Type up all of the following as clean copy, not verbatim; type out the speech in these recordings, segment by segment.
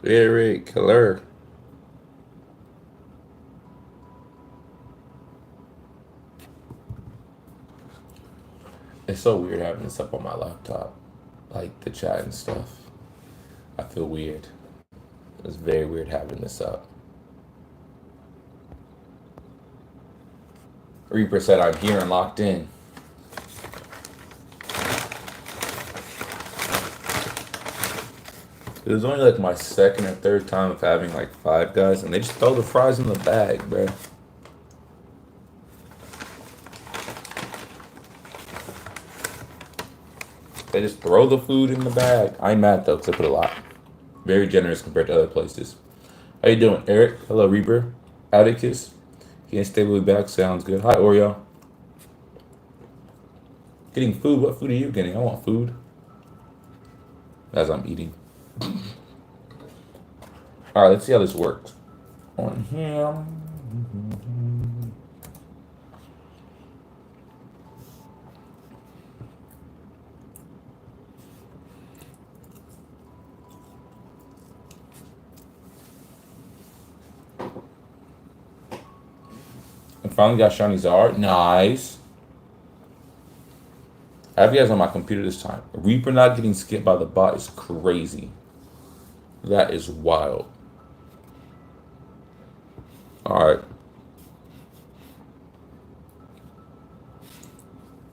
Very killer. It's so weird having this up on my laptop, like the chat and stuff. I feel weird. It's very weird having this up. Reaper said I'm here and locked in. It was only like my second or third time of having like Five Guys, and they just throw the fries in the bag, bro. They just throw the food in the bag. I'm mad though, because I put a lot. Very generous compared to other places. How you doing, Eric? Hello, Reaper. Atticus. Can't stay with back. Sounds good. Hi, Oreo. Getting food. What food are you getting? I want food. As I'm eating. All right, let's see how this works. On here. I finally got Shiny Zard. Nice. I have you guys on my computer this time. Reaper not getting skipped by the bot is crazy. That is wild. Alright.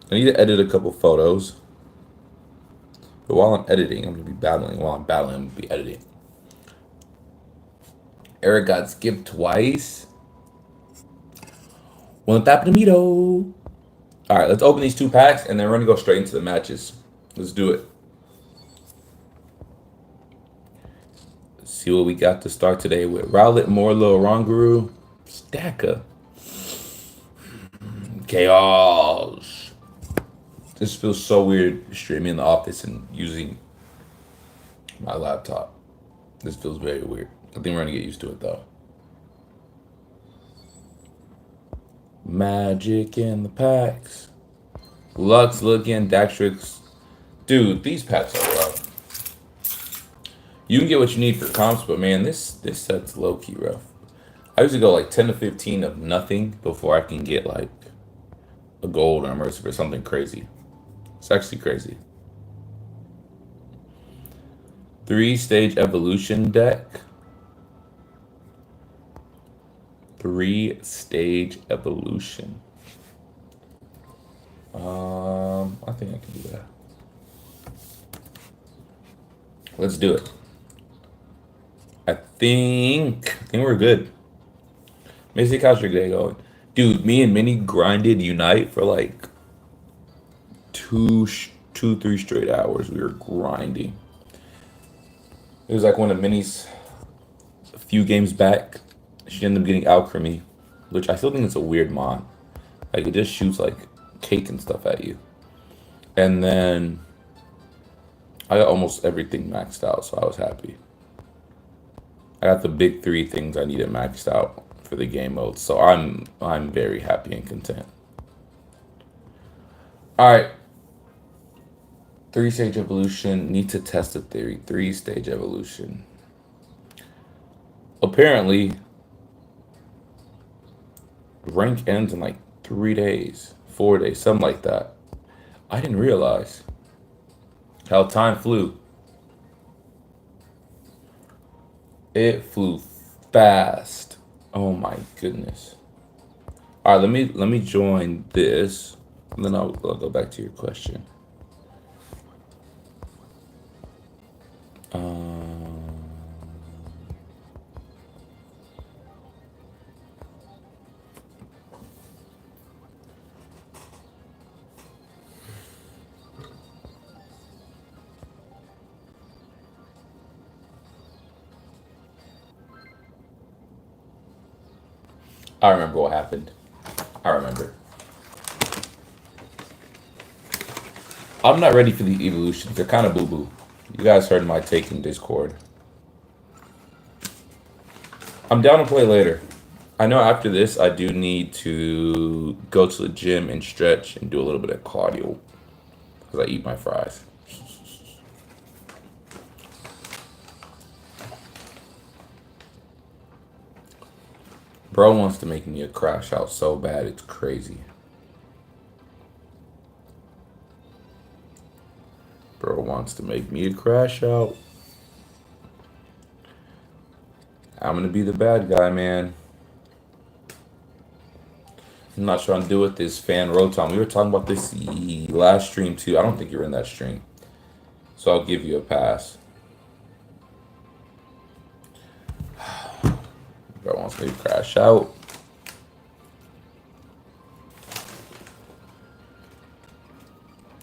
I need to edit a couple photos. But while I'm editing, I'm going to be battling. While I'm battling, I'm going to be editing. Eric got skipped twice. One tap to Mito. Alright, let's open these 2 packs and then we're going to go straight into the matches. Let's do it. Let's see what we got to start today with. Rowlet, Morlo, Ronguru, Stacker. Chaos. This feels so weird streaming in the office and using my laptop. This feels very weird. I think we're going to get used to it though. Magic in the packs. Lux looking, Daxtrix. Dude, these packs are rough. You can get what you need for comps, but man, this set's low-key rough. I usually go like 10 to 15 of nothing before I can get like a gold or immersive or something crazy. It's actually crazy. 3-stage evolution deck. 3-stage evolution. I think I can do that. Let's do it. I think we're good. Missy, how's your day going? Dude, me and Minnie grinded Unite for like 3 straight hours. We were grinding. It was like one of Minnie's a few games back. She ended up getting Alchemy, which I still think it's a weird mod. Like it just shoots like cake and stuff at you. And then I got almost everything maxed out, so I was happy. I got the big 3 things I needed maxed out for the game mode, so I'm very happy and content. All right. 3-stage evolution. Need to test the theory. 3-stage evolution. Apparently, rank ends in like 3 days, 4 days, something like that. I didn't realize how time flew. It flew fast. Oh my goodness. All right, let me join this, and then I'll go back to your question. I remember what happened. I remember. I'm not ready for the evolutions. They're kind of boo-boo. You guys heard my take in Discord. I'm down to play later. I know after this, I do need to go to the gym and stretch and do a little bit of cardio. Because I eat my fries. Bro wants to make me a crash out so bad, it's crazy. Bro wants to make me a crash out. I'm gonna be the bad guy, man. I'm not trying to do with this fan Rotom. We were talking about this last stream too. I don't think you were in that stream. So I'll give you a pass. Bro wants me to crash out.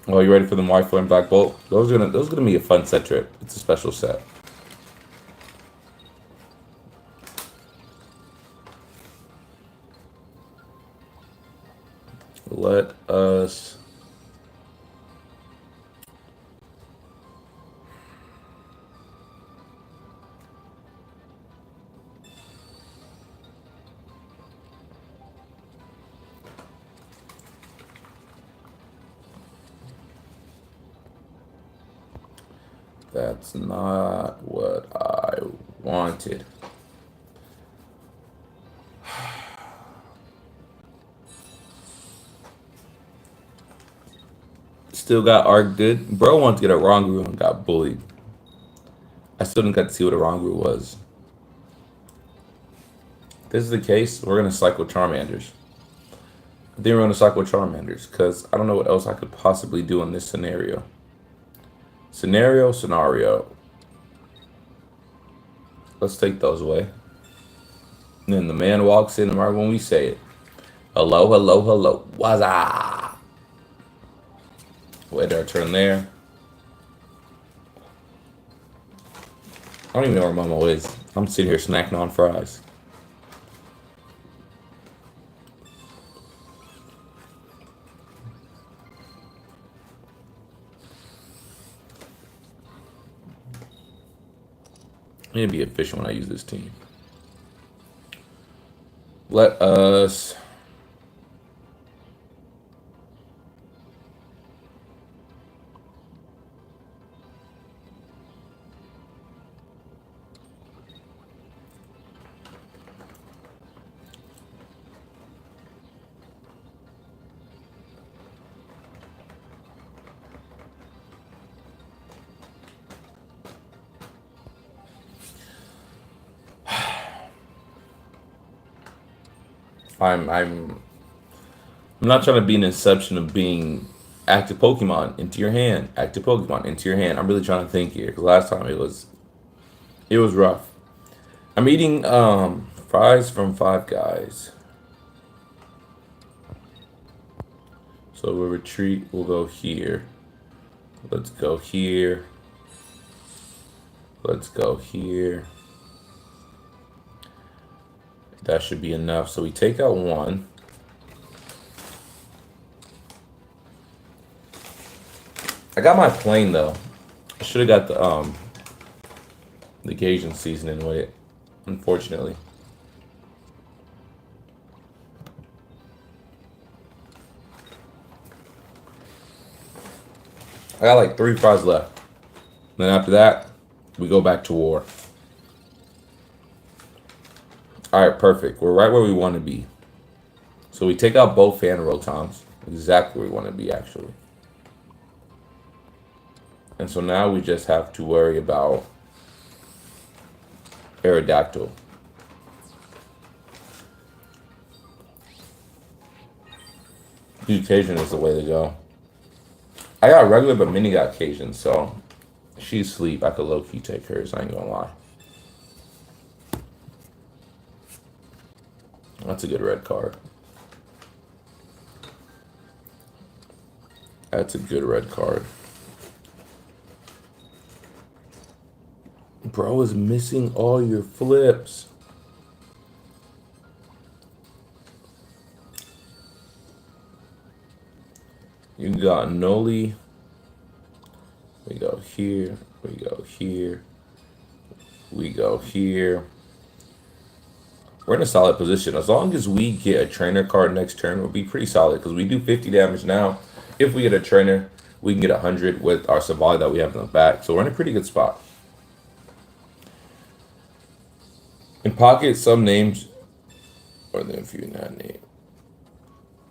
Oh, you ready for the White Flame Black Bolt? Those are gonna be a fun set trip. It's a special set. Let us That's not what I wanted. Still got Arc good. Bro wanted to get a Rongu and got bullied. I still didn't get to see what a Rongu was. If this is the case, we're going to cycle Charmanders. I think we're going to cycle Charmanders because I don't know what else I could possibly do in this scenario. Scenario. Let's take those away. And then the man walks in right when we say it. Hello. What's up? Wait our turn there. I don't even know where Momo is. I'm sitting here snacking on fries. I need to be efficient when I use this team. Let us... I'm not trying to be an exception of being active Pokemon into your hand, active Pokemon into your hand. I'm really trying to think here because last time it was rough. I'm eating fries from Five Guys. So we'll retreat. We'll go here. Let's go here. Let's go here. That should be enough. So we take out one. I got my plane though. I should have got the Cajun seasoning with it, unfortunately. I got like 3 fries left. Then after that, we go back to war. Alright, perfect. We're right where we want to be. So we take out both fan Rotoms. Exactly where we want to be, actually. And so now we just have to worry about Aerodactyl. Dude, Cajun is the way to go. I got regular, but Minnie got Cajun, so she's asleep. I could low-key take hers, I ain't gonna lie. That's a good red card. That's a good red card. Bro is missing all your flips. You got Noli. We go here. We go here. We go here. We're in a solid position. As long as we get a trainer card next turn, we'll be pretty solid because we do 50 damage now. If we get a trainer, we can get 100 with our Savali that we have in the back. So we're in a pretty good spot. In Pocket, some names are there if you're not named.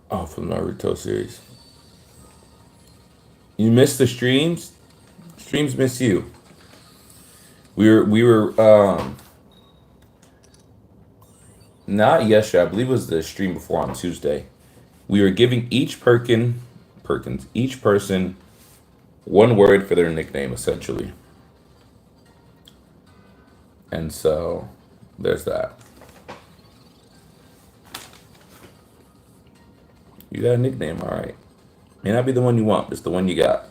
Oh, from Naruto series. You missed the streams? Streams miss you. We were not yesterday, I believe it was the stream before on Tuesday. We were giving each each person one word for their nickname, essentially. And so there's that. You got a nickname, all right. May not be the one you want, but it's the one you got.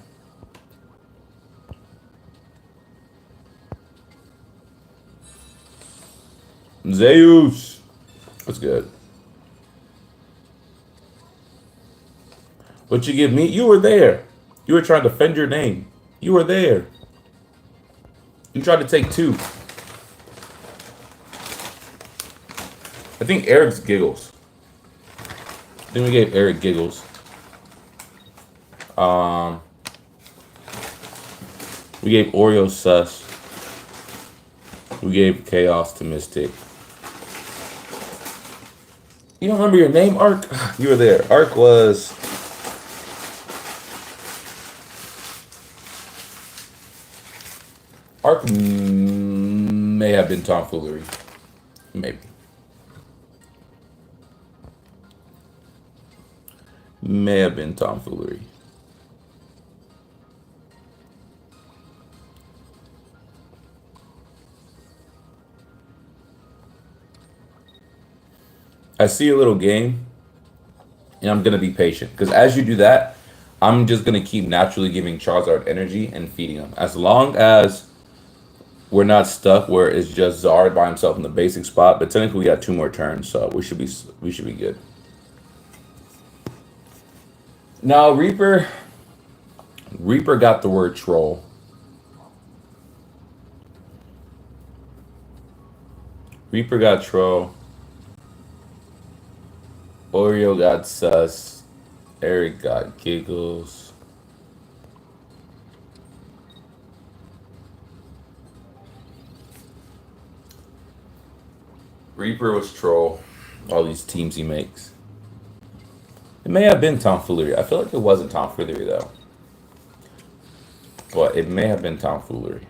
Zeus. That's good. What you give me? You were there. You were trying to defend your name. You were there. You tried to take two. I think Eric's giggles. I think we gave Eric giggles. We gave Oreo sus. We gave chaos to Mystic. You don't remember your name, Ark? You were there. Ark was... Ark may have been tomfoolery. Maybe. May have been tomfoolery. I see a little game, and I'm going to be patient. Because as you do that, I'm just going to keep naturally giving Charizard energy and feeding him. As long as we're not stuck where it's just Zard by himself in the basic spot. But technically, we got 2 more turns, so we should be good. Now, Reaper got the word troll. Reaper got troll. Oreo got sus. Eric got giggles. Reaper was troll. All these teams he makes. It may have been tomfoolery. I feel like it wasn't tomfoolery though. But it may have been tomfoolery.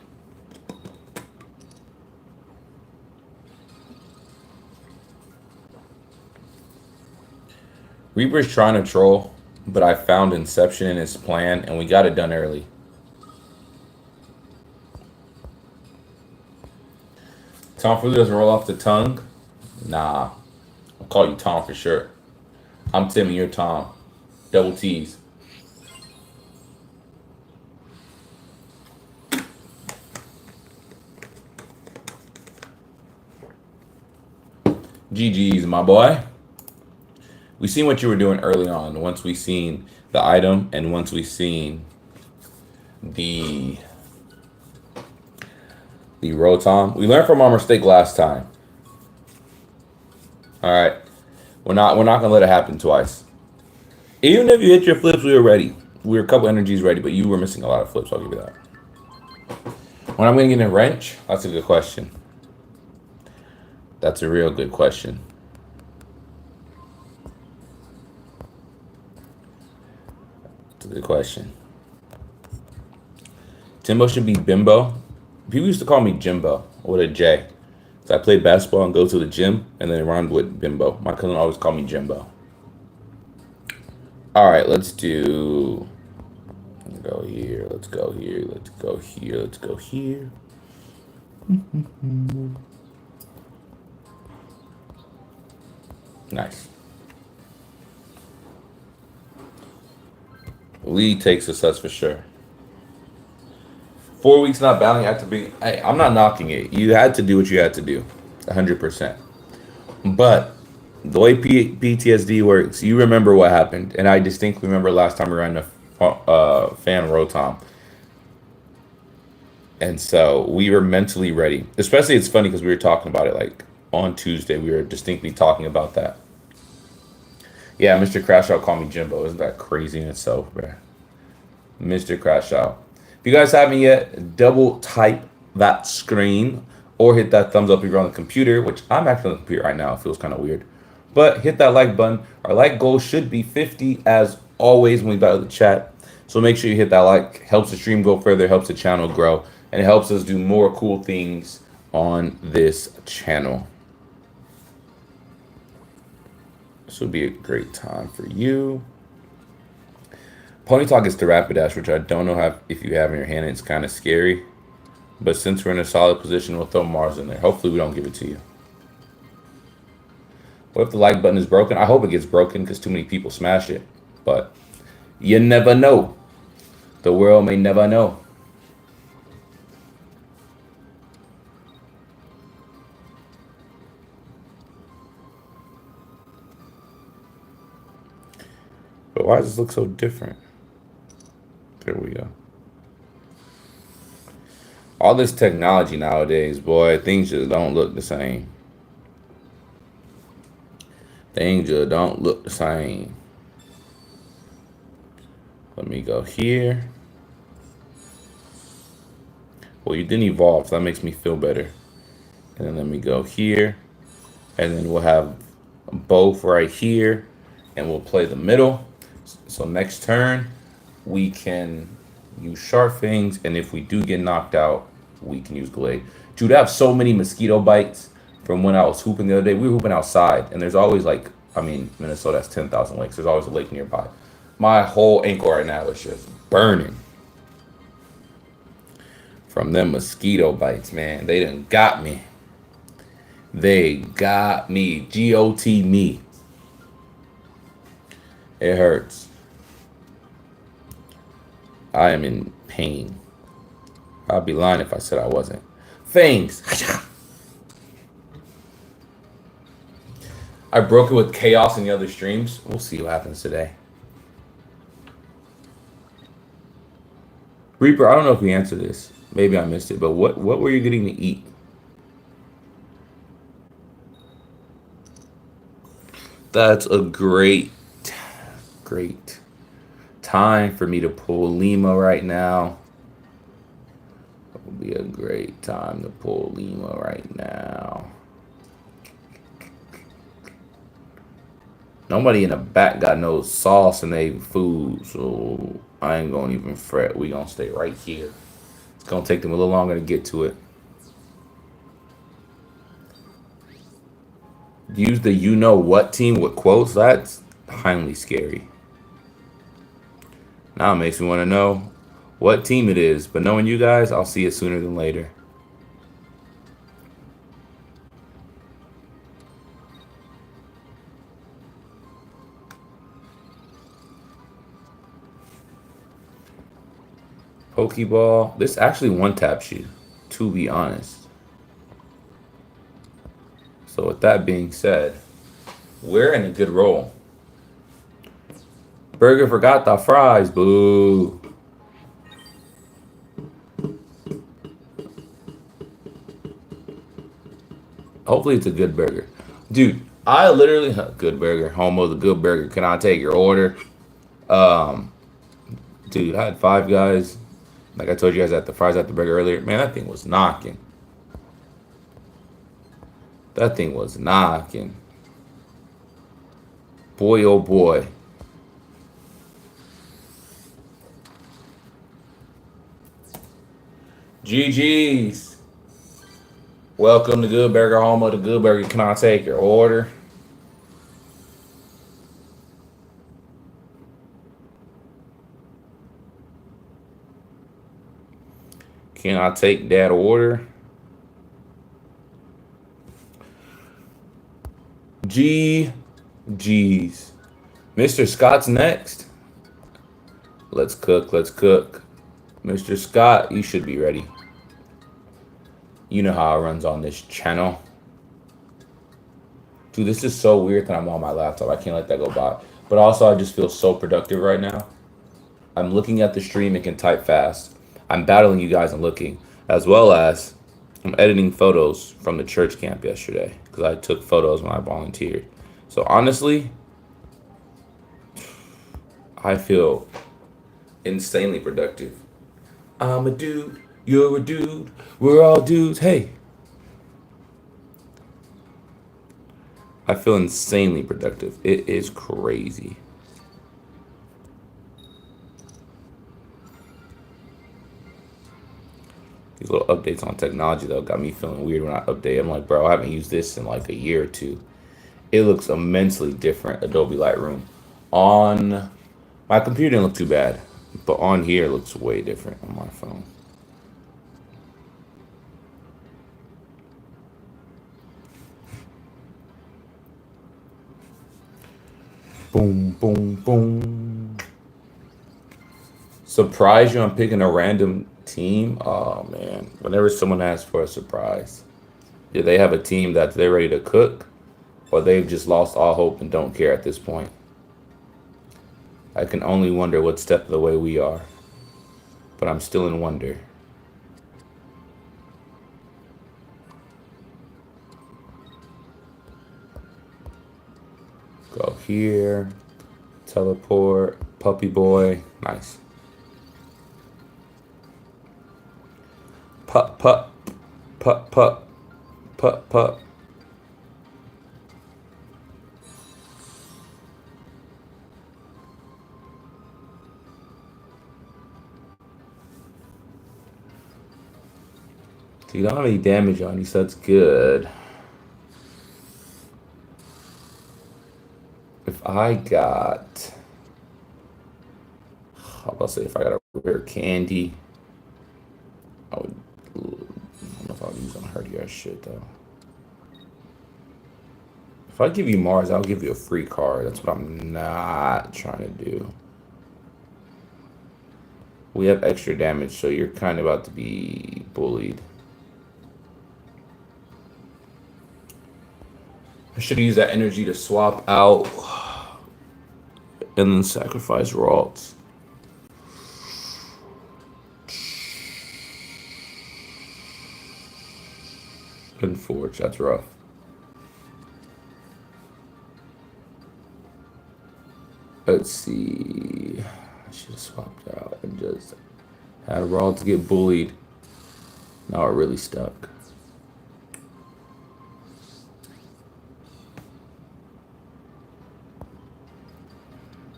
Reaper's trying to troll, but I found Inception in his plan, and we got it done early. Tomfoolery doesn't roll off the tongue? Nah. I'll call you Tom for sure. I'm Tim and you're Tom. Double T's. GG's, my boy. We seen what you were doing early on. Once we seen the item and once we seen the Rotom. We learned from our mistake last time. All right. We're not gonna let it happen twice. Even if you hit your flips, we were ready. We were a couple energies ready, but you were missing a lot of flips. I'll give you that. When I'm gonna get a wrench? That's a good question. That's a real good question. That's a good question. Timbo should be Bimbo. People used to call me Jimbo with a J. So I played basketball and go to the gym, and then it rhymed with Bimbo. My cousin always called me Jimbo. All right, let's do... Let's go here, let's go here, let's go here, let's go here. Nice. Lee takes us, that's for sure. 4 weeks not battling after being... Hey, I'm not knocking it. You had to do what you had to do. 100%. But The way PTSD works, you remember what happened, and I distinctly remember last time we were in the fan Rotom, and so we were mentally ready. Especially, it's funny because we were talking about it like on Tuesday. We were distinctly talking about that. Yeah, Mr. Crash Out called me Jimbo. Isn't that crazy in itself, bro? Mr. Crash Out. If you guys haven't yet, double type that screen or hit that thumbs up if you're on the computer, which I'm actually on the computer right now. It feels kind of weird. But hit that like button. Our like goal should be 50 as always when we battle the chat. So make sure you hit that like. Helps the stream go further, helps the channel grow, and it helps us do more cool things on this channel. This would be a great time for you. Ponytalk is the Rapidash, which I don't know if you have in your hand. It's kind of scary. But since we're in a solid position, we'll throw Mars in there. Hopefully we don't give it to you. What if the like button is broken? I hope it gets broken because too many people smash it. But you never know. The world may never know. But why does this look so different? There we go. All this technology nowadays, boy, things just don't look the same. Things just don't look the same. Let me go here. Well, you didn't evolve, so that makes me feel better. And then let me go here. And then we'll have both right here. And we'll play the middle. So next turn, we can use Sharp Fangs. And if we do get knocked out, we can use Glade. Dude, I have so many mosquito bites from when I was hooping the other day. We were hooping outside. And there's always like, I mean, Minnesota has 10,000 lakes. There's always a lake nearby. My whole ankle right now is just burning from them mosquito bites, man. They done got me. They got me. G-O-T me. It hurts. I am in pain. I'd be lying if I said I wasn't. Fangs. I broke it with Chaos in the other streams. We'll see what happens today. Reaper, I don't know if we answered this. Maybe I missed it, but what were you getting to eat? That's a great time for me to pull Lima right now. It would be a great time to pull Lima right now. Nobody in the back got no sauce in their food, so I ain't gonna even fret. We gonna stay right here. It's gonna take them a little longer to get to it. Use the you know what team with quotes. That's highly scary. Now it makes me want to know what team it is. But knowing you guys, I'll see it sooner than later. Pokeball. This actually one-taps you, to be honest. So with that being said, we're in a good roll. Burger forgot the fries. Boo. Hopefully it's a good burger. Dude, I literally... Good burger. Home of the good burger. Can I take your order? Dude, I had Five Guys. Like I told you guys at the fries at the burger earlier. Man, that thing was knocking. That thing was knocking. Boy, oh boy. GG's. Welcome to Good Burger, home of the Good Burger. Can I take your order? Can I take that order? GG's. Mr. Scott's next. Let's cook. Let's cook. Mr. Scott, you should be ready. You know how it runs on this channel. Dude, this is so weird that I'm on my laptop. I can't let that go by. But also, I just feel so productive right now. I'm looking at the stream and can type fast. I'm battling you guys and looking, as well as I'm editing photos from the church camp yesterday because I took photos when I volunteered. So honestly, I feel insanely productive. I'm a dude, you're a dude, we're all dudes. Hey, I feel insanely productive. It is crazy. These little updates on technology though got me feeling weird when I update. I'm like, bro, I haven't used this in like a year or two. It looks immensely different. Adobe Lightroom on my computer didn't look too bad, but on here it looks way different on my phone. Boom, boom, boom. Surprise you on picking a random team? Oh man. Whenever someone asks for a surprise, do they have a team that they're ready to cook? Or they've just lost all hope and don't care at this point? I can only wonder what step of the way we are. But I'm still in wonder. Go here. Teleport. Puppy boy. Nice. Pup, pup. Pup, pup. Pup, pup. So you don't have any damage on you, so that's good. If I got... I was about to say if I got a rare candy, I would... I don't know if I would use on hardy ass shit, though. If I give you Mars, I'll give you a free card. That's what I'm not trying to do. We have extra damage, so you're kind of about to be bullied. I should use that energy to swap out and then sacrifice Ralts. And Forge, that's rough. Let's see. I should have swapped out and just had Ralts get bullied. Now it really stuck.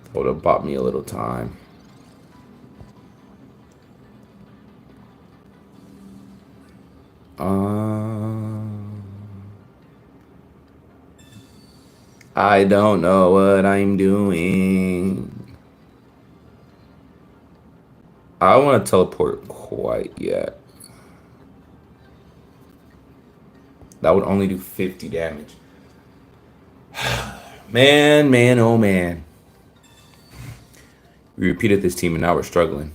That would have bought me a little time. I don't know what I'm doing. I don't want to teleport quite yet. That would only do 50 damage. Man, oh man. We repeated this team and now we're struggling.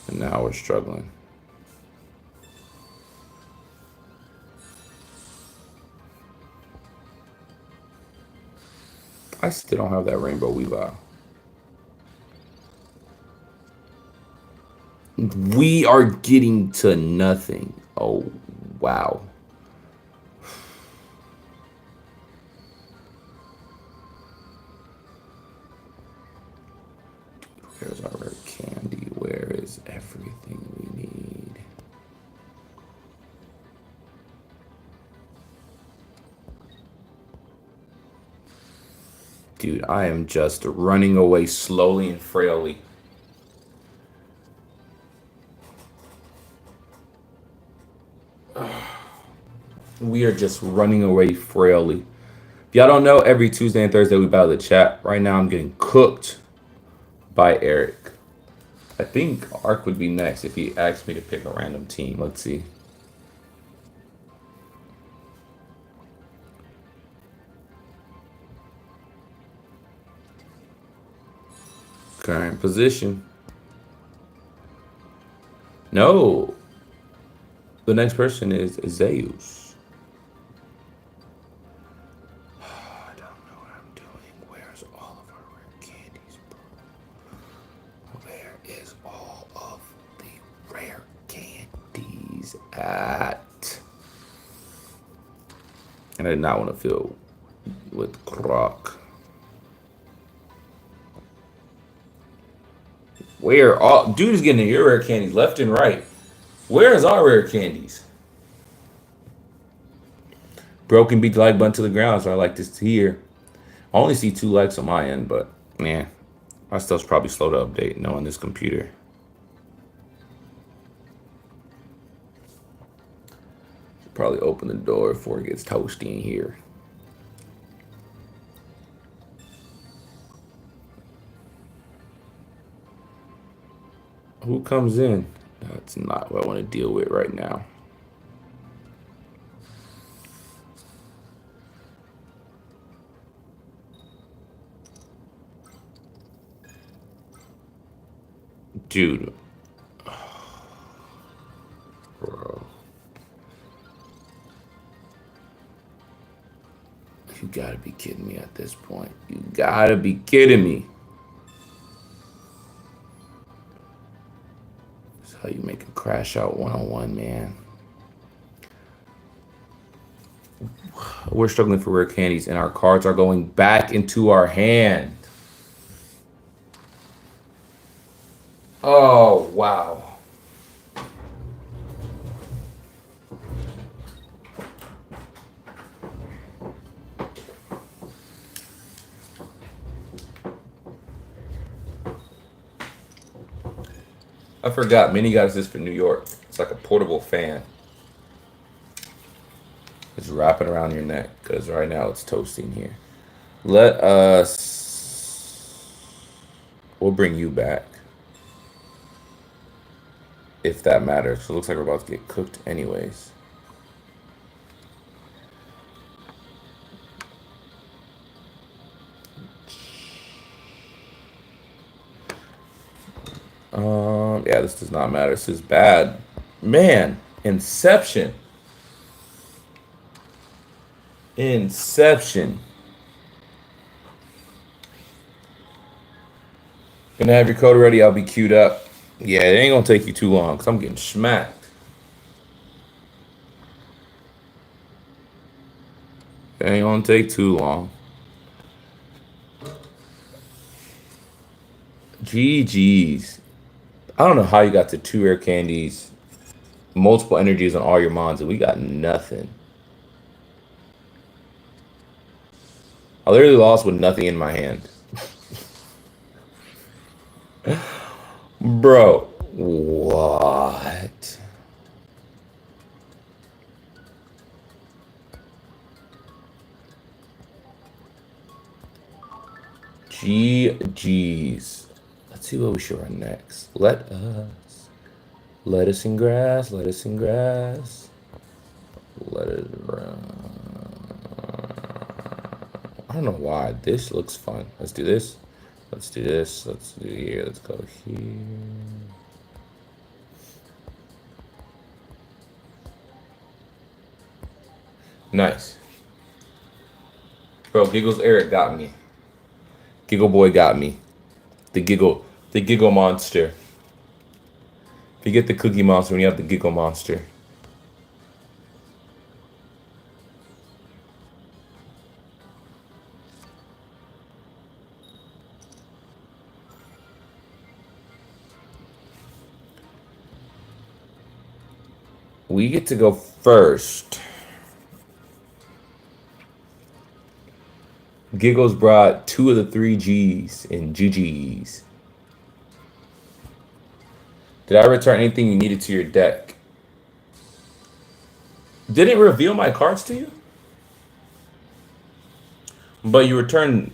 And now we're struggling. I still don't have that rainbow Weavile. We are getting to nothing. Oh, wow. Where's our rare candy? Where is everything we need? Dude, I am just running away slowly and frailly. We are just running away frailly. If y'all don't know, every Tuesday and Thursday we battle the chat. Right now I'm getting cooked by Eric. I think Ark would be next if he asked me to pick a random team. Let's see. Current position. No. The next person is Zeus. I don't know what I'm doing. Where's all of our rare candies, bro? Where is all of the rare candies at? And I did not want to fill with Croc. Where all dude is getting your rare candies left and right. Where is our rare candies? Broken beat the like button to the ground, so I like this here. I only see 2 likes on my end, but man, my stuff's probably slow to update knowing this computer. Should probably open the door before it gets toasty in here. Who comes in? That's not what I want to deal with right now. Dude. Bro. You gotta be kidding me at this point. You gotta be kidding me. That's how you make a crash out one-on-one, man. We're struggling for rare candies, and our cards are going back into our hand. Oh, wow. I forgot. Minnie got us this for New York. It's like a portable fan. Just wrap it around your neck because right now it's toasting here. Let us. We'll bring you back. If that matters. So it looks like we're about to get cooked anyways. Yeah, this does not matter. This is bad. Man, Inception. Inception. Gonna have your code ready. I'll be queued up. Yeah, it ain't gonna take you too long because I'm getting smacked. It ain't gonna take too long. GG's. I don't know how you got to 2 rare candies, multiple energies on all your mons, and we got nothing. I literally lost with nothing in my hand. Bro, what? GG's. Let's see what we should run next. Lettuce and grass, lettuce and grass. Let it run. I don't know why. This looks fun. Let's do this. Let's do this. Let's do here. Let's go here. Nice. Bro, Giggles Eric got me. Giggle Boy got me. The giggle monster. You get the cookie monster when you have the giggle monster. We get to go first. Giggles brought 2 of the 3 G's and GG's. Did I return anything you needed to your deck? Did it reveal my cards to you? But you returned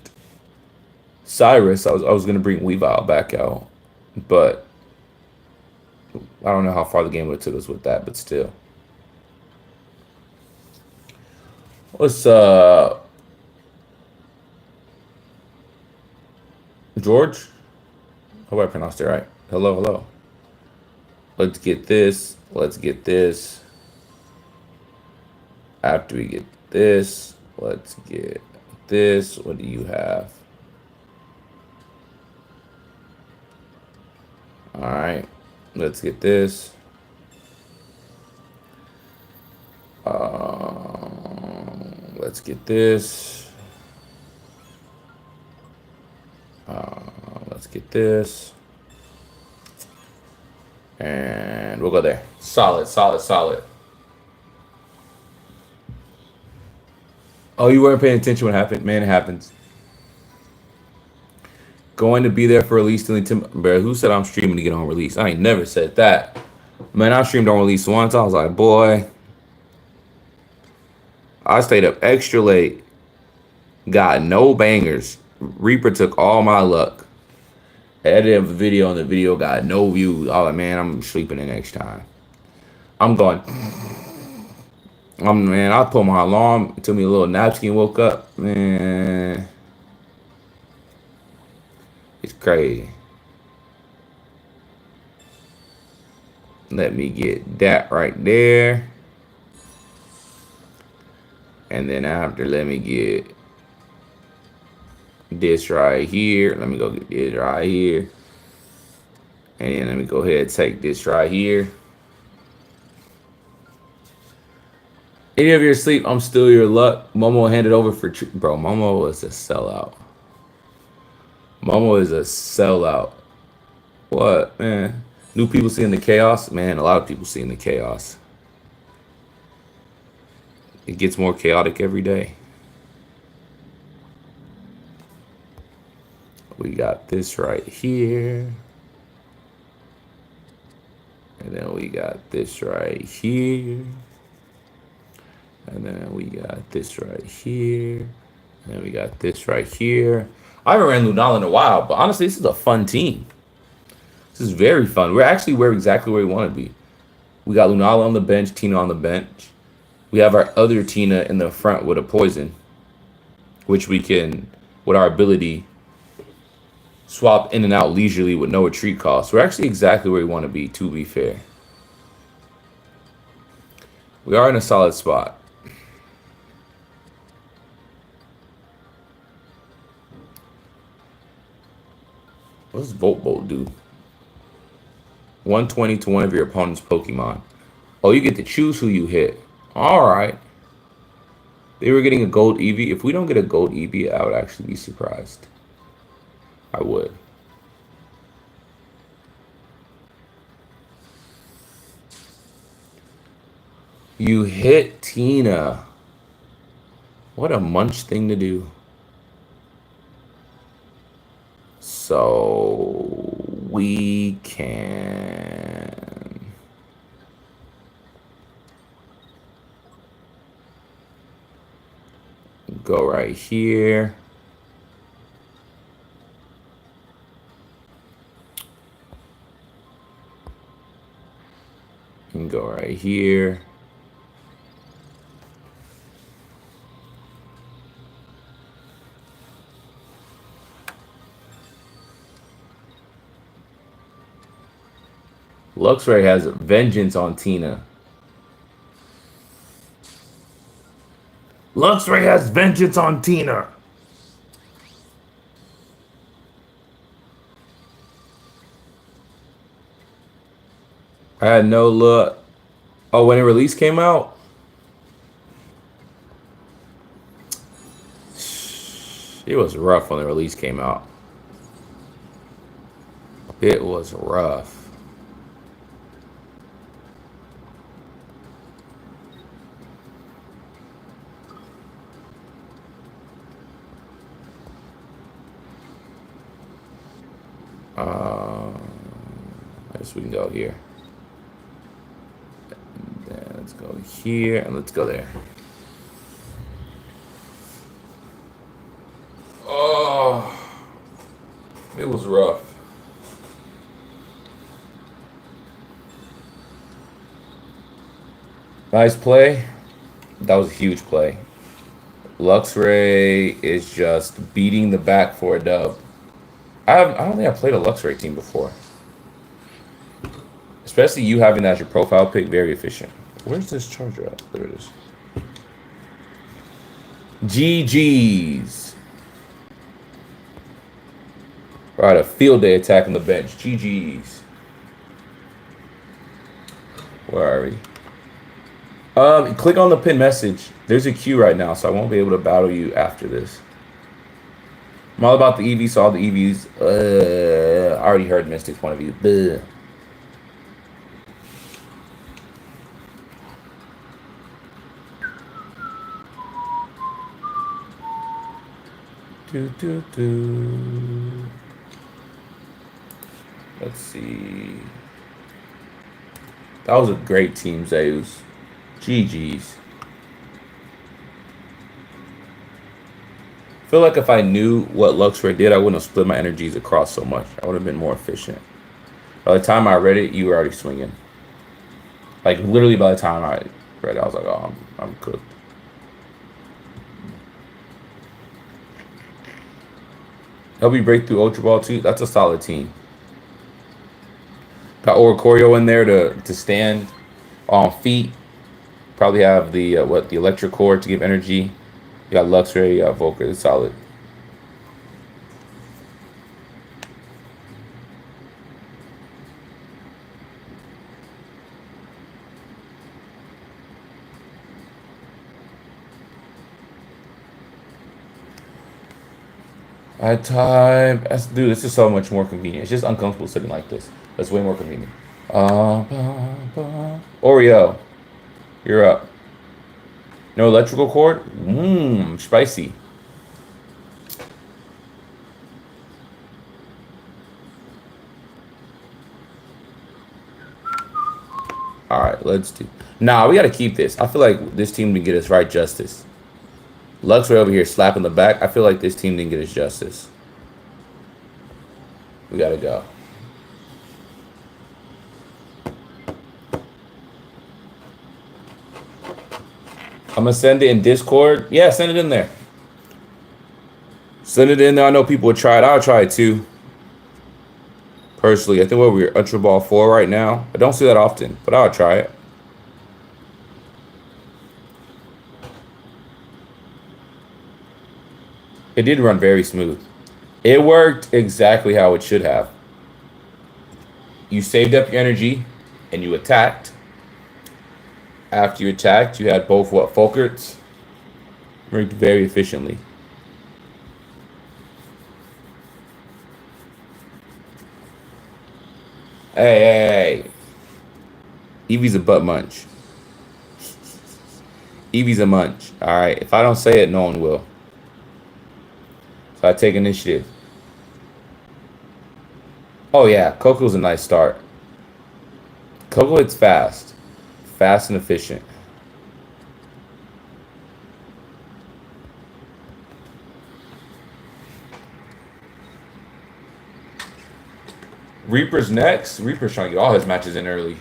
Cyrus. I was gonna bring Weavile back out, but I don't know how far the game would have took us with that, but still. Let's George? Hope I pronounced it right. Hello, hello. Let's get this. Let's get this. After we get this, let's get this. What do you have? All right, let's get this. Let's get this. Let's get this. And we'll go there. Solid, solid, solid. Oh, you weren't paying attention what happened? Man, it happens. Going to be there for release. Bro, who said I'm streaming to get on release? I ain't never said that. Man, I streamed on release once. I was like, boy. I stayed up extra late. Got no bangers. Reaper took all my luck. Edited a video and the video got no views. I was like, man, I'm sleeping the next time. I'm going. Man, I put my alarm. It took me a little napkin, woke up. Man. It's crazy. Let me get that right there. And then after, let me get this right here. Let me go get this right here. And then let me go ahead and take this right here. Any of your sleep, I'm still your luck. Momo handed over for... Bro, Momo is a sellout. Momo is a sellout. What, man? New people seeing the chaos? Man, a lot of people seeing the chaos. It gets more chaotic every day. We got this right here. And then we got this right here. And then we got this right here. And then we got this right here. I haven't ran Lunala in a while, but honestly, this is a fun team. This is very fun. We're actually exactly where we want to be. We got Lunala on the bench, Tina on the bench. We have our other Tina in the front with a poison, which we can, with our ability, swap in and out leisurely with no retreat cost. We're actually exactly where we want to be, to be fair. We are in a solid spot. What does Volt Bolt do? 120 to one of your opponent's Pokemon. Oh, you get to choose who you hit. All right. They were getting a gold Eevee. If we don't get a gold Eevee, I would actually be surprised. I would. You hit Tina. What a munch thing to do. So we can go right here. And go right here. Luxray has vengeance on Tina. Luxray has vengeance on Tina. I had no luck. Oh, when the release came out? It was rough when the release came out. It was rough. I guess we can go here. And then let's go here and let's go there. Oh, it was rough. Nice play. That was a huge play. Luxray is just beating the back for a dub. I don't think I played a Luxray team before. Especially you having that as your profile pick, very efficient. Where's this charger at? There it is. GG's. All right, a field day attack on the bench. GG's. Where are we? Click on the pin message. There's a queue right now, so I won't be able to battle you after this. I'm all about the EVs, so all the EVs. I already heard Mystic's point of view. Bleh. Let's see. That was a great team, Zeus. GG's. I feel like if I knew what Luxray did, I wouldn't have split my energies across so much. I would have been more efficient. By the time I read it, you were already swinging. Like, literally by the time I read it, I was like, oh, I'm cooked. Help you break through Ultra Ball too. That's a solid team. Got Oreo in there to stand on feet. Probably have the the electric core to give energy. You got Luxray, you got Volker. It's solid. Dude, this is so much more convenient. It's just uncomfortable sitting like this. That's way more convenient. Oreo, you're up. No electrical cord? Spicy. All right, let's do. Nah, we got to keep this. I feel like this team didn't get us right justice. Luxray over here slapping the back. I feel like this team didn't get us justice. We got to go. I'm going to send it in Discord. Yeah, send it in there. Send it in there. I know people would try it. I'll try it too. Personally, I think we're Ultra Ball 4 right now. I don't see that often, but I'll try it. It did run very smooth. It worked exactly how it should have. You saved up your energy, and you attacked. After you attacked, you had both Folkerts. Worked very efficiently. Hey. Eevee's a butt munch. Eevee's a munch. Alright, if I don't say it, no one will. So I take initiative. Oh yeah, Coco's a nice start. Coco hits fast. Fast and efficient. Reaper's next. Reaper's trying to get all his matches in early.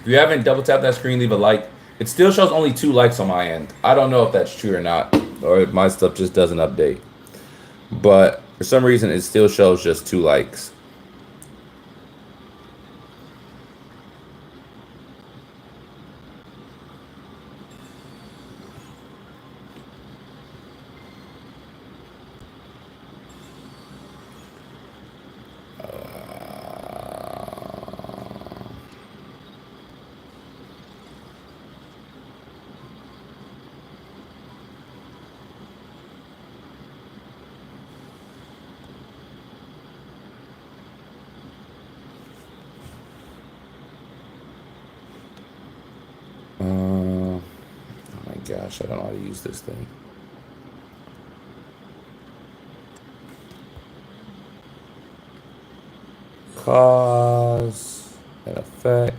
If you haven't double tapped that screen, leave a like. It still shows only 2 likes on my end. I don't know if that's true or not, or if my stuff just doesn't update. But for some reason, it still shows just 2 likes. Oh my gosh, I don't know how to use this thing. Cause and effect.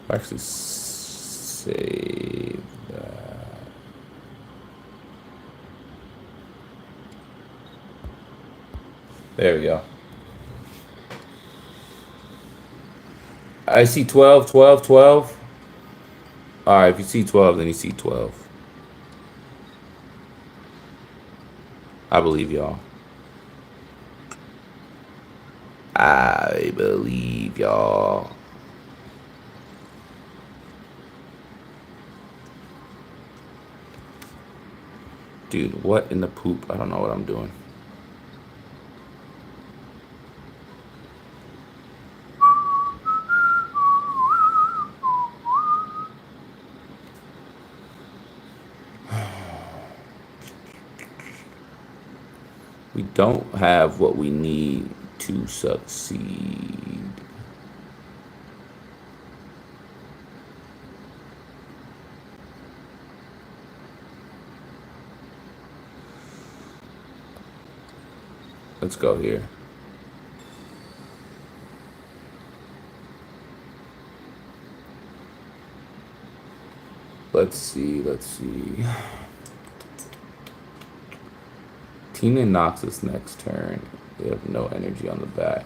Actually, save that. There we go. I see 12, 12, 12. All right, if you see 12, then you see 12. I believe y'all. I believe y'all. Dude, what in the poop? I don't know what I'm doing. We don't have what we need to succeed. Let's go here. Let's see. Tina knocks us next turn. They have no energy on the back.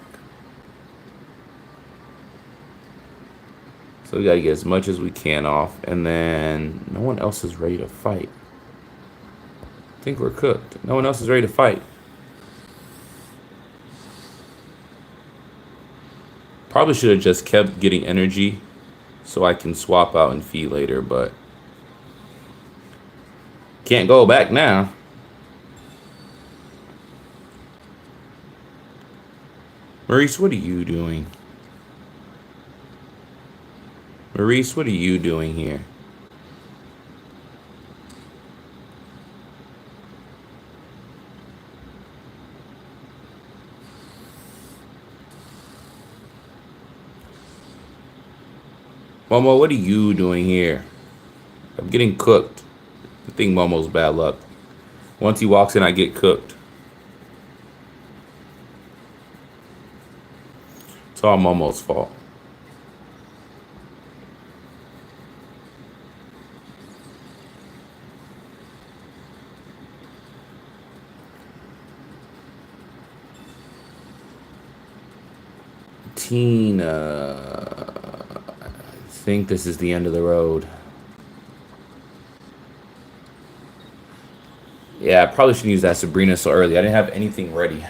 So we gotta get as much as we can off, and then no one else is ready to fight. I think we're cooked. No one else is ready to fight. Probably should have just kept getting energy so I can swap out and feed later, but can't go back now. Maurice, what are you doing? Maurice, what are you doing here? Momo, what are you doing here? I'm getting cooked. I think Momo's bad luck. Once he walks in, I get cooked. It's all Momo's fault. Tina. I think this is the end of the road. Yeah, I probably shouldn't use that Sabrina so early. I didn't have anything ready.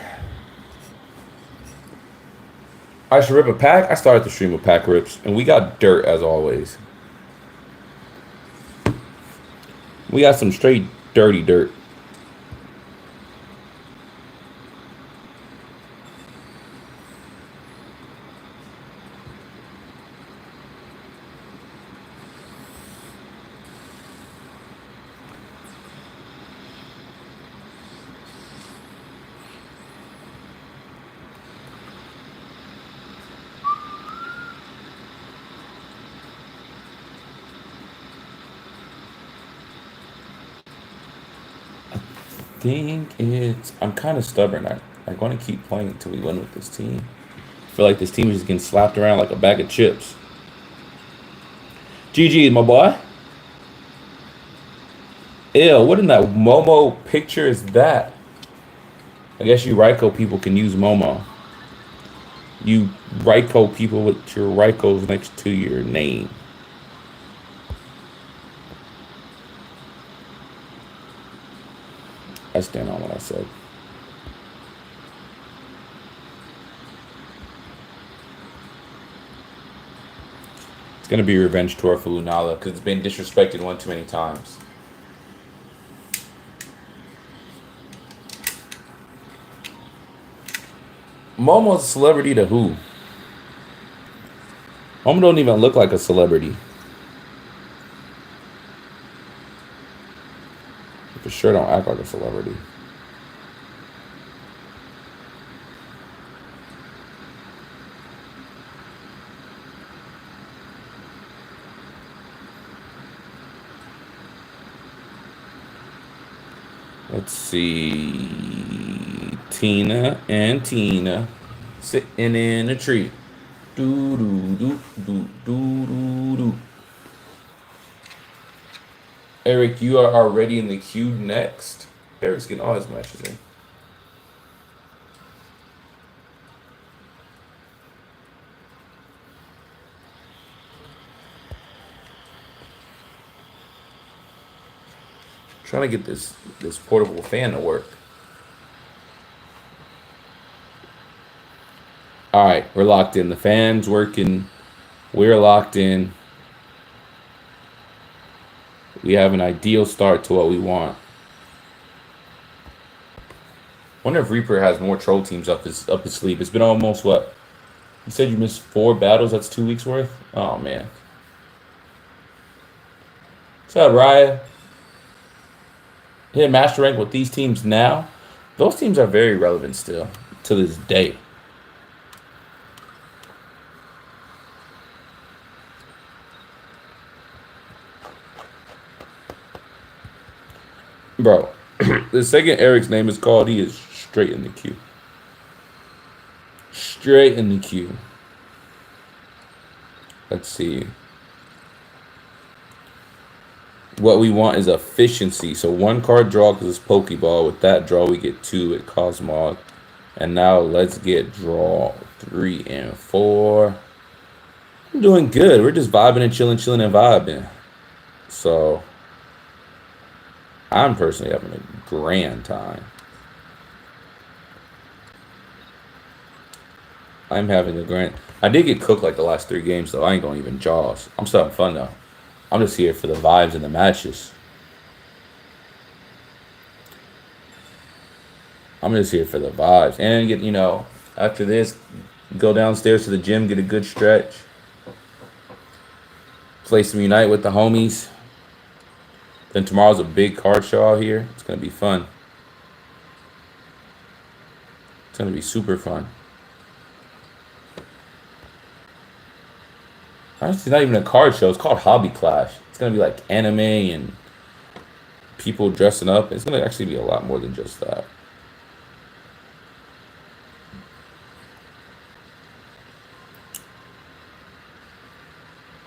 I should rip a pack. I started the stream with pack rips, and we got dirt as always. We got some straight dirty dirt. I'm kind of stubborn. I'm going to keep playing until we win with this team. I feel like this team is just getting slapped around like a bag of chips. GG, my boy. Ew, what in that Momo picture is that? I guess you Raikou people can use Momo. You Raikou people with your Raikous next to your name. I stand on what I said. It's going to be a revenge tour for Lunala because it's been disrespected one too many times. Momo's a celebrity to who? Momo don't even look like a celebrity. For sure don't act like a celebrity. Let's see. Tina and Tina sitting in a tree. Do do do do do do do. Eric, you are already in the queue next. Eric's getting all his matches in. Trying to get this portable fan to work. All right, we're locked in. The fan's working. We're locked in. We have an ideal start to what we want. Wonder if Reaper has more troll teams up his sleeve. It's been almost what? You said you missed 4 battles. That's 2 weeks worth. Oh man. What's up, Raya? Hit master rank with these teams now. Those teams are very relevant still to this day. Bro, the second Eric's name is called, he is straight in the queue. Straight in the queue. Let's see. What we want is efficiency. So 1 card draw because it's Pokeball. With that draw, we get 2 at Cosmog. And now let's get draw 3 and 4. I'm doing good. We're just vibing and chilling and vibing. So I'm personally having a grand time. I'm having a grand. I did get cooked like the last 3 games, though. I ain't going to even jaws. I'm still having fun, though. I'm just here for the vibes and the matches. I'm just here for the vibes. And get, after this, go downstairs to the gym, get a good stretch. Play some Unite with the homies. Then tomorrow's a big card show out here. It's going to be fun. It's going to be super fun. Honestly, it's not even a card show. It's called Hobby Clash. It's going to be like anime and people dressing up. It's going to actually be a lot more than just that.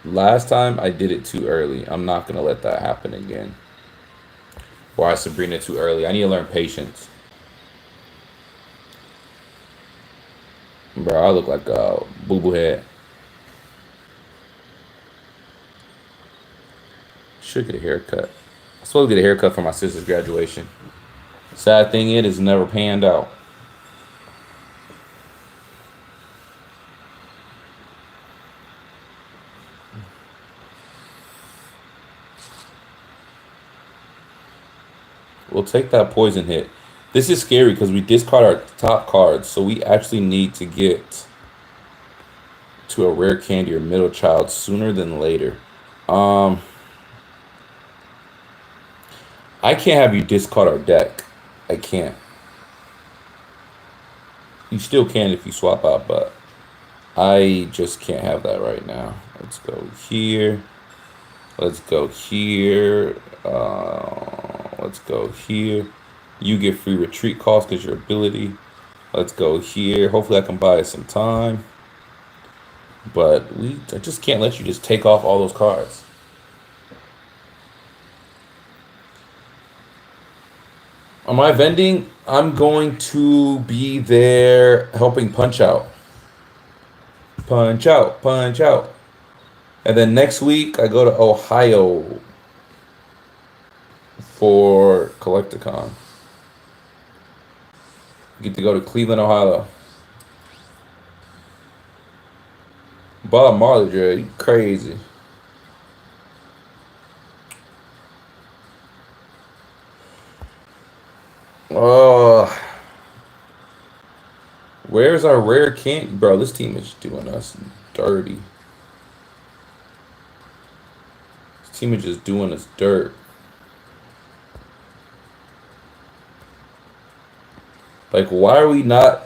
Last time I did it too early. I'm not going to let that happen again. Or I Sabrina too early. I need to learn patience. Bro, I look like a boo-boo head. Should get a haircut. I'm supposed to get a haircut for my sister's graduation. Sad thing is, never panned out. We'll take that poison hit. This is scary because we discard our top cards, so we actually need to get to a rare candy or middle child sooner than later. I can't have you discard our deck. I can't. You still can if you swap out, but I just can't have that right now. Let's go here. Let's go here. Let's go here. You get free retreat cost because your ability. Let's go here. Hopefully I can buy us some time. But I just can't let you just take off all those cards. On my vending, I'm going to be there helping punch out. Punch out, punch out. And then next week, I go to Ohio for Collecticon. Get to go to Cleveland, Ohio. Bob Marley, Dre, you crazy. Where's our rare candy? Bro, this team is doing us dirty. This team is just doing us dirt. Like, why are we not?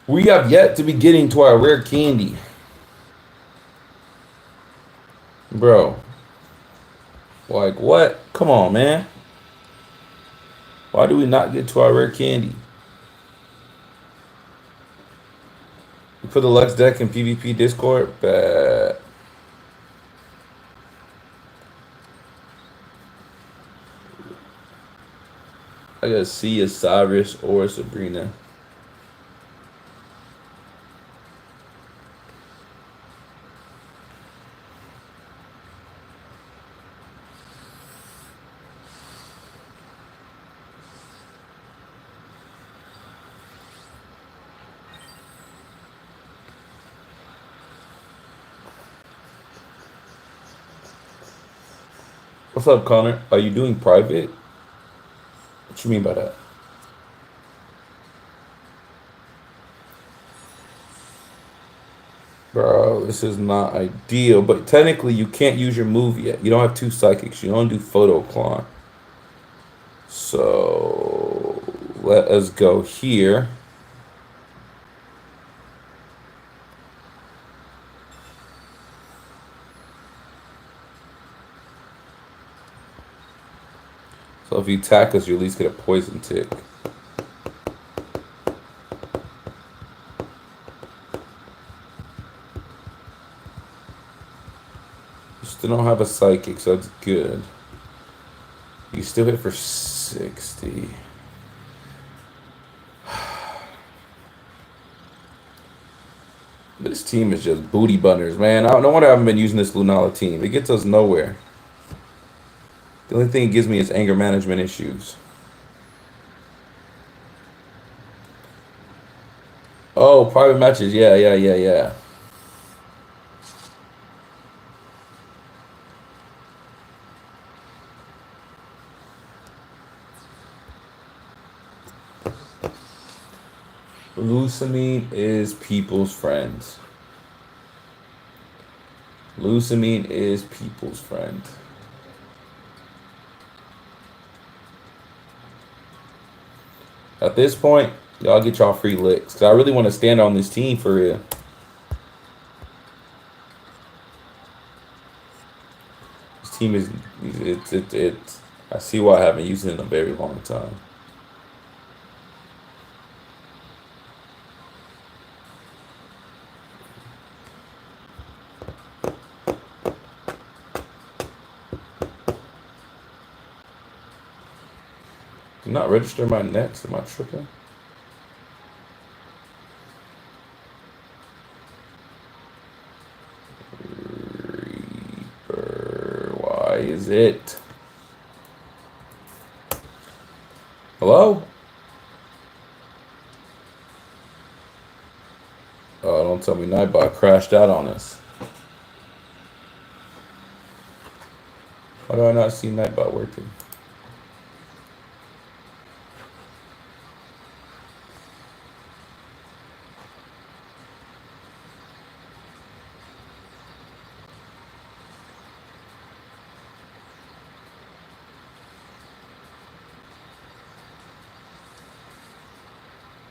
We have yet to be getting to our rare candy. Bro. Like, what? Come on, man. Why do we not get to our rare candy? We put the Lux deck in PvP Discord. Bad. I gotta see a Cyrus or a Sabrina. What's up, Connor? Are you doing private? What you mean by that? Bro, this is not ideal. But technically, you can't use your move yet. You don't have 2 psychics. You don't do photo clone. So let us go here. So if you attack us, you at least get a poison tick. You still don't have a psychic, so that's good. You still hit for 60. This team is just booty bunners, man. No wonder I haven't been using this Lunala team. It gets us nowhere. The only thing it gives me is anger management issues. Oh, private matches. Yeah. Lucamine is people's friends. Lucamine is people's friend. At this point, y'all get y'all free licks. Because I really want to stand on this team for real. This team is... It's I see why I haven't used it in a very long time. Do not register my next. Am I tripping? Reaper. Why is it? Hello? Oh, don't tell me Nightbot crashed out on us. Why do I not see Nightbot working?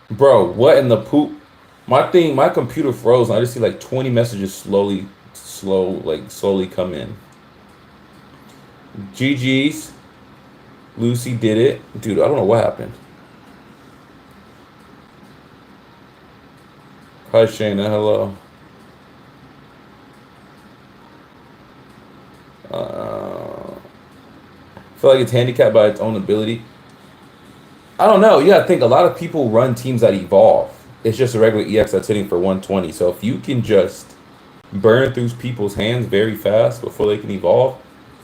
Bro, what in the poop? My computer froze. And I just see like 20 messages slowly come in. GG's. Lucy did it. Dude, I don't know what happened. Hi, Shayna. Hello. I feel like it's handicapped by its own ability. I don't know. You gotta think a lot of people run teams that evolve. It's just a regular EX that's hitting for 120. So if you can just burn through people's hands very fast before they can evolve,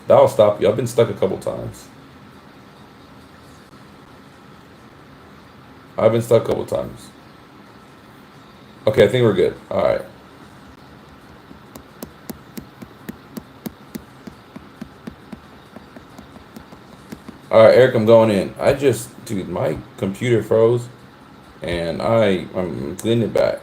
that'll stop you. I've been stuck a couple times. Okay, I think we're good. All right. All right, Eric, I'm going in. Dude, my computer froze, and I'm getting it back.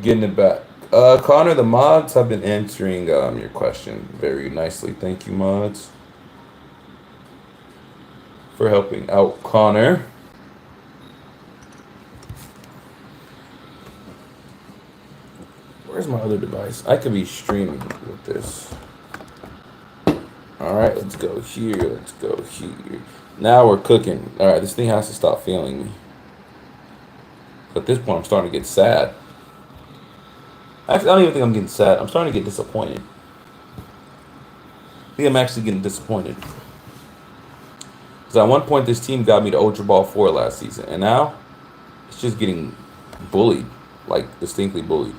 Getting it back. Connor, the mods have been answering your question very nicely. Thank you, mods, for helping out Connor. Where's my other device? I could be streaming with this. All right, let's go here. Now we're cooking. All right, this thing has to stop failing me. At this point, I'm starting to get sad. Actually, I don't even think I'm getting sad. I'm starting to get disappointed. I think I'm actually getting disappointed. Because at one point, this team got me to Ultra Ball 4 last season. And now, it's just getting bullied. Like, distinctly bullied.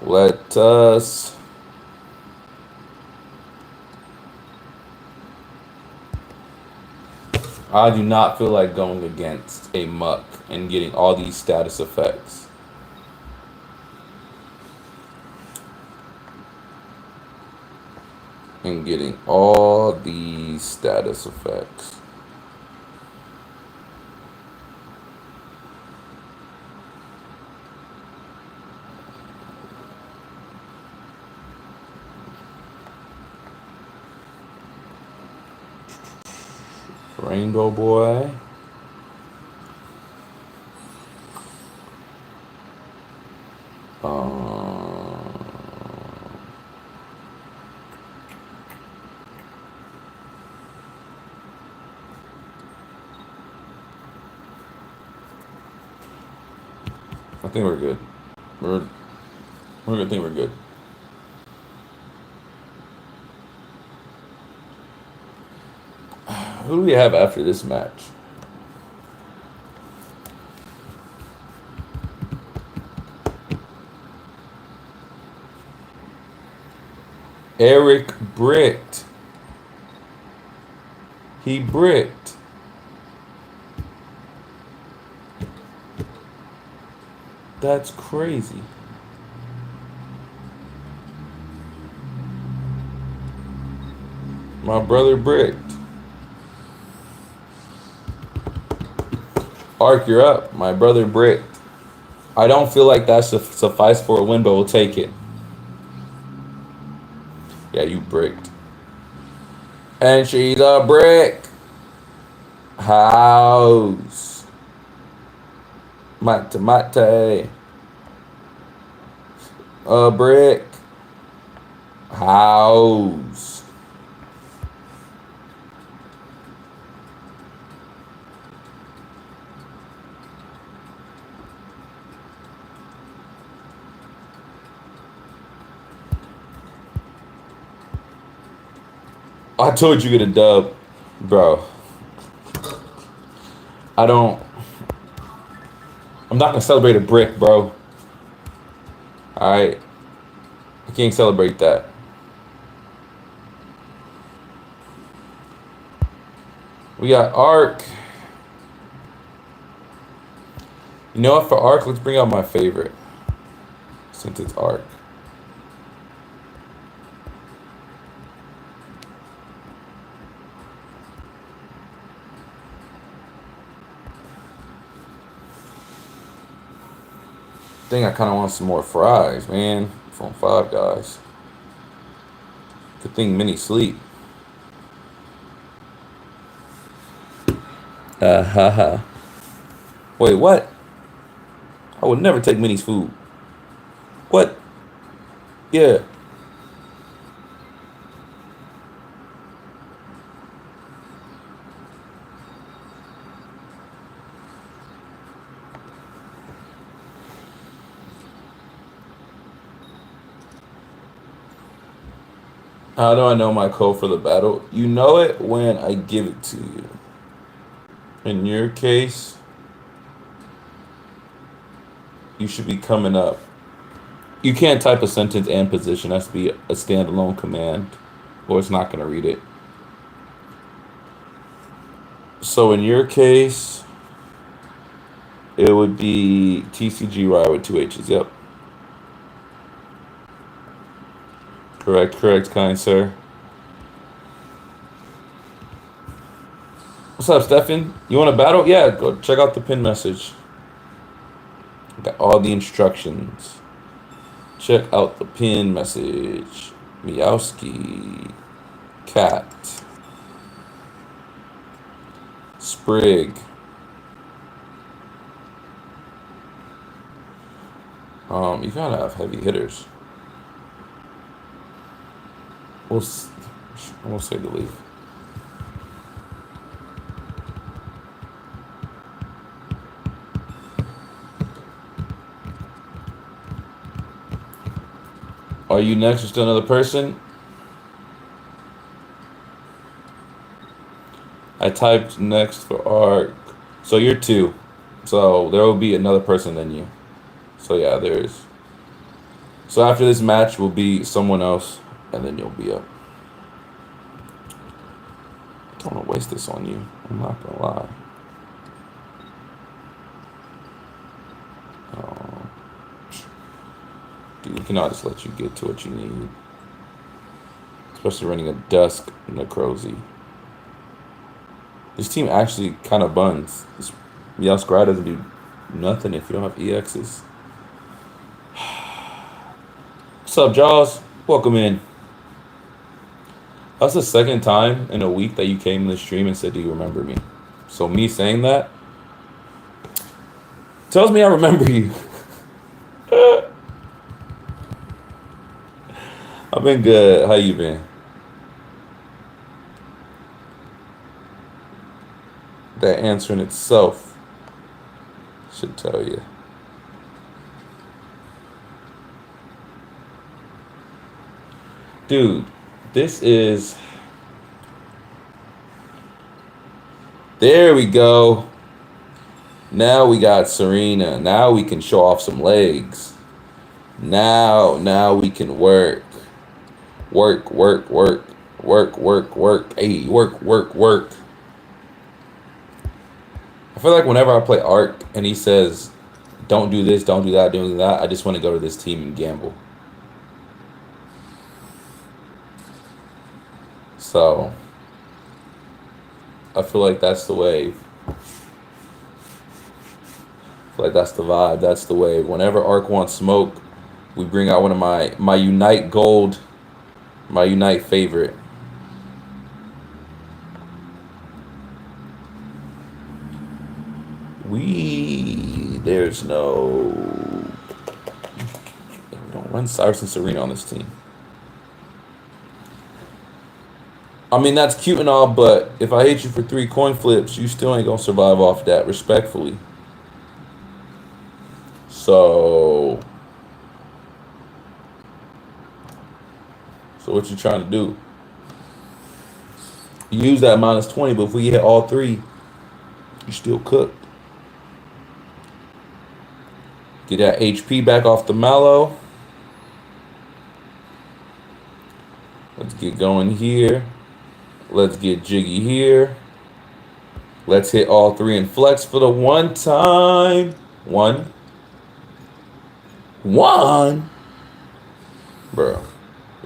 Let us... I do not feel like going against a Muck and getting all these status effects. and getting all these status effects. Rainbow Boy. I think we're good. We're gonna think we're good. Who do we have after this match? Eric bricked. He bricked. That's crazy. My brother bricked. Ark, you're up. My brother bricked. I don't feel like that should suffice for a win, but we'll take it. Yeah, you bricked. And she's a brick. House. Mate mate. A brick. House. I told you get a dub, bro. I'm not gonna celebrate a brick, bro. Alright. I can't celebrate that. We got Ark. You know what, for Ark, let's bring out my favorite. Since it's Ark. I think I kind of want some more fries, man, from Five Guys. Good thing Mini sleep. Haha. Wait, what? I would never take Mini's food. What? Yeah. How do I know my code for the battle? You know it when I give it to you. In your case, you should be coming up. You can't type a sentence and position. It has to be a standalone command, or it's not going to read it. So in your case, it would be TCGY with 2 H's. Yep. Correct, kind sir. What's up, Stefan? You want to battle? Yeah, go check out the pin message. Got all the instructions. Check out the pin message. Meowski. Cat. Sprig. You gotta have heavy hitters. We'll say the leaf. Are you next or still another person? I typed next for Ark. So you're 2. So there will be another person than you. So yeah, there is. So after this match will be someone else, and then you'll be up. I don't want to waste this on you. I'm not gonna lie. Dude, we cannot just let you get to what you need. Especially running a Dusk Necrozy. This team actually kind of buns. This Meowscry doesn't do nothing if you don't have EXs. What's up, Jaws? Welcome in. That's the second time in a week that you came in the stream and said, "Do you remember me?" So me saying that tells me I remember you. I've been good. How you been? That answer in itself should tell you. Dude, this is... There we go. Now we got Serena. Now we can show off some legs. Now we can work. Work. Hey, work. I feel like whenever I play Arc and he says, don't do this, don't do that, don't do that, I just want to go to this team and gamble. So, I feel like that's the wave. I feel like that's the vibe, that's the wave. Whenever Arc wants smoke, we bring out one of my Unite Gold, my Unite favorite. There's no... We don't run Cyrus and Serena on this team. I mean, that's cute and all, but if I hit you for 3 coin flips, you still ain't gonna survive off that, respectfully. So what you trying to do? You use that -20, but if we hit all 3, you still cooked. Get that HP back off the Mallow. Let's get going here. Let's get jiggy here. Let's hit all 3 and flex for the one time. One. Bro,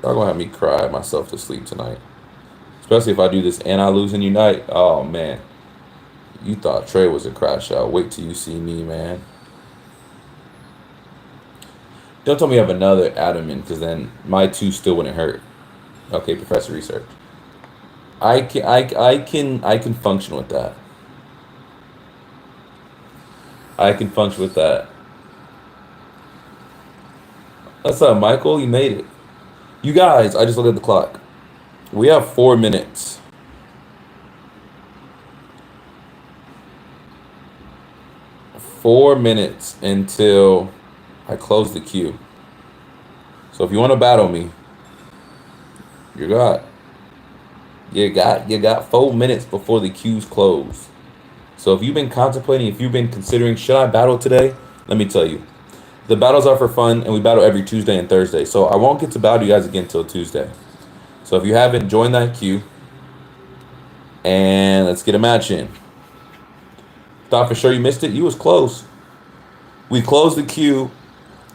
y'all gonna have me cry myself to sleep tonight. Especially if I do this and I lose in Unite. Oh, man. You thought Trey was a crash out. Wait till you see me, man. Don't tell me you have another Adamant, because then my 2 still wouldn't hurt. Okay, Professor Research. I can function with that. I can function with that. What's up, Michael? You made it. You guys, I just looked at the clock. We have 4 minutes. Four minutes until I close the queue. So if you want to battle me, you got 4 minutes before the queues close. So if you've been contemplating, if you've been considering, should I battle today? Let me tell you. The battles are for fun, and we battle every Tuesday and Thursday. So I won't get to battle you guys again until Tuesday. So if you haven't, join that queue. And let's get a match in. Thought for sure you missed it? You was close. We closed the queue.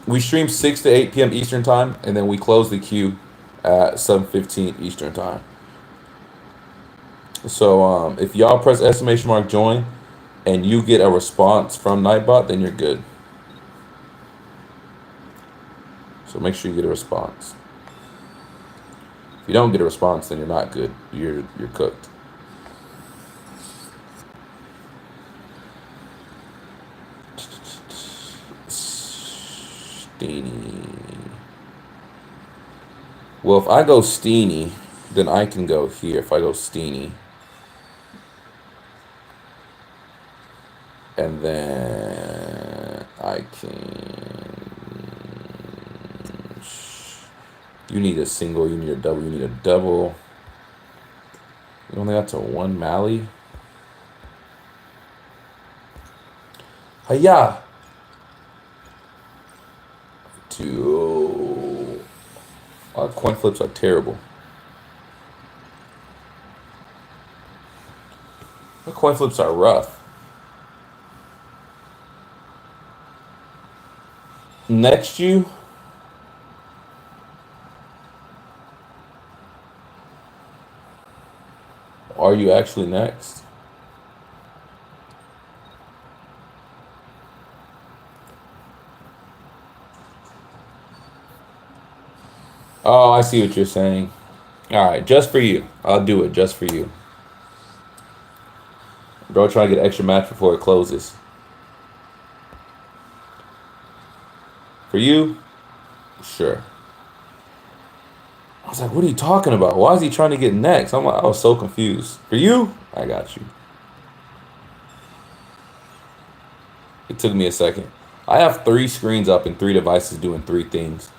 We stream 6 to 8 p.m. Eastern time, and then we close the queue at 7:15 Eastern time. So if y'all press ! join and you get a response from Nightbot, then you're good. So make sure you get a response. If you don't get a response, then you're not good. You're cooked. Steeny. Well, if I go Steeny, then I can go here. If I go Steeny. And then I can... You need a single, you need a double, you need a double. You only got to 1 Mally. Hiya! 2. Our coin flips are terrible. Our coin flips are rough. Next you. Are you actually next? Oh, I see what you're saying. All right, just for you. I'll do it just for you. Bro, try to get an extra match before it closes. For you? Sure. I was like, what are you talking about? Why is he trying to get next? I was so confused. For you? I got you. It took me a second. I have 3 screens up and 3 devices doing 3 things.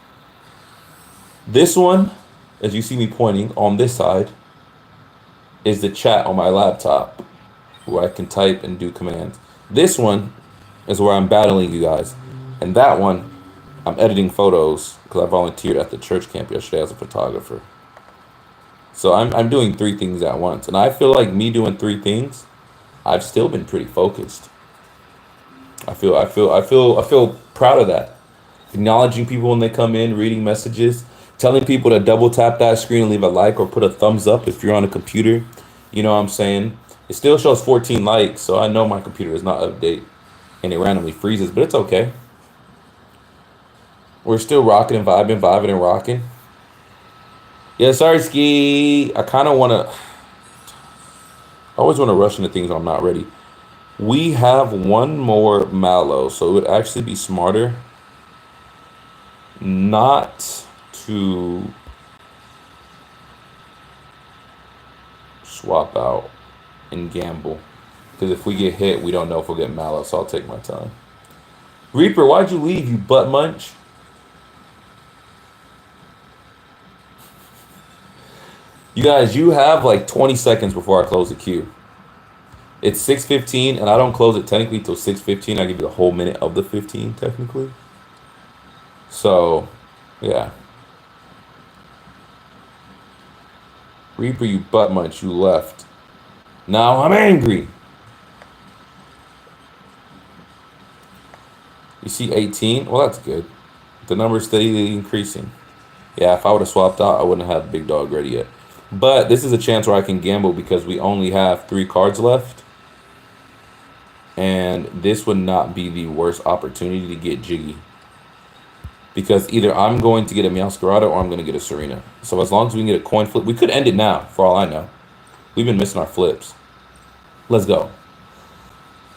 This one, as you see me pointing on this side, is the chat on my laptop where I can type and do commands. This one is where I'm battling you guys. And that one, I'm editing photos because I volunteered at the church camp yesterday as a photographer. So I'm doing 3 things at once. And I feel like me doing 3 things, I've still been pretty focused. I feel proud of that. Acknowledging people when they come in, reading messages, telling people to double tap that screen and leave a like or put a thumbs up if you're on a computer. You know what I'm saying? It still shows 14 likes, so I know my computer is not update and it randomly freezes, but it's okay. We're still rocking and vibing and rocking. Yeah, sorry, Ski. I kind of want to... I always want to rush into things when I'm not ready. We have one more Mallow, so it would actually be smarter not to swap out and gamble. Because if we get hit, we don't know if we'll get Mallow, so I'll take my time. Reaper, why'd you leave, you butt munch? You guys, you have like 20 seconds before I close the queue. It's 6:15, and I don't close it technically until 6:15. I give you the whole minute of the 15, technically. So, yeah. Reaper, you butt munch, you left. Now I'm angry. You see 18? Well, that's good. The number is steadily increasing. Yeah, if I would have swapped out, I wouldn't have Big Dog ready yet. But this is a chance where I can gamble because we only have 3 cards left. And this would not be the worst opportunity to get jiggy. Because either I'm going to get a Meowscarada or I'm going to get a Serena. So as long as we can get a coin flip, we could end it now, for all I know. We've been missing our flips. Let's go.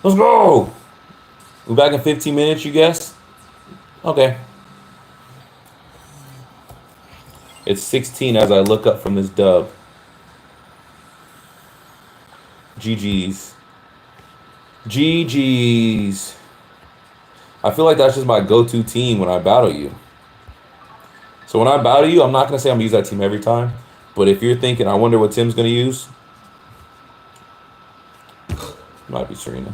Let's go! We're back in 15 minutes, you guess? Okay. It's 16 as I look up from this dub. GG's. GG's. I feel like that's just my go-to team when I battle you. So when I battle you, I'm not going to say I'm going to use that team every time. But if you're thinking, I wonder what Tim's going to use, might be Serena.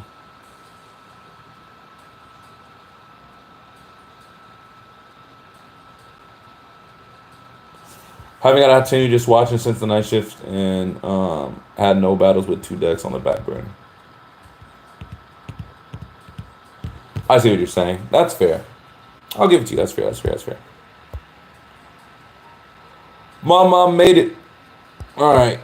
Haven't got an opportunity, just watching since the night shift, and had no battles with 2 decks on the back burner. I see what you're saying. That's fair. I'll give it to you. That's fair. That's fair. That's fair. Mom made it. All right.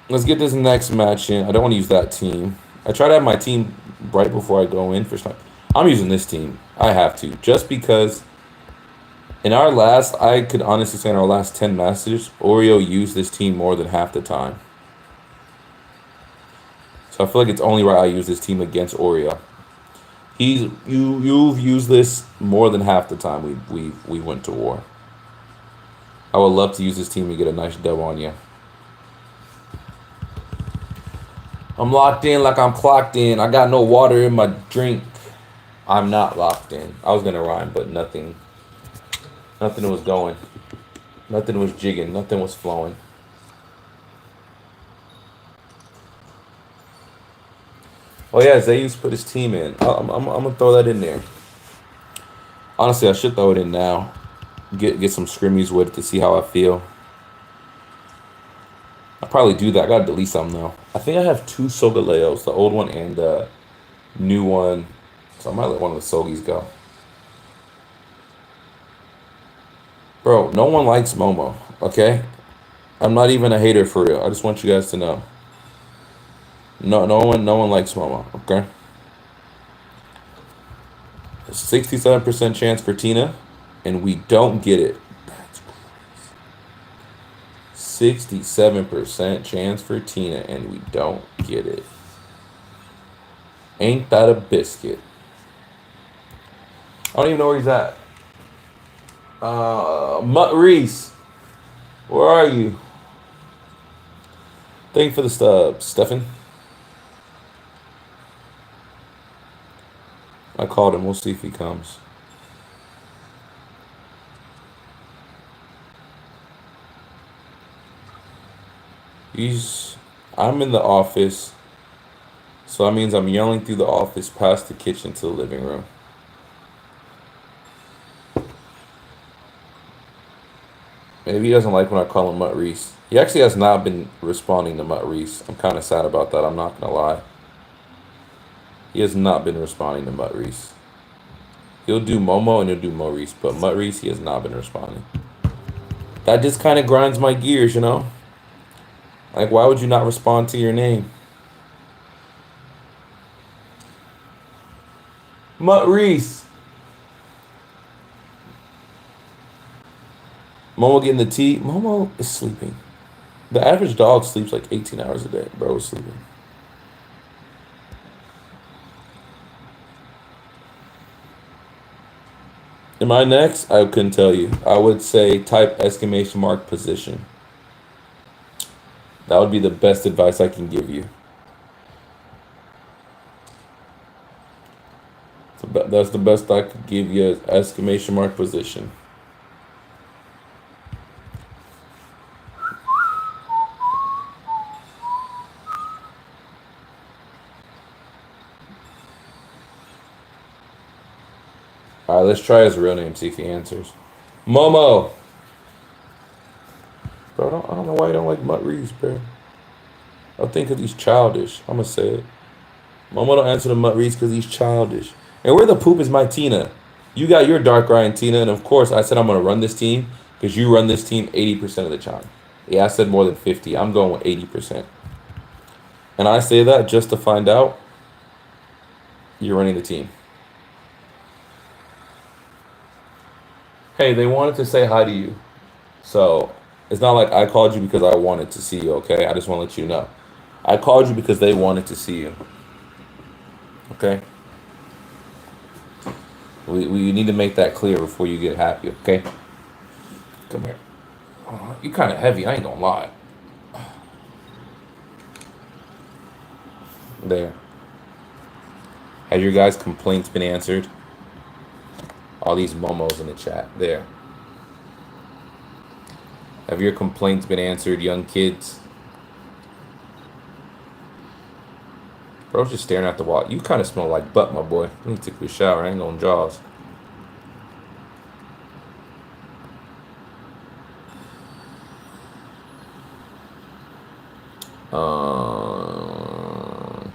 Let's get this next match in. I don't want to use that team. I try to have my team right before I go in for some. I'm using this team. I have to. Just because in our last, I could honestly say in our last 10 Masters, Oreo used this team more than half the time. So I feel like it's only right I use this team against Oreo. You've used this more than half the time we went to war. I would love to use this team to get a nice dub on you. I'm locked in like I'm clocked in. I got no water in my drink. I'm not locked in. I was gonna rhyme, but nothing was going. Nothing was jigging. Nothing was flowing. Oh yeah, Zeus put his team in. I'm gonna throw that in there. Honestly, I should throw it in now. Get some scrimmies with it to see how I feel. I'll probably do that. I gotta delete some though. I think I have 2 Sogaleos, the old one and the new one. So I might let one of the Sogis go. Bro, no one likes Momo, okay? I'm not even a hater for real. I just want you guys to know. No one likes Momo. Okay. 67% chance for Tina, and we don't get it. 67% chance for Tina, and we don't get it. Ain't that a biscuit? I don't even know where he's at. Mutt Reese, where are you? Thank you for the stub, Stefan. I called him. We'll see if he comes. I'm in the office, so that means I'm yelling through the office past the kitchen to the living room. Maybe he doesn't like when I call him Mutt Reese. He actually has not been responding to Mutt Reese. I'm kind of sad about that. I'm not going to lie. He has not been responding to Mutt Reese. He'll do Momo and he'll do Mo Reese, but Mutt Reese, he has not been responding. That just kind of grinds my gears, you know? Like, why would you not respond to your name? Mutt Reese. Momo getting the tea. Momo is sleeping. The average dog sleeps like 18 hours a day. Bro is sleeping. Am I next? I couldn't tell you. I would say type exclamation mark position. That would be the best advice I can give you. That's the best I could give you, exclamation mark position. All right, let's try his real name, see if he answers. Momo. Bro, I don't know why you don't like Mutt Reese, bro. I think because he's childish. I'm going to say it. Momo don't answer to Mutt Reese because he's childish. And where the poop is my Tina? You got your Dark Ryan Tina, and of course I said I'm going to run this team because you run this team 80% of the time. Yeah, I said more than 50. I'm going with 80%. And I say that just to find out you're running the team. Hey, they wanted to say hi to you. So it's not like I called you because I wanted to see you, okay? I just want to let you know. I called you because they wanted to see you. Okay? We need to make that clear before you get happy, okay? Come here. You kind of heavy, I ain't gonna lie. There. Have your guys' complaints been answered? All these momos in the chat. There. Have your complaints been answered, young kids? Bro's just staring at the wall. You kind of smell like butt, my boy. You need to take a shower. I ain't on jaws.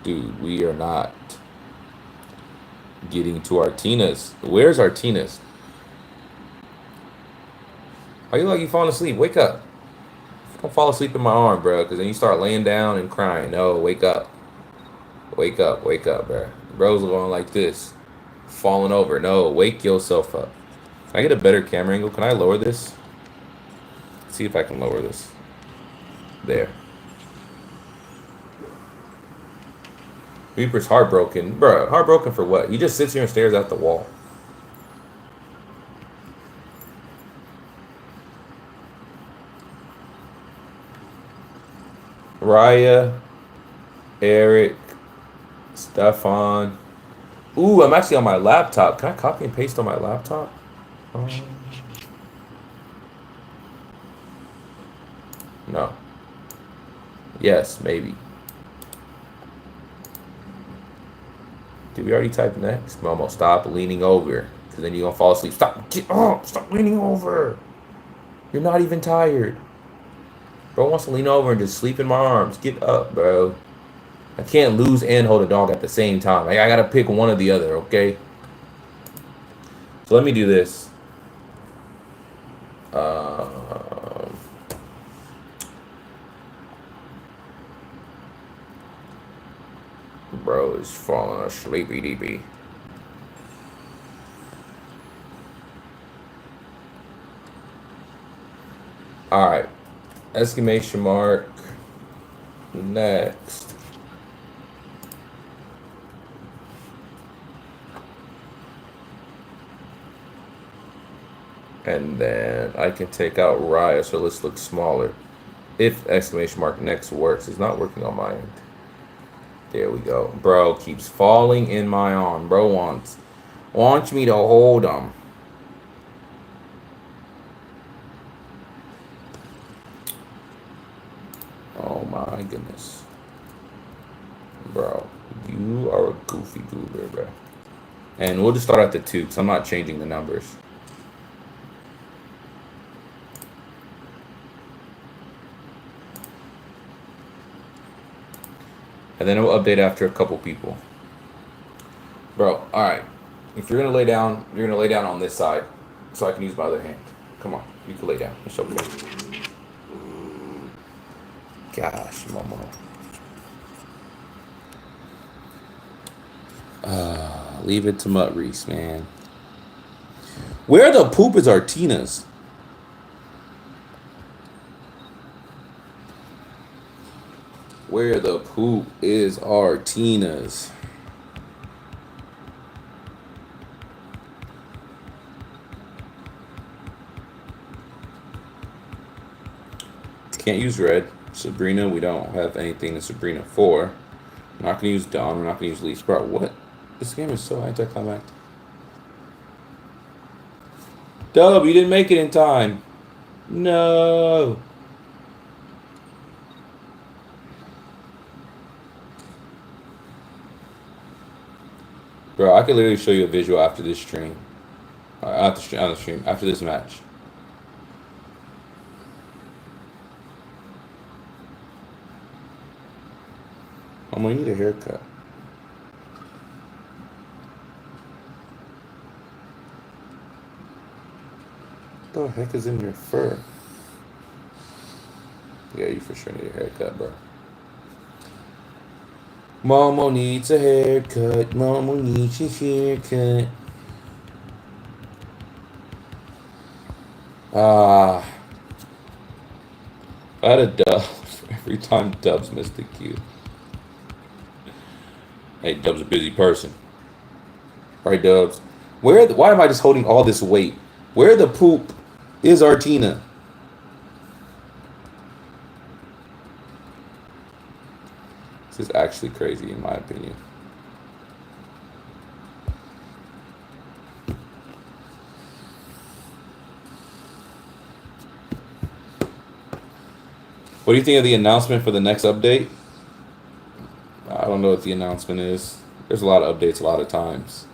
Dude, we are not getting to our Tinas. Where's our Tinas? Are you like you falling asleep? Wake up. Don't fall asleep in my arm, bro, because then you start laying down and crying. No, wake up. Wake up, bro. Bro's going like this. Falling over. No, wake yourself up. Can I get a better camera angle? Can I lower this? Let's see if I can lower this. There. Reaper's heartbroken. Bro, heartbroken for what? He just sits here and stares at the wall. Raya, Eric, Stefan. Ooh, I'm actually on my laptop. Can I copy and paste on my laptop? No. Yes, maybe. Did we already type next? Momo, stop leaning over. Because then you're going to fall asleep. Stop. Get up. Stop leaning over. You're not even tired. Bro wants to lean over and just sleep in my arms. Get up, bro. I can't lose and hold a dog at the same time. Like, I got to pick one or the other, okay? So let me do this. Bro is falling asleep, EDB. Alright. Exclamation mark. Next. And then I can take out Raya, so let's look smaller. If exclamation mark next works. It's not working on my end. There we go. Bro keeps falling in my arm. Bro wants me to hold him. Oh my goodness. Bro, you are a goofy goober, bro. And we'll just start at the 2, because I'm not changing the numbers. And then it will update after a couple people. Bro, alright. If you're going to lay down, you're going to lay down on this side, so I can use my other hand. Come on, you can lay down. Let's show me. Gosh, Momo. Leave it to Mutt Reese, man. Where the poop is Artina's? Where the poop is Artina's? Can't use red. Sabrina, we don't have anything in Sabrina for. I'm not gonna use Dawn. We're not gonna use Leaf. Bro, what? This game is so anticlimactic. Dub, you didn't make it in time. No. Bro, I could literally show you a visual after this stream. On the stream, after this match. I'm gonna need a haircut. What the heck is in your fur? Yeah, you for sure need a haircut, bro. Momo needs a haircut. Momo needs a haircut. I had a dub every time Dubs missed the cue. Hey, Dubs a busy person. Right, Dubs? Why am I just holding all this weight? Where the poop is Artina? This is actually crazy, in my opinion. What do you think of the announcement for the next update? I don't know what the announcement is. There's a lot of updates a lot of times.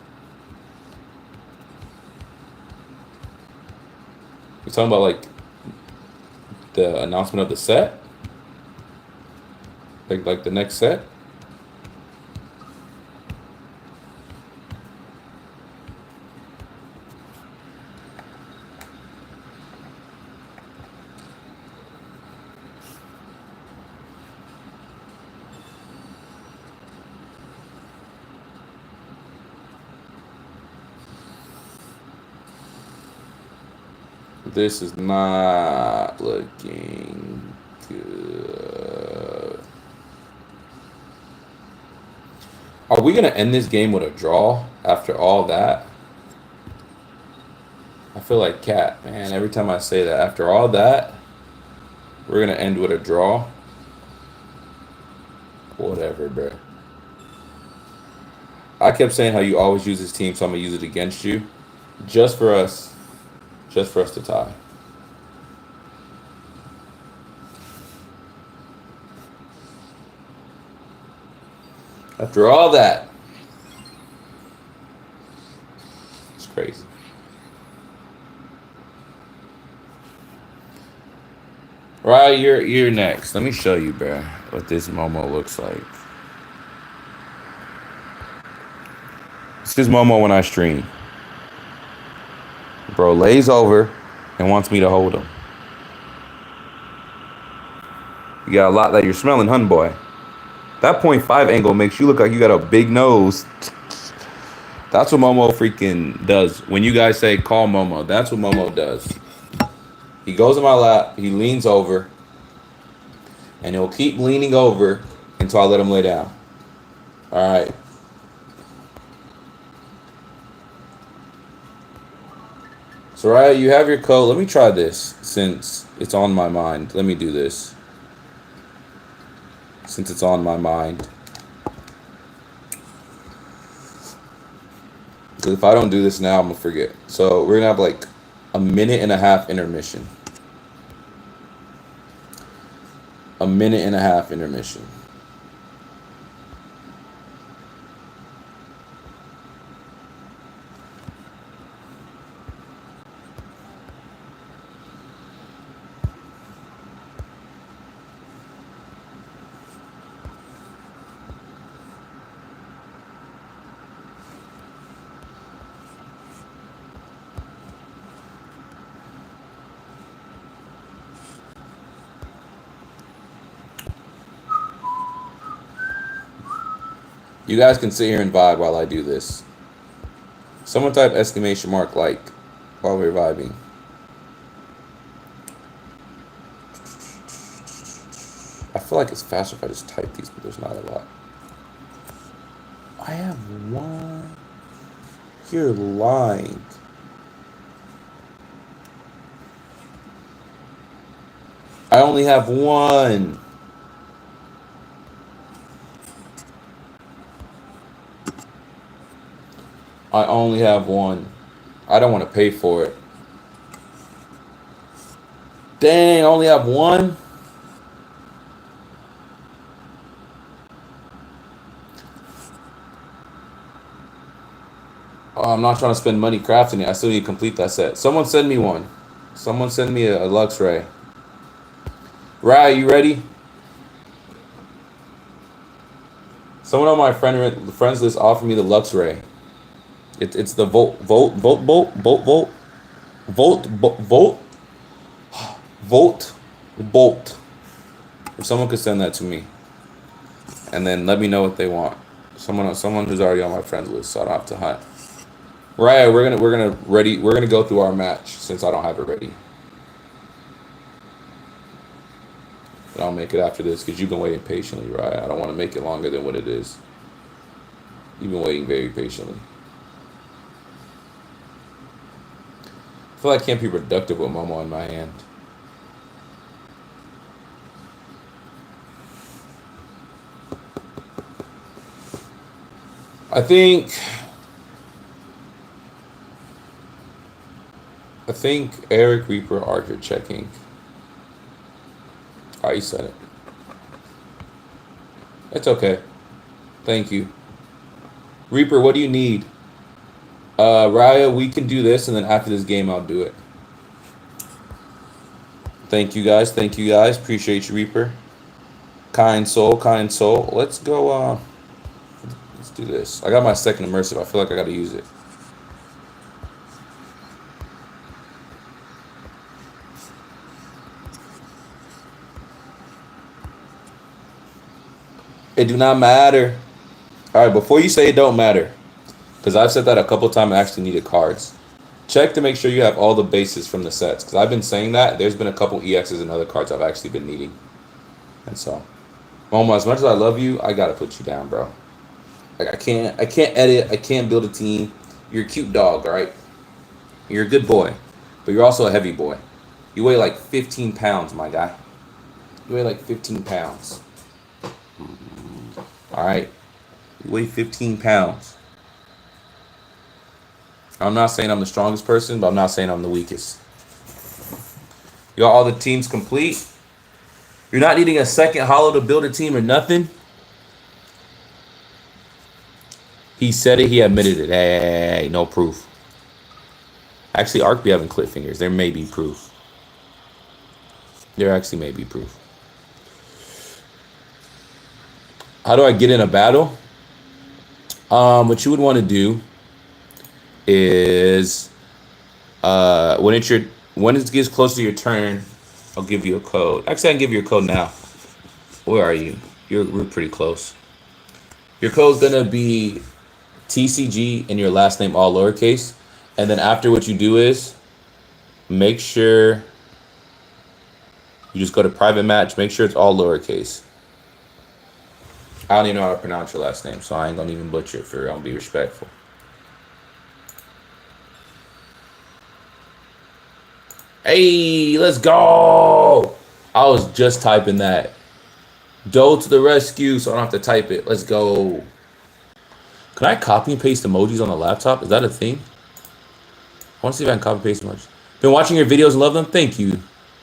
You're talking about like the announcement of the set? Like the next set? This is not looking good. Are we going to end this game with a draw after all that? I feel like Cat, man. Every time I say that, after all that, we're going to end with a draw. Whatever, bro. I kept saying how you always use this team, so I'm going to use it against you. Just for us to tie. After all that, it's crazy. Right, you're next. Let me show you, bro, what this Momo looks like. This is Momo when I stream. Bro lays over and wants me to hold him. You got a lot that you're smelling, hun boy. That 0.5 angle makes you look like you got a big nose. That's what Momo freaking does. When you guys say call Momo, that's what Momo does. He goes in my lap, he leans over, and he'll keep leaning over until I let him lay down. All right. Soraya, you have your code. Let me try this since it's on my mind. Let me do this. Since it's on my mind. Because if I don't do this now, I'm going to forget. So we're going to have like a 1.5-minute intermission. A 1.5-minute intermission. You guys can sit here and vibe while I do this. Someone type exclamation mark like while we're vibing. I feel like it's faster if I just type these, but there's not a lot. I have one. You're lying. I only have one. I only have one. I don't want to pay for it. Dang, I only have one? Oh, I'm not trying to spend money crafting it. I still need to complete that set. Someone send me one. Someone send me a Lux Ray. Ray, you ready? Someone on my friends list offered me the Lux Ray. It's the Volt. If someone could send that to me, and then let me know what they want. Someone who's already on my friends list, so I don't have to hunt. Right, we're gonna go through our match since I don't have it ready. But I'll make it after this because you've been waiting patiently, right? I don't want to make it longer than what it is. You've been waiting very patiently. I feel like I can't be productive with Momo in my hand. I think Eric Reaper Archer checking. Oh, you said it. It's okay. Thank you. Reaper, what do you need? Raya, we can do this, and then after this game, I'll do it. Thank you, guys. Thank you, guys. Appreciate you, Reaper. Kind soul, kind soul. Let's go, let's do this. I got my second immersive. I feel like I got to use it. It do not matter. All right, before you say it don't matter, because I've said that a couple times, I actually needed cards. Check to make sure you have all the bases from the sets, because I've been saying that. There's been a couple EXs and other cards I've actually been needing. And so, Momo, as much as I love you, I got to put you down, bro. Like, I can't edit. I can't build a team. You're a cute dog, all right? You're a good boy, but you're also a heavy boy. You weigh like 15 pounds, my guy. You weigh like 15 pounds. All right. You weigh 15 pounds. I'm not saying I'm the strongest person, but I'm not saying I'm the weakest. You got all the teams complete. You're not needing a second hollow to build a team or nothing. He said it. He admitted it. Hey, no proof. Actually, Ark be having clip fingers. There may be proof. There actually may be proof. How do I get in a battle? What you would want to do is when it gets close to your turn, I'll give you a code. Actually, I can give you a code now. Where are you? We're pretty close. Your code's gonna be TCG and your last name all lowercase. And then after, what you do is make sure you just go to private match. Make sure it's all lowercase. I don't even know how to pronounce your last name, so I ain't gonna even butcher it for real. I'll be respectful. Hey, let's go! I was just typing that. Doe to the rescue, so I don't have to type it. Let's go. Can I copy and paste emojis on the laptop? Is that a thing? I want to see if I can copy and paste emojis. Been watching your videos and love them. Thank you.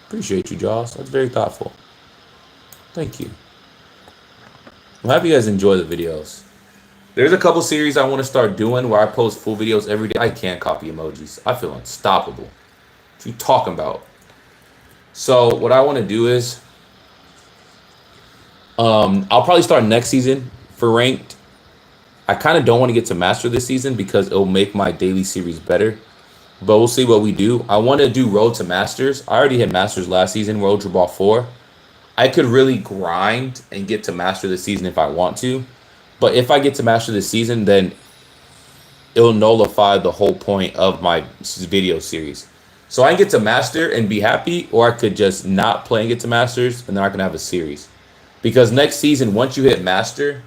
Appreciate you, Joss. That's very thoughtful. Thank you. I'm happy you guys enjoy the videos. There's a couple series I want to start doing where I post full videos every day. I can't copy emojis. I feel unstoppable. What you talking about? So what I want to do is, I'll probably start next season for ranked. I kind of don't want to get to master this season because it'll make my daily series better. But we'll see what we do. I want to do road to masters. I already had masters last season, World Ultra Ball 4. I could really grind and get to master this season if I want to. But if I get to master this season, then it'll nullify the whole point of my video series. So I can get to master and be happy, or I could just not play and get to masters, and then I can have a series. Because next season, once you hit master,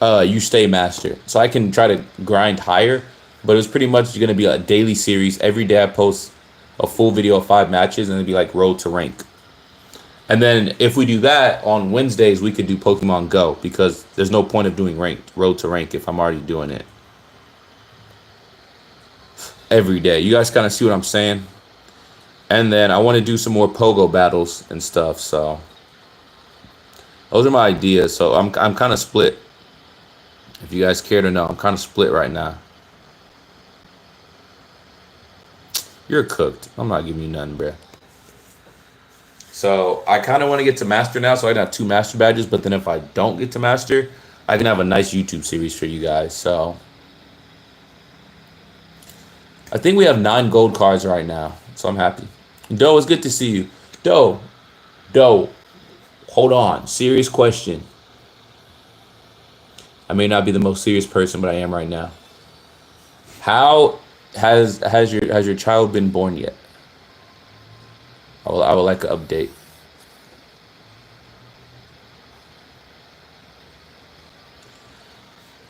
you stay master. So I can try to grind higher, but it's pretty much going to be a daily series. Every day I post a full video of 5 matches, and it'll be like road to rank. And then if we do that on Wednesdays, we could do Pokemon Go, because there's no point of doing ranked road to rank if I'm already doing it every day. You guys kind of see what I'm saying? And then I want to do some more Pogo battles and stuff. So those are my ideas. So I'm kind of split. If you guys care to know, I'm kind of split right now. You're cooked. I'm not giving you nothing, bruh. So I kind of want to get to master now, so I can have 2 master badges. But then if I don't get to master, I can have a nice YouTube series for you guys. So I think we have 9 gold cards right now, so I'm happy. Doe, it's good to see you. Doe, hold on. Serious question. I may not be the most serious person, but I am right now. How has your child been born yet? I would like an update.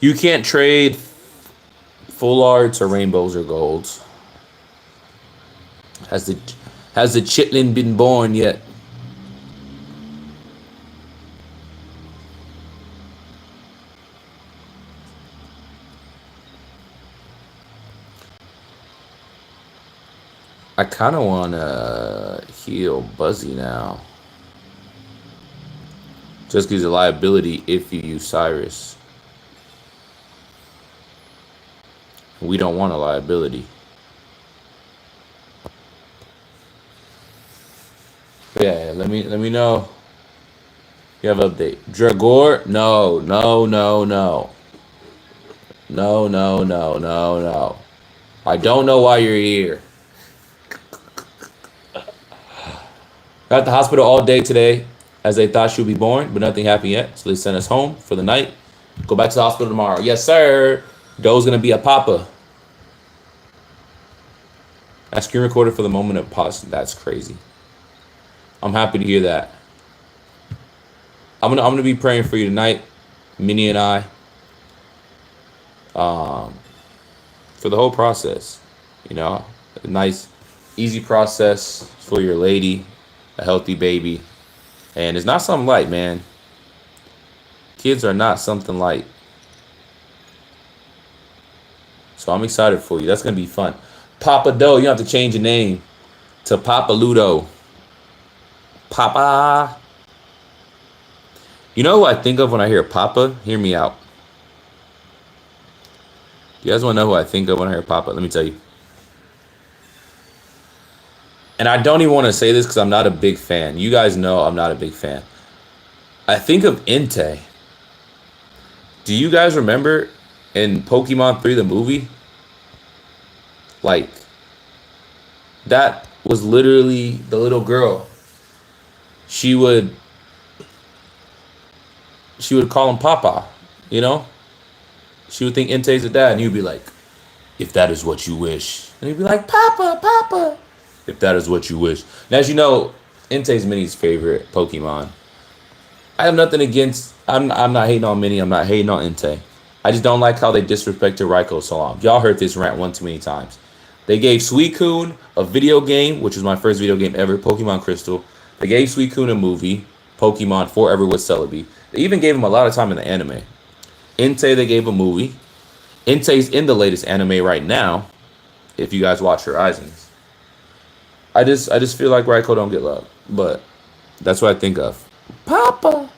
You can't trade full arts or rainbows or golds. Has the chitlin been born yet? I kind of want to heal Buzzy now. Just gives a liability if you use Cyrus. We don't want a liability. Yeah, let me know. You have an update. Dragor? No. No. I don't know why you're here. Got at the hospital all day today, as they thought she would be born, but nothing happened yet. So they sent us home for the night. Go back to the hospital tomorrow. Yes, sir. Doe's gonna be a papa. That screen recorder for the moment of pause. That's crazy. I'm happy to hear that. I'm gonna be praying for you tonight, Minnie and I. For the whole process, you know, a nice, easy process for your lady, a healthy baby, and it's not something light, man. Kids are not something light. So I'm excited for you. That's gonna be fun. Papa Doe, you have to change your name to Papa Ludo. Papa. You know who I think of when I hear Papa? Hear me out. You guys want to know who I think of when I hear Papa? Let me tell you. And I don't even want to say this because I'm not a big fan. You guys know I'm not a big fan. I think of Entei. Do you guys remember in Pokemon 3, the movie? Like, that was literally the little girl. She would she would call him Papa. You know, she would think Entei's a dad, and he'd be like, "If that is what you wish," and he'd be like, "Papa, Papa." If that is what you wish. And as you know, Entei's Minnie's favorite Pokemon. I have nothing against. I'm not hating on Minnie. I'm not hating on Entei. I just don't like how they disrespected Raikou so long. Y'all heard this rant one too many times. They gave Suicune a video game, which was my first video game ever, Pokemon Crystal. They gave Suicune a movie, Pokemon Forever with Celebi. They even gave him a lot of time in the anime. Entei, they gave a movie. Entei's in the latest anime right now, if you guys watch Horizons. I just feel like Raikou don't get love, but that's what I think of. Papa.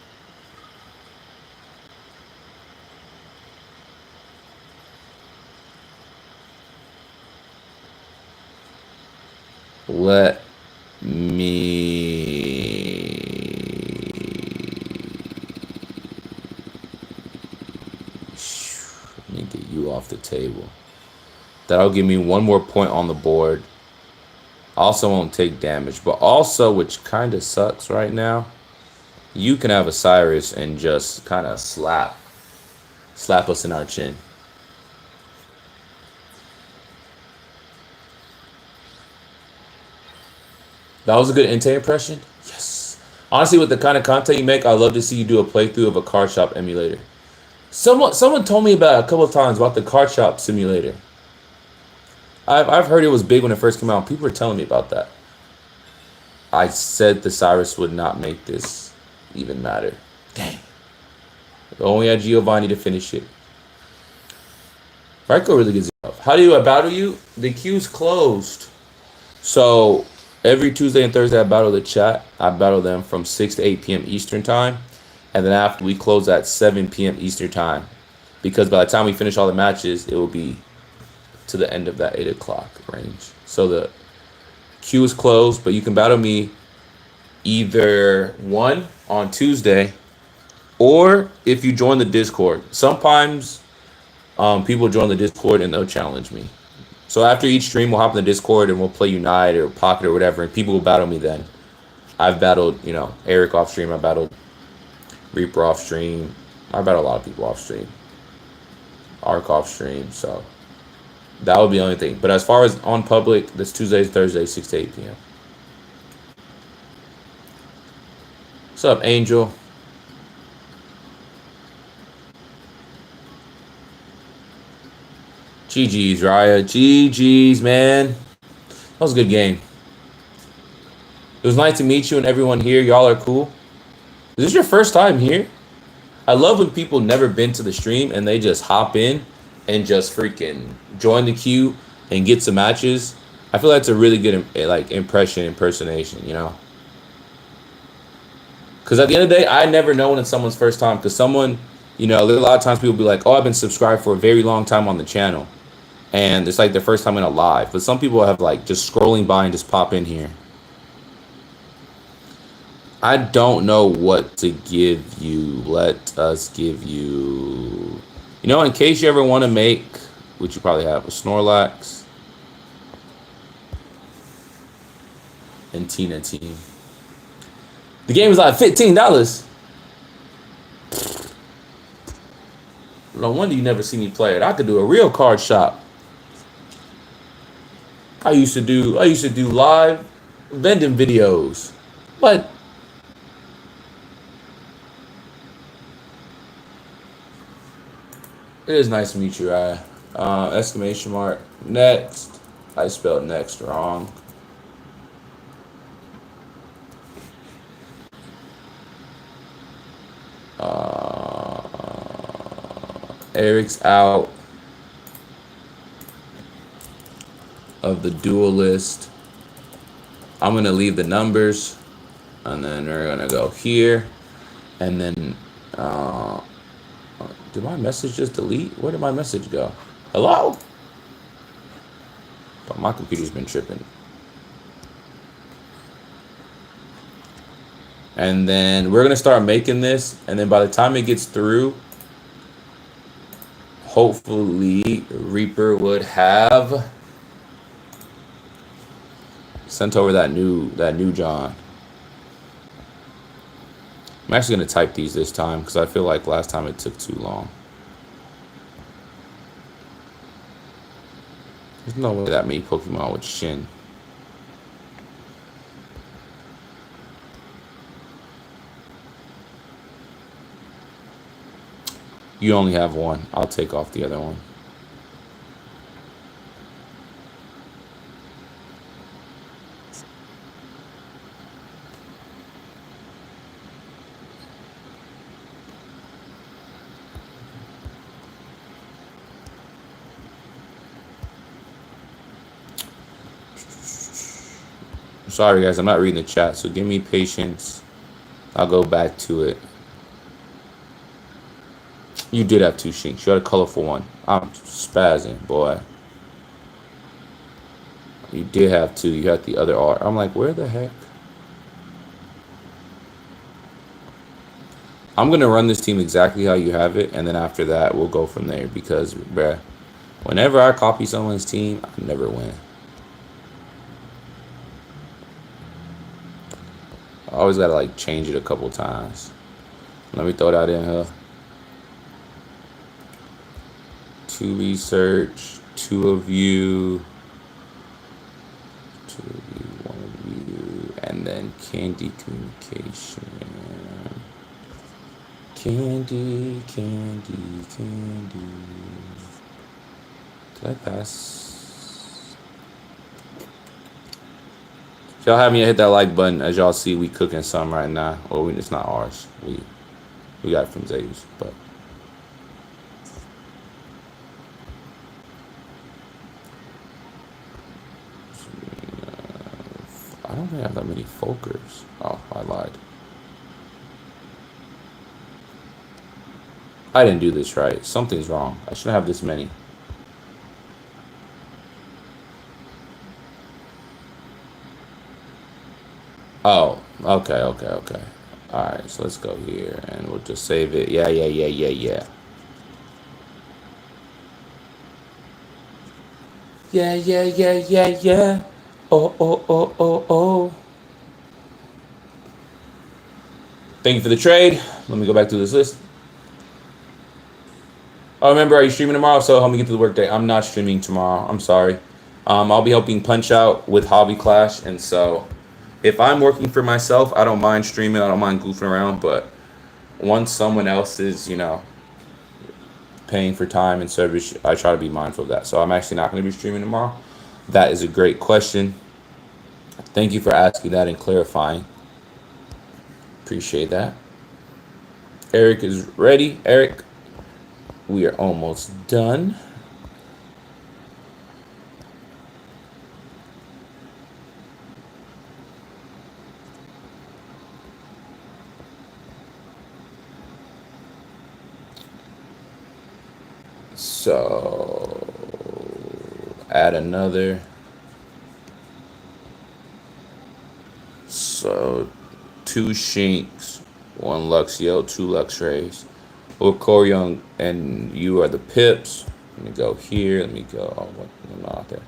Let me get you off the table. That'll give me one more point on the board. Also won't take damage, but also, which kind of sucks right now, you can have a Cyrus and just kind of slap us in our chin. That was a good Entei impression. Yes. Honestly, with the kind of content you make, I'd love to see you do a playthrough of a card shop emulator. Someone told me about it a couple of times about the card shop simulator. I've heard it was big when it first came out. People were telling me about that. I said the Cyrus would not make this even matter. Dang. Only had Giovanni to finish it. Raikou really gets enough. How do I battle you? The queue's closed. So every Tuesday and Thursday I battle the chat. I battle them from 6 to 8 p.m. Eastern time. And then after we close at 7 p.m. Eastern time. Because by the time we finish all the matches, it will be to the end of that 8 o'clock range. So the queue is closed, but you can battle me either one on Tuesday or if you join the Discord. Sometimes people join the Discord and they'll challenge me. So after each stream, we'll hop in the Discord and we'll play Unite or Pocket or whatever, and people will battle me then. I've battled, Eric off stream. I battled Reaper off stream. I battled a lot of people off stream. Arc off stream, so that would be the only thing. But as far as on public, that's Tuesdays, Thursdays, 6 to 8 p.m. What's up, Angel? GG's, Raya. GG's, man. That was a good game. It was nice to meet you and everyone here. Y'all are cool. Is this your first time here? I love when people never been to the stream and they just hop in and just freaking join the queue and get some matches. I feel that's a really good impersonation, Because at the end of the day, I never know when it's someone's first time. Because someone, a lot of times people be like, oh, I've been subscribed for a very long time on the channel. And it's like their first time in a live. But some people have just scrolling by and just pop in here. I don't know what to give you. Let us give you... in case you ever want to make, which you probably have, a Snorlax and Tina team. The game is like $15. No wonder you never see me play it. I could do a real card shop. I used to do live vending videos. But it is nice to meet you, exclamation mark. Next. I spelled next wrong. Eric's out of the duel list. I'm going to leave the numbers. And then we're going to go here. And then... did my message just delete? Where did my message go? Hello? Oh, my computer's been tripping. And then we're going to start making this. And then by the time it gets through, hopefully Reaper would have sent over that new John. I'm actually going to type these this time because I feel like last time it took too long. There's no way that many Pokemon with Shin. You only have one. I'll take off the other one. Sorry, guys. I'm not reading the chat, so give me patience. I'll go back to it. You did have 2 Shinx. You had a colorful one. I'm spazzing, boy. You did have 2. You had the other R. I'm like, where the heck? I'm going to run this team exactly how you have it, and then after that, we'll go from there. Because, bruh, whenever I copy someone's team, I never win. I always got to, like, change it a couple times. Let me throw that in here. 2 research, 2 of you, 2 of you, 1 of you, and then candy communication. Candy. Did I pass? If y'all have me hit that like button, as y'all see, we cooking some right now. Well, it's not ours. We got it from Zay's, but. I don't think I have that many Folkers. Oh, I lied. I didn't do this right. Something's wrong. I shouldn't have this many. Oh, okay. Alright, so let's go here and we'll just save it. Yeah. Yeah. Oh. Thank you for the trade. Let me go back to this list. Oh, remember, are you streaming tomorrow? So help me get to the workday. I'm not streaming tomorrow. I'm sorry. I'll be helping Punch Out with Hobby Clash, and so if I'm working for myself, I don't mind streaming. I don't mind goofing around, but once someone else is, paying for time and service, I try to be mindful of that. So I'm actually not going to be streaming tomorrow. That is a great question. Thank you for asking that and clarifying. Appreciate that. Eric is ready. Eric, we are almost done. So add another. So 2 Shinx, 1 Luxio, 2 Luxrays. Corion and you are the Pips. Let me go here. Let me go. Oh, what? I'm not out there.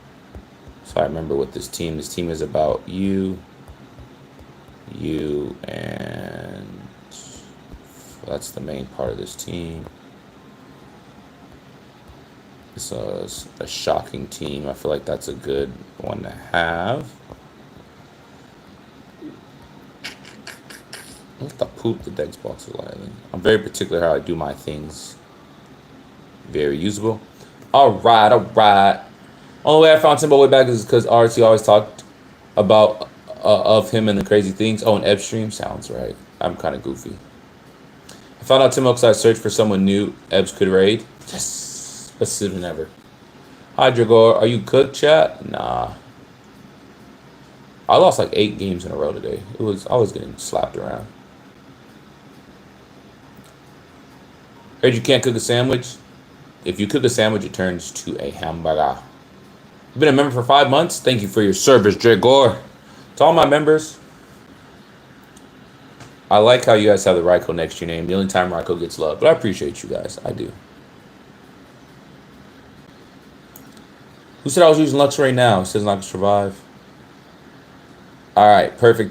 So I remember what this team. This team is about you, and that's the main part of this team. It's a shocking team. I feel like that's a good one to have. What the poop the deck box is like. I'm very particular how I do my things. Very usable. All right. Only way I found Timbo way back is because RT always talked about of him and the crazy things. Oh, and Ebb stream sounds right. I'm kind of goofy. I found out Timbo because I searched for someone new Ebbs could raid. Yes. Best decision ever. Hi, Dragor. Are you cooked, chat? Nah. I lost like 8 games in a row today. I was getting slapped around. Heard you can't cook a sandwich. If you cook a sandwich, it turns to a hamburger. You've been a member for 5 months. Thank you for your service, Dragor. To all my members, I like how you guys have the Raikou next to your name. The only time Raikou gets love. But I appreciate you guys. I do. Who said I was using Luxray now? It says not to survive. All right. Perfect.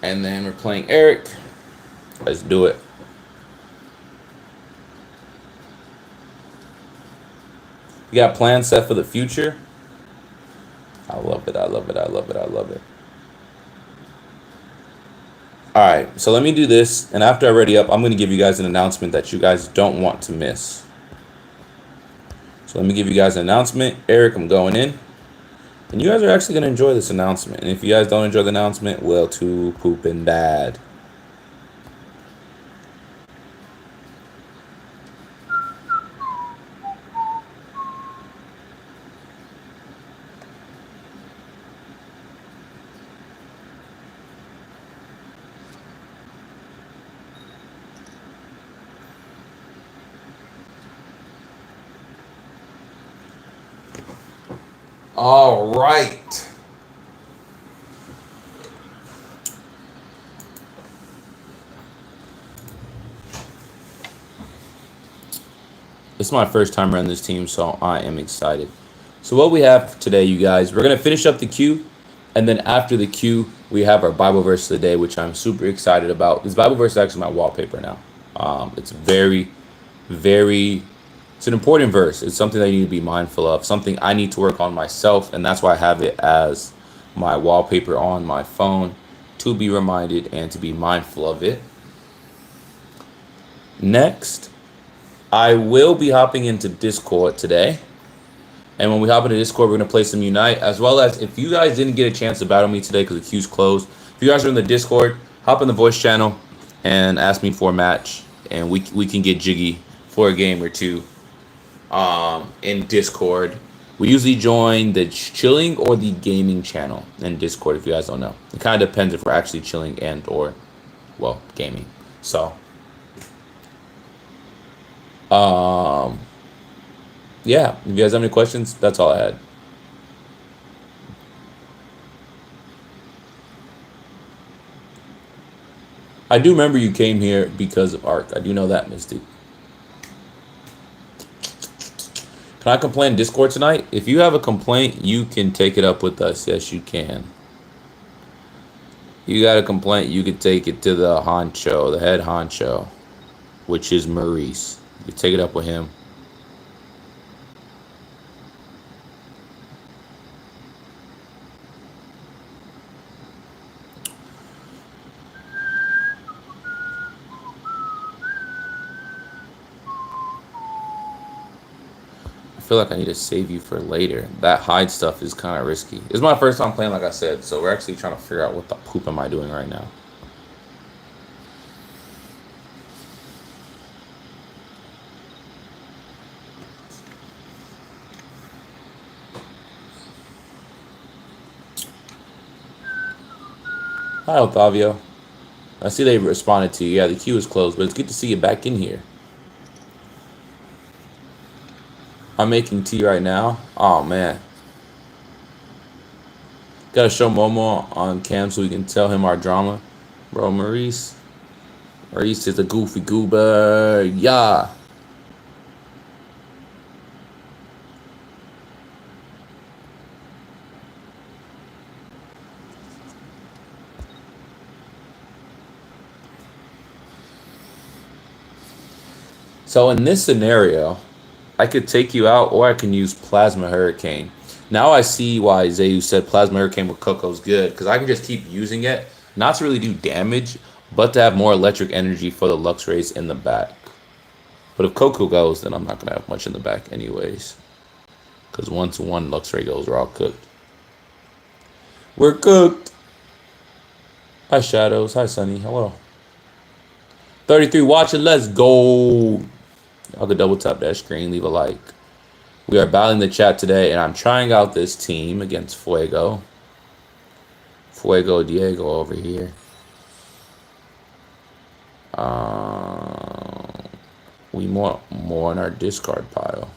And then we're playing Eric. Let's do it. You got plans set for the future? I love it. I love it. I love it. I love it. All right. So let me do this. And after I ready up, I'm going to give you guys an announcement that you guys don't want to miss. So let me give you guys an announcement. Eric, I'm going in. And you guys are actually going to enjoy this announcement. And if you guys don't enjoy the announcement, well, too poopin' bad. All right. This is my first time around this team, so I am excited. So what we have today, you guys, we're going to finish up the queue. And then after the queue, we have our Bible verse of the day, which I'm super excited about. This Bible verse is actually my wallpaper now. It's it's an important verse. It's something that you need to be mindful of, something I need to work on myself. And that's why I have it as my wallpaper on my phone, to be reminded and to be mindful of it. Next, I will be hopping into Discord today. And when we hop into Discord, we're going to play some Unite, as well as if you guys didn't get a chance to battle me today because the queue's closed, if you guys are in the Discord, hop in the voice channel and ask me for a match, and we can get jiggy for a game or two in Discord. We usually join the chilling or the gaming channel in Discord, if you guys don't know. It kind of depends if we're actually chilling and or, well, gaming. So, yeah, if you guys have any questions, that's all I had. I do remember you came here because of Arc. I do know that, Mystic. Can I complain in Discord tonight? If you have a complaint, you can take it up with us. Yes, you can. You got a complaint, you could take it to the honcho, the head honcho, which is Maurice. You can take it up with him. I feel like I need to save you for later. That hide stuff is kind of risky. It's my first time playing, like I said, so we're actually trying to figure out what the poop am I doing right now. Hi, Octavio. I see they responded to you. Yeah, the queue is closed, but it's good to see you back in here. I'm making tea right now. Oh, man. Gotta show Momo on cam so we can tell him our drama. Bro, Maurice is a goofy goober. Yeah. So in this scenario, I could take you out, or I can use Plasma Hurricane. Now I see why Zayu said Plasma Hurricane with Coco's good, because I can just keep using it, not to really do damage, but to have more electric energy for the Luxrays in the back. But if Coco goes, then I'm not going to have much in the back anyways. Because once one Luxray goes, we're all cooked. We're cooked. Hi, Shadows. Hi, Sunny. Hello. 33 watching. Let's go. Y'all could double tap that screen, leave a like. We are battling the chat today, and I'm trying out this team against Fuego. Fuego Diego over here. We want more in our discard pile.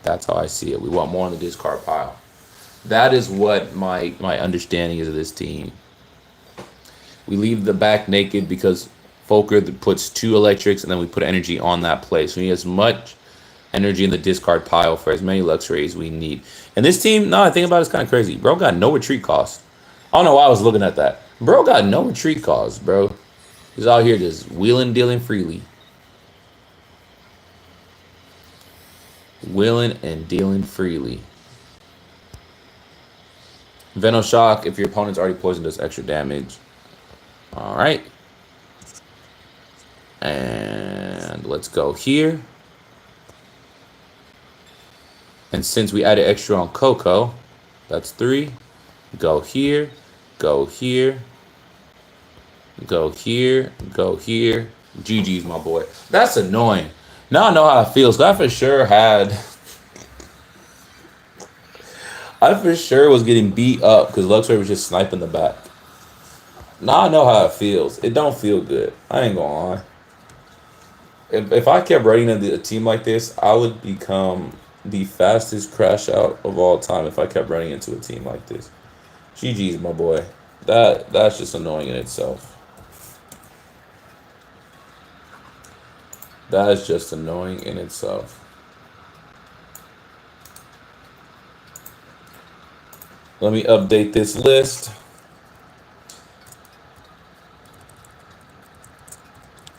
That's how I see it. We want more on the discard pile. That is what my understanding is of this team. We leave the back naked because Folker puts 2 electrics, and then we put energy on that play. So we need as much energy in the discard pile for as many Luxrays we need. And this team, now I think about it, it's kind of crazy. Bro got no retreat cost. don't know why I was looking at that. Bro got no retreat calls, bro. He's out here just wheeling, dealing freely. Wheeling and dealing freely. Venoshock, if your opponent's already poisoned, does extra damage. Alright. And let's go here. And since we added extra on Coco, that's 3. Go here. Go here. Go here. Go here. GG's, my boy. That's annoying. Now I know how it feels. I for sure had... I for sure was getting beat up because Luxray was just sniping the back. Now I know how it feels. It don't feel good. I ain't gonna lie. If I kept running into a team like this, I would become the fastest crash out of all time if I kept running into a team like this. GG's, my boy. That's just annoying in itself. That is just annoying in itself. Let me update this list.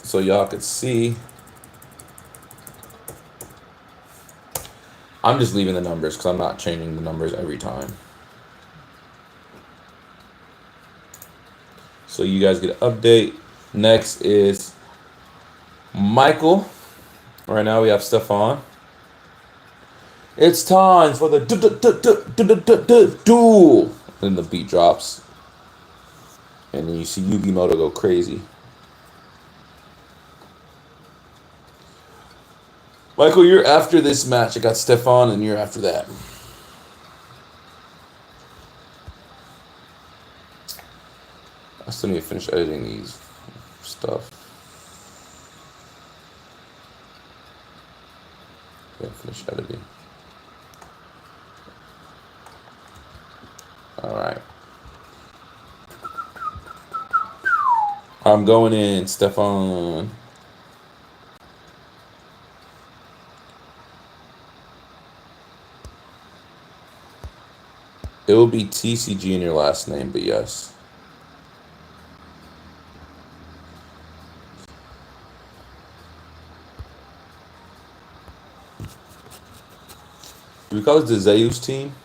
So y'all could see. I'm just leaving the numbers because I'm not changing the numbers every time. So you guys get an update. Next is Michael. Right now we have Stefan. It's time for the duel. Then the beat drops. And then you see Yugi Moto go crazy. Michael, you're after this match. I got Stefan, and you're after that. I still need to finish editing these stuff. Yeah, finish editing. Alright. I'm going in, Stefan. It will be TCG in your last name, but yes. Do we call it the Zeus team?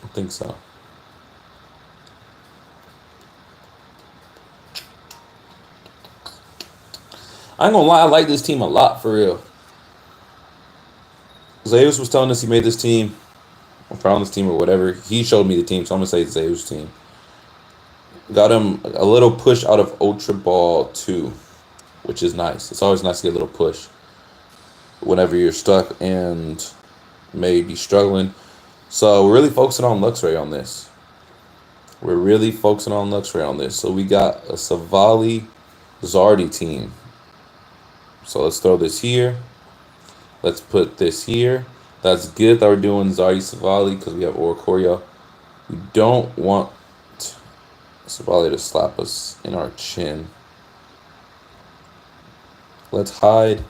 I think so. I ain't gonna lie, I like this team a lot, for real. Zeus was telling us he made this team, or found this team, or whatever. He showed me the team, so I'm gonna say it's Zeus team. Got him a little push out of Ultra Ball 2, which is nice. It's always nice to get a little push whenever you're stuck and may be struggling. So we're really focusing on Luxray on this. We're really focusing on Luxray on this. So we got a Savali Zardy team. So let's throw this here. Let's put this here. That's good that we're doing Zardy Savali because we have Oricorio. We don't want Savali to slap us in our chin. Let's hide.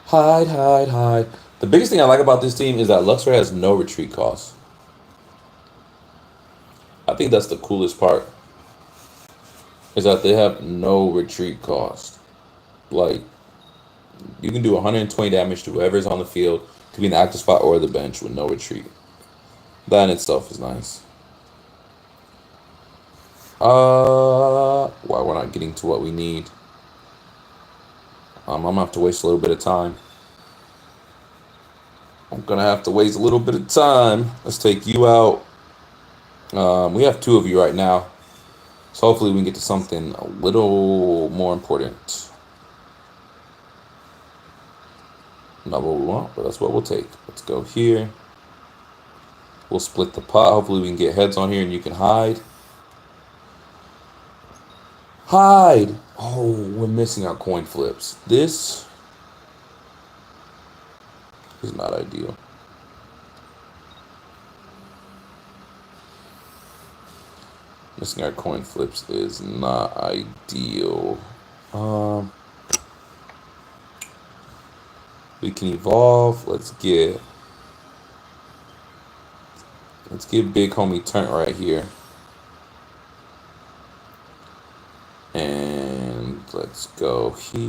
Hide, hide, hide. The biggest thing I like about this team is that Luxray has no retreat cost. I think that's the coolest part. Is that they have no retreat cost. Like, you can do 120 damage to whoever's on the field, to be in the active spot or the bench with no retreat. That in itself is nice. Why we're not getting to what we need. I'm gonna have to waste a little bit of time. Let's take you out. We have 2 of you right now. So hopefully we can get to something a little more important. Not what we want, but that's what we'll take. Let's go here. We'll split the pot. Hopefully we can get heads on here and you can hide. Hide! Oh, we're missing our coin flips. This is not ideal. Missing our coin flips is not ideal. We can evolve. Let's get Let's get big homie Turnt right here. And let's go here.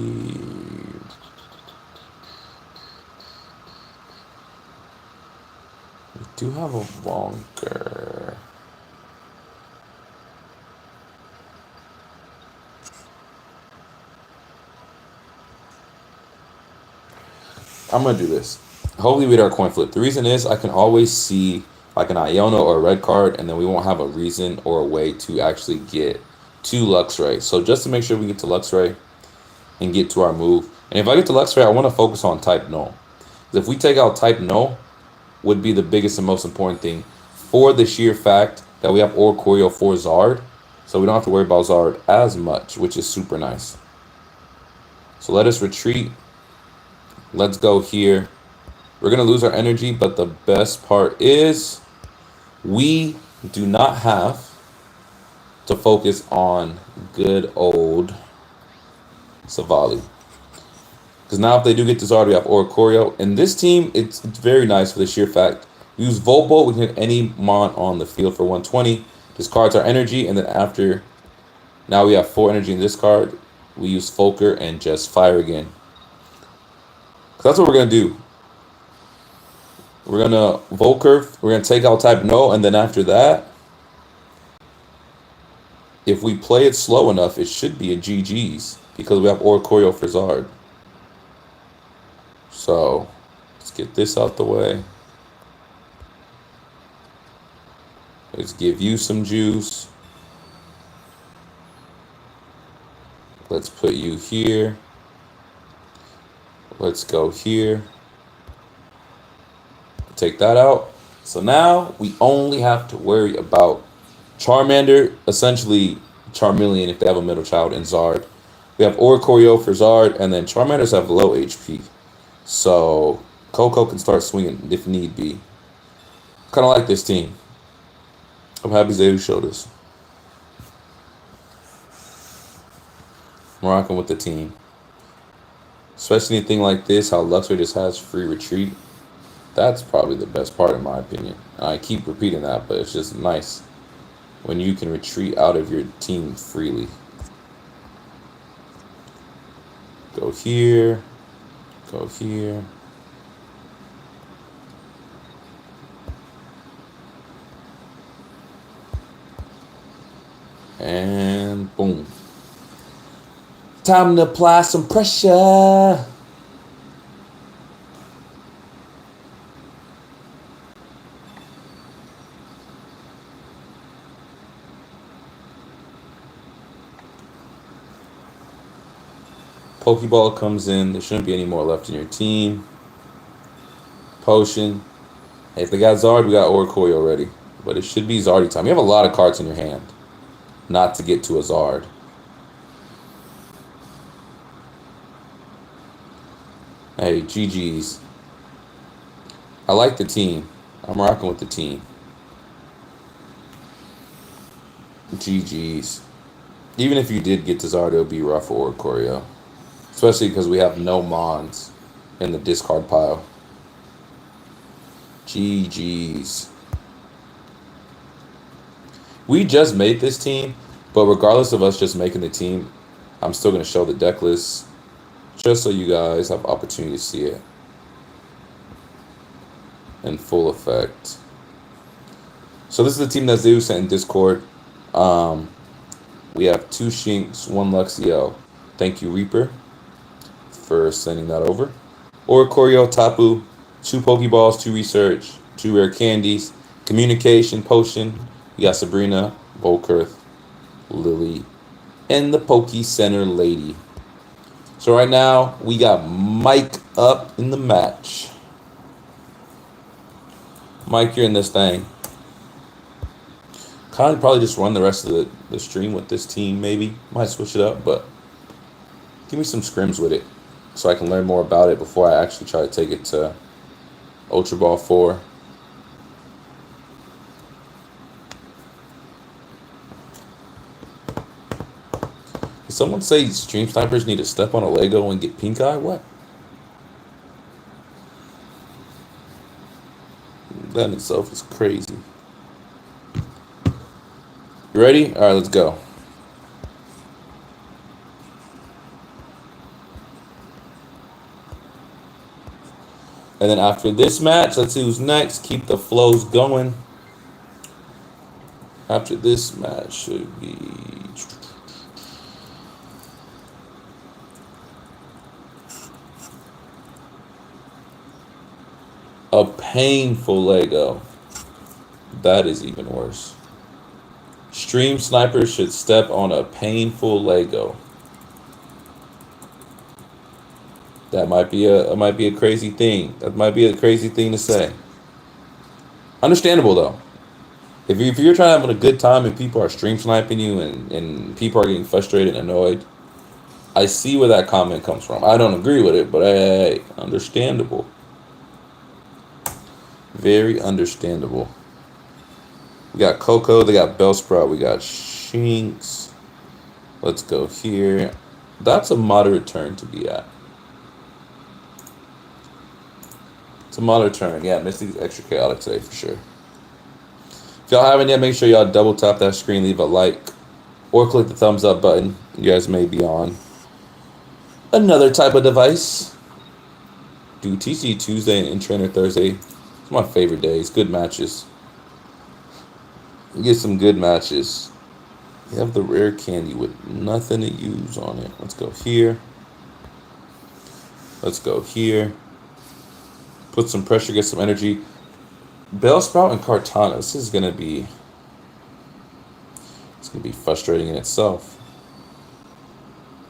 We do have a longer. I'm gonna do this. Hopefully we get our coin flip. The reason is I can always see like an Iona or a red card, and then we won't have a reason or a way to actually get to Luxray. So just to make sure we get to Luxray and get to our move. And if I get to Luxray, I want to focus on type no. If we take out type no, would be the biggest and most important thing for the sheer fact that we have Oreo for Zard. So we don't have to worry about Zard as much, which is super nice. So let us retreat. Let's go here. We're going to lose our energy, but the best part is we do not have to focus on good old Savali. Because now if they do get to Zard, we have Oreo. And this team, it's very nice for the sheer fact. We use Volbo, we can hit any mon on the field for 120. Discards our energy, and then after, now we have 4 energy in this card. We use Folker and just fire again. Because that's what we're going to do. We're going to Volker, we're going to take out type no, and then after that, if we play it slow enough, it should be a GG's. Because we have Oreo for Zard. So, let's get this out the way. Let's give you some juice. Let's put you here. Let's go here. Take that out. So now we only have to worry about Charmander, essentially Charmeleon if they have a middle child, and Zard. We have Oreo for Zard, and then Charmanders have low HP. So Coco can start swinging if need be. Kind of like this team. I'm happy Zaydu showed us. I'm rocking with the team. Especially anything like this, how Luxray just has free retreat. That's probably the best part in my opinion. And I keep repeating that, but it's just nice when you can retreat out of your team freely. Go here. Go here. And boom. Time to apply some pressure. Pokeball comes in. There shouldn't be any more left in your team. Potion. Hey, if they got Zard, we got Oreo already. But it should be Zardy time. You have a lot of cards in your hand. Not to get to a Zard. Hey, GG's. I like the team. I'm rocking with the team. GG's. Even if you did get to Zard, it would be rough for Oreo. Especially because we have no Mons in the discard pile. GG's. We just made this team, but regardless of us just making the team, I'm still going to show the deck list just so you guys have opportunity to see it in full effect. So this is the team that Zeus sent in Discord. We have 2 Shinx, 1 Luxio. Thank you, Reaper, for sending that over. Oreo, Tapu, 2 Pokeballs, 2 Research, 2 Rare Candies, Communication, Potion. We got Sabrina, Volkurth, Lily, and the Poke Center Lady. So right now, we got Mike up in the match. Mike, you're in this thing. Kind of probably just run the rest of the stream with this team, maybe. Might switch it up, but give me some scrims with it so I can learn more about it before I actually try to take it to Ultra Ball 4. Did someone say stream snipers need to step on a Lego and get pink eye? What? That in itself is crazy. You ready? All right, let's go. And then after this match, let's see who's next. Keep the flows going. After this match should be a painful Lego. That is even worse. Stream Sniper should step on a painful Lego. That might be a crazy thing. That might be a crazy thing to say. Understandable though. If you're trying to have a good time and people are stream sniping you and people are getting frustrated and annoyed, I see where that comment comes from. I don't agree with it, but hey, understandable. Very understandable. We got Coco, they got Bellsprout, we got Shinx. Let's go here. That's a moderate turn to be at. It's a moderate turn. Yeah, Misty's extra chaotic today for sure. If y'all haven't yet, make sure y'all double tap that screen, leave a like, or click the thumbs up button. You guys may be on another type of device. Do TC Tuesday and Trainer Thursday. It's my favorite days. Good matches. You get some good matches. You have the rare candy with nothing to use on it. Let's go here. Let's go here. Put some pressure, get some energy. Bellsprout and Kartana. This is gonna be frustrating in itself.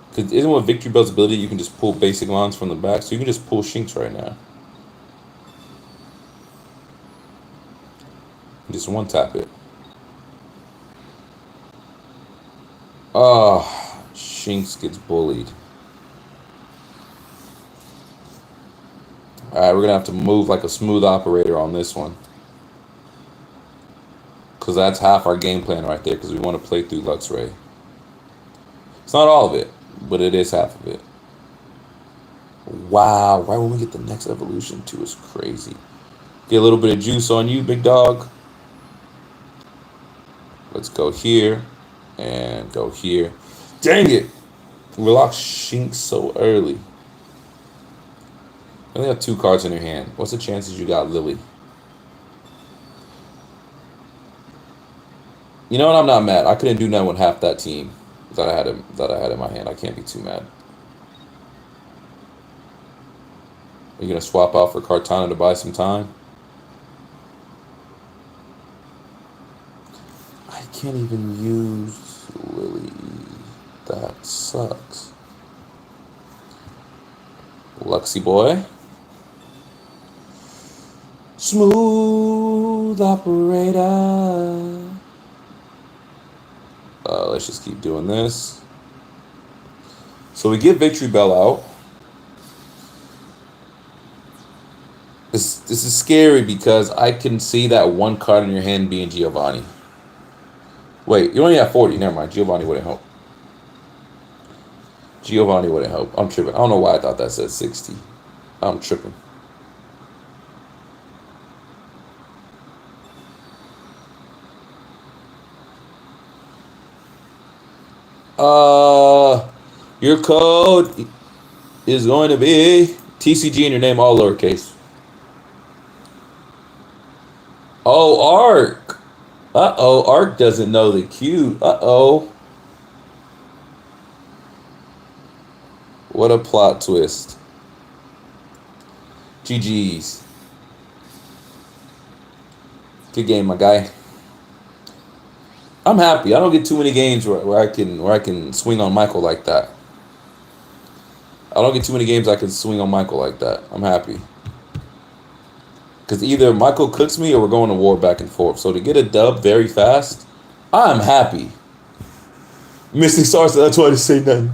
Because isn't with Victory Bell's ability you can just pull basic lines from the back, so you can just pull Shinx right now. Just one tap it. Oh, Shinx gets bullied. Alright, we're gonna have to move like a smooth operator on this one. Because that's half our game plan right there, because we want to play through Luxray. It's not all of it, but it is half of it. Wow, right when we get the next evolution too is crazy. Get a little bit of juice on you, big dog. Let's go here and go here. Dang it! We locked Shinx so early. You only have 2 cards in your hand. What's the chances you got Lily? You know what? I'm not mad. I couldn't do nothing with half that team that I had in my hand. I can't be too mad. Are you gonna swap out for Kartana to buy some time? I can't even use Lily. That sucks. Luxy boy. Smooth operator. Let's just keep doing this. So we get Victory Bell out. This is scary because I can see that one card in your hand being Giovanni. Wait, you only have 40. Never mind. Giovanni wouldn't help. Giovanni wouldn't help. I'm tripping. I don't know why I thought that said 60. I'm tripping. Your code is going to be TCG in your name, all lowercase. Oh, Arc. Uh-oh, Arc doesn't know the cue. Uh-oh. What a plot twist. GG's. Good game, my guy. I'm happy. I don't get too many games where I can swing on Michael like that. I don't get too many games I can swing on Michael like that. I'm happy. Because either Michael cooks me or we're going to war back and forth. So to get a dub very fast, I'm happy. Mystic Stars, that's why I didn't say nothing.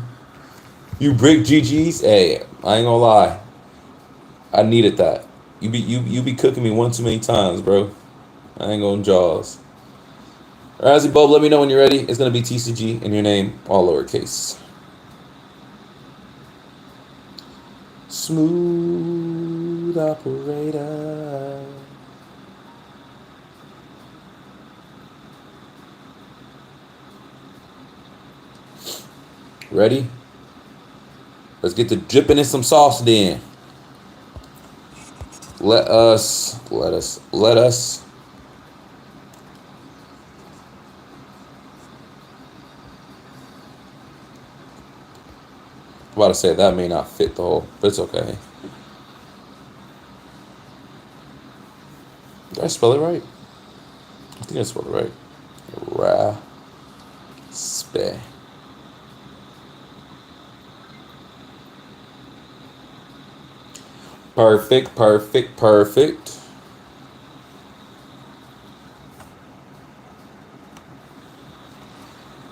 You brick GG's? Hey, I ain't gonna lie. I needed that. You be cooking me one too many times, bro. I ain't going jaws. Razzie Bob, let me know when you're ready. It's gonna be TCG in your name, all lowercase. Smooth operator. Ready? Let's get to dripping in some sauce then. Let us. I'm about to say that may not fit the whole, but it's okay. Did I spell it right? I think I spelled it right. Raspe. Perfect, perfect, perfect.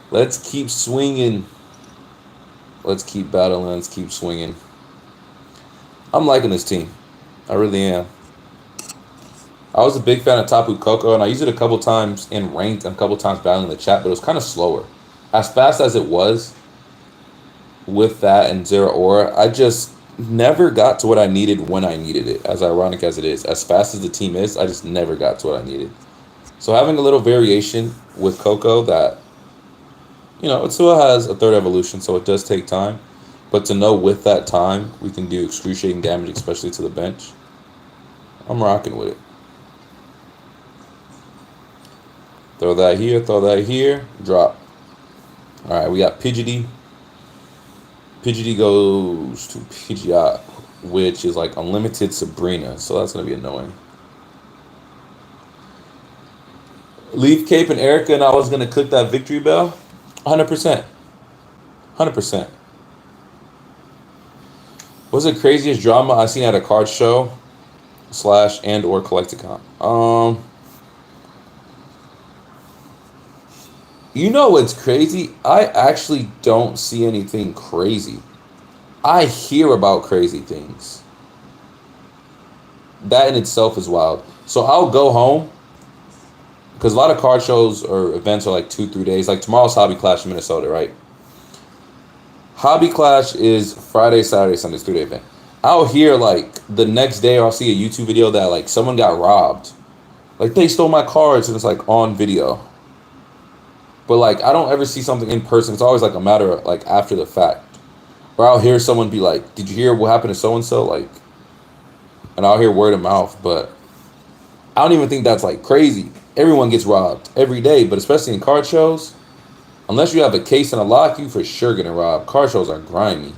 Let's keep swinging. Let's keep battling. Let's keep swinging. I'm liking this team. I really am. I was a big fan of Tapu Koko, and I used it a couple times in ranked and a couple times battling the chat, but it was kind of slower. As fast as it was with that and Zero Aura, I just never got to what I needed when I needed it, as ironic as it is. As fast as the team is, I just never got to what I needed. So having a little variation with Koko that, you know, it still has a third evolution, so it does take time. But to know with that time, we can do excruciating damage, especially to the bench. I'm rocking with it. Throw that here, drop. Alright, we got Pidgeotty. Pidgeotty goes to Pidgeot, which is like unlimited Sabrina, so that's going to be annoying. Leaf Cape and Erica, and I was going to click that victory bell. 100%. 100%. What's the craziest drama I've seen at a card show / and or Collecticon? You know what's crazy? I actually don't see anything crazy. I hear about crazy things. That in itself is wild. So I'll go home, because a lot of card shows or events are like 2-3 days. Like tomorrow's Hobby Clash in Minnesota, right? Hobby Clash is Friday, Saturday, Sunday, 3-day event. I'll hear like the next day, or I'll see a YouTube video that like someone got robbed. Like they stole my cards, and it's like on video. But like I don't ever see something in person. It's always like a matter of like after the fact. Or I'll hear someone be like, "Did you hear what happened to so and so?" Like, and I'll hear word of mouth. But I don't even think that's like crazy. Everyone gets robbed every day, but especially in card shows, unless you have a case and a lock, you for sure getting robbed. Card shows are grimy.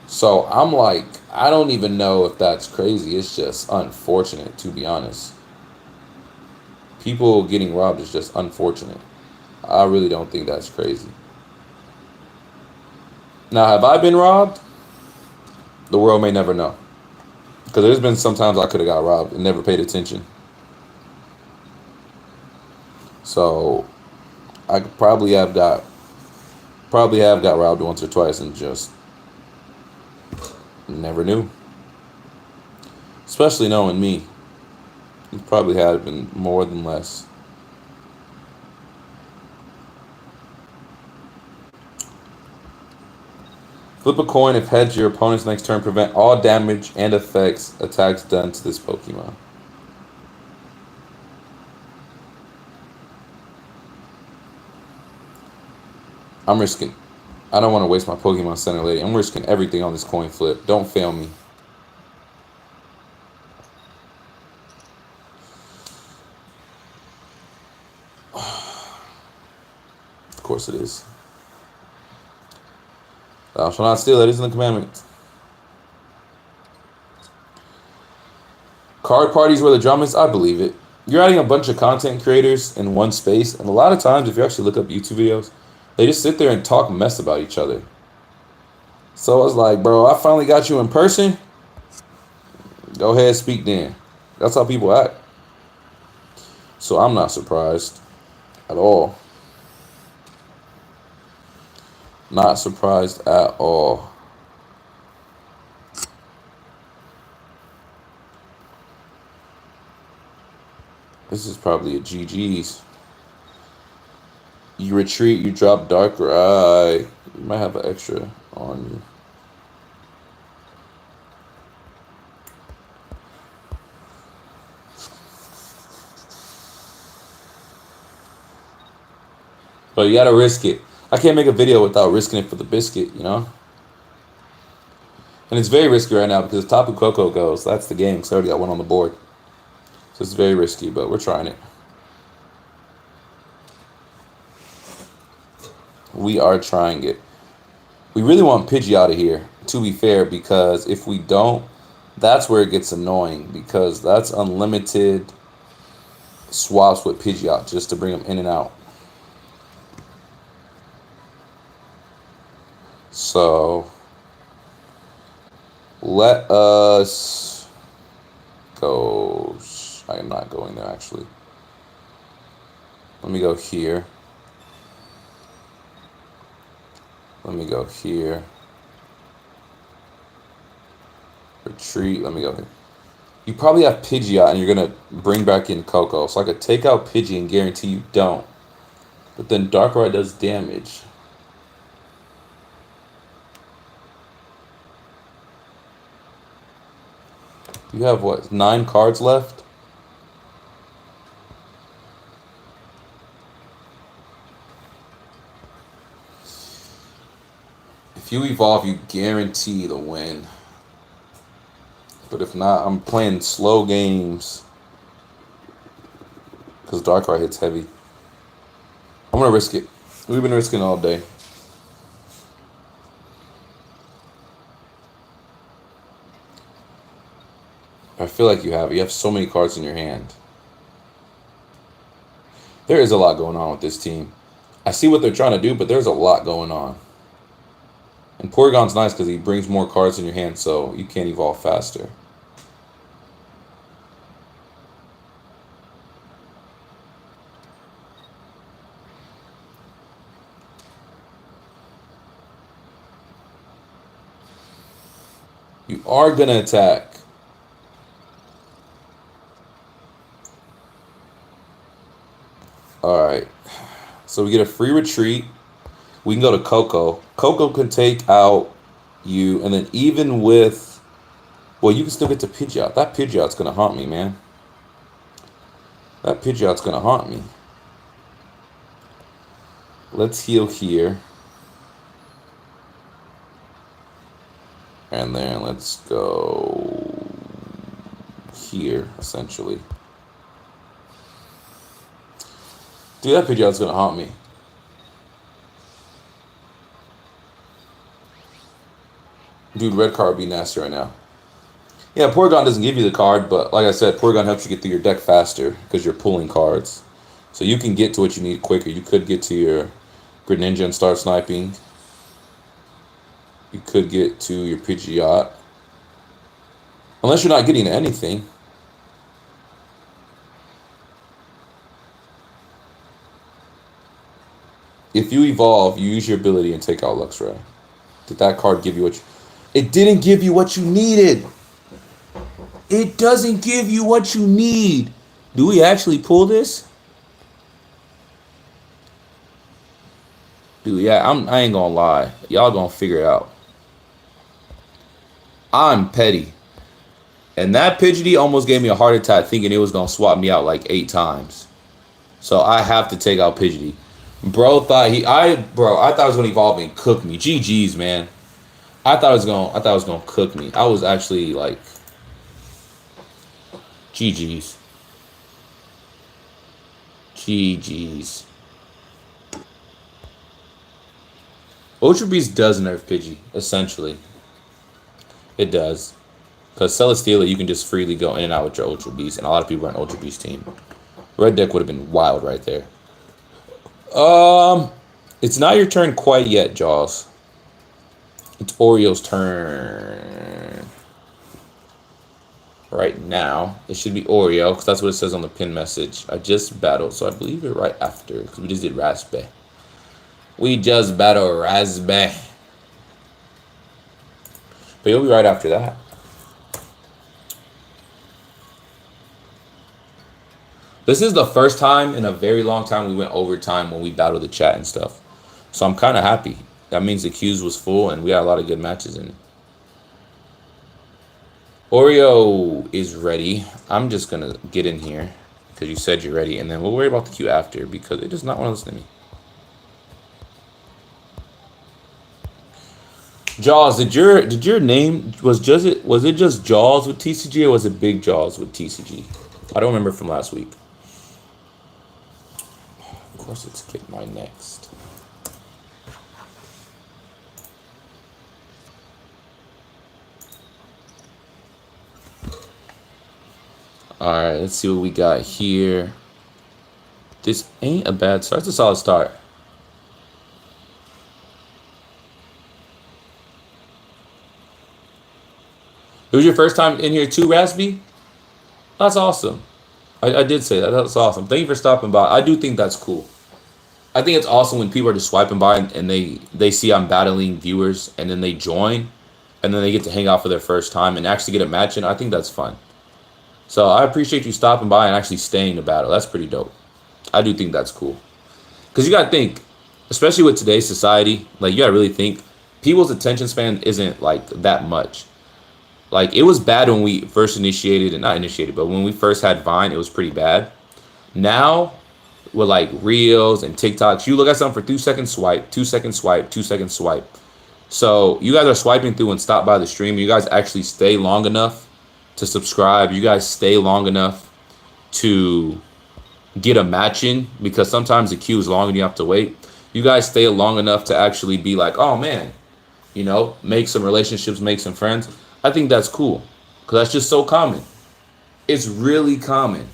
So I'm like, I don't even know if that's crazy. It's just unfortunate, to be honest. People getting robbed is just unfortunate. I really don't think that's crazy. Now, have I been robbed? The world may never know. Because there's been some times I could have got robbed and never paid attention. So I probably have got robbed once or twice and just never knew. Especially knowing me. It probably had been more than less. Flip a coin. If heads, your opponent's next turn. Prevent all damage and attacks done to this Pokemon. I'm risking. I don't want to waste my Pokemon Center Lady. I'm risking everything on this coin flip. Don't fail me. Of course it is. Thou shalt not steal. That isn't a commandment. Card parties where the drama is? I believe it. You're adding a bunch of content creators in one space, and a lot of times, if you actually look up YouTube videos, they just sit there and talk mess about each other. So I was like, bro, I finally got you in person. Go ahead, speak then. That's how people act. So I'm not surprised at all. Not surprised at all. This is probably a GG's. You retreat, you drop Darker Eye. You might have an extra on you. But you gotta risk it. I can't make a video without risking it for the biscuit, you know? And it's very risky right now because Tapu Koko goes. That's the game, because I already got one on the board. So it's very risky, but we're trying it. We are trying it. We really want Pidgey out of here, to be fair, because if we don't, that's where it gets annoying, because that's unlimited swaps with Pidgeot just to bring them in and out. So let us go. I am not going there, actually. Let me go here. Let me go here. Retreat. Let me go here. You probably have Pidgeot and you're going to bring back in Coco. So I could take out Pidgey and guarantee you don't. But then Darkrai does damage. You have what? 9 cards left? If you evolve, you guarantee the win. But if not, I'm playing slow games. Because Darkrai hits heavy. I'm going to risk it. We've been risking all day. I feel like you have. You have so many cards in your hand. There is a lot going on with this team. I see what they're trying to do, but there's a lot going on. And Porygon's nice because he brings more cards in your hand, so you can't evolve faster. You are going to attack. Alright. So we get a free retreat. We can go to Coco. Coco can take out you, and then even with... Well, you can still get to Pidgeot. That Pidgeot's going to haunt me, man. That Pidgeot's going to haunt me. Let's heal here. And then let's go here, essentially. Dude, that Pidgeot's going to haunt me. Dude, red card would be nasty right now. Yeah, Porygon doesn't give you the card, but like I said, Porygon helps you get through your deck faster because you're pulling cards. So you can get to what you need quicker. You could get to your Greninja and start sniping. You could get to your Pidgeot. Unless you're not getting to anything. If you evolve, you use your ability and take out Luxray. Did that card give you what you... It didn't give you what you needed. It doesn't give you what you need. Do we actually pull this? Dude, yeah, I ain't gonna lie. Y'all gonna figure it out. I'm petty. And that Pidgey almost gave me a heart attack thinking it was gonna swap me out like 8 times. So I have to take out Pidgey. Bro thought I thought it was gonna evolve and cook me. GG's, man. I thought it was gonna cook me. I was actually like GG's. GG's. Ultra Beast does nerf Pidgey, essentially. It does. Because Celesteela, you can just freely go in and out with your Ultra Beast, and a lot of people are on Ultra Beast team. Red deck would have been wild right there. It's not your turn quite yet, Jaws. It's Oreo's turn. Right now, it should be Oreo, because that's what it says on the pin message. I just battled, so I believe it right after, because we just did Raspberry. We just battled Raspberry. But you'll be right after that. This is the first time in a very long time we went overtime when we battled the chat and stuff. So I'm kind of happy. That means the queues was full and we had a lot of good matches in it. Oreo is ready. I'm just going to get in here because you said you're ready. And then we'll worry about the queue after because it does not want to listen to me. Jaws, did your name was it just Jaws with TCG or was it Big Jaws with TCG? I don't remember from last week. Of course, let's get my next. All right, let's see what we got here. This ain't a bad start. It's a solid start. It was your first time in here too, Raspy? That's awesome. I did say that. That's awesome. Thank you for stopping by. I do think that's cool. I think it's awesome when people are just swiping by and they see I'm battling viewers and then they join and then they get to hang out for their first time and actually get a match in. I think that's fun. So I appreciate you stopping by and actually staying to battle. That's pretty dope. I do think that's cool. Because you got to think, especially with today's society, like you got to really think, people's attention span isn't like that much. Like it was bad when we first initiated, and not initiated, but when we first had Vine, it was pretty bad. Now, with like Reels and TikToks, you look at something for 2 seconds, swipe, 2 seconds, swipe, 2 seconds, swipe. So you guys are swiping through and stop by the stream. You guys actually stay long enough to subscribe. You guys stay long enough to get a match in, because sometimes the queue is long and you have to wait. You guys stay long enough to actually be like, oh man, you know, make some relationships, make some friends. I think that's cool because that's just so common. It's really common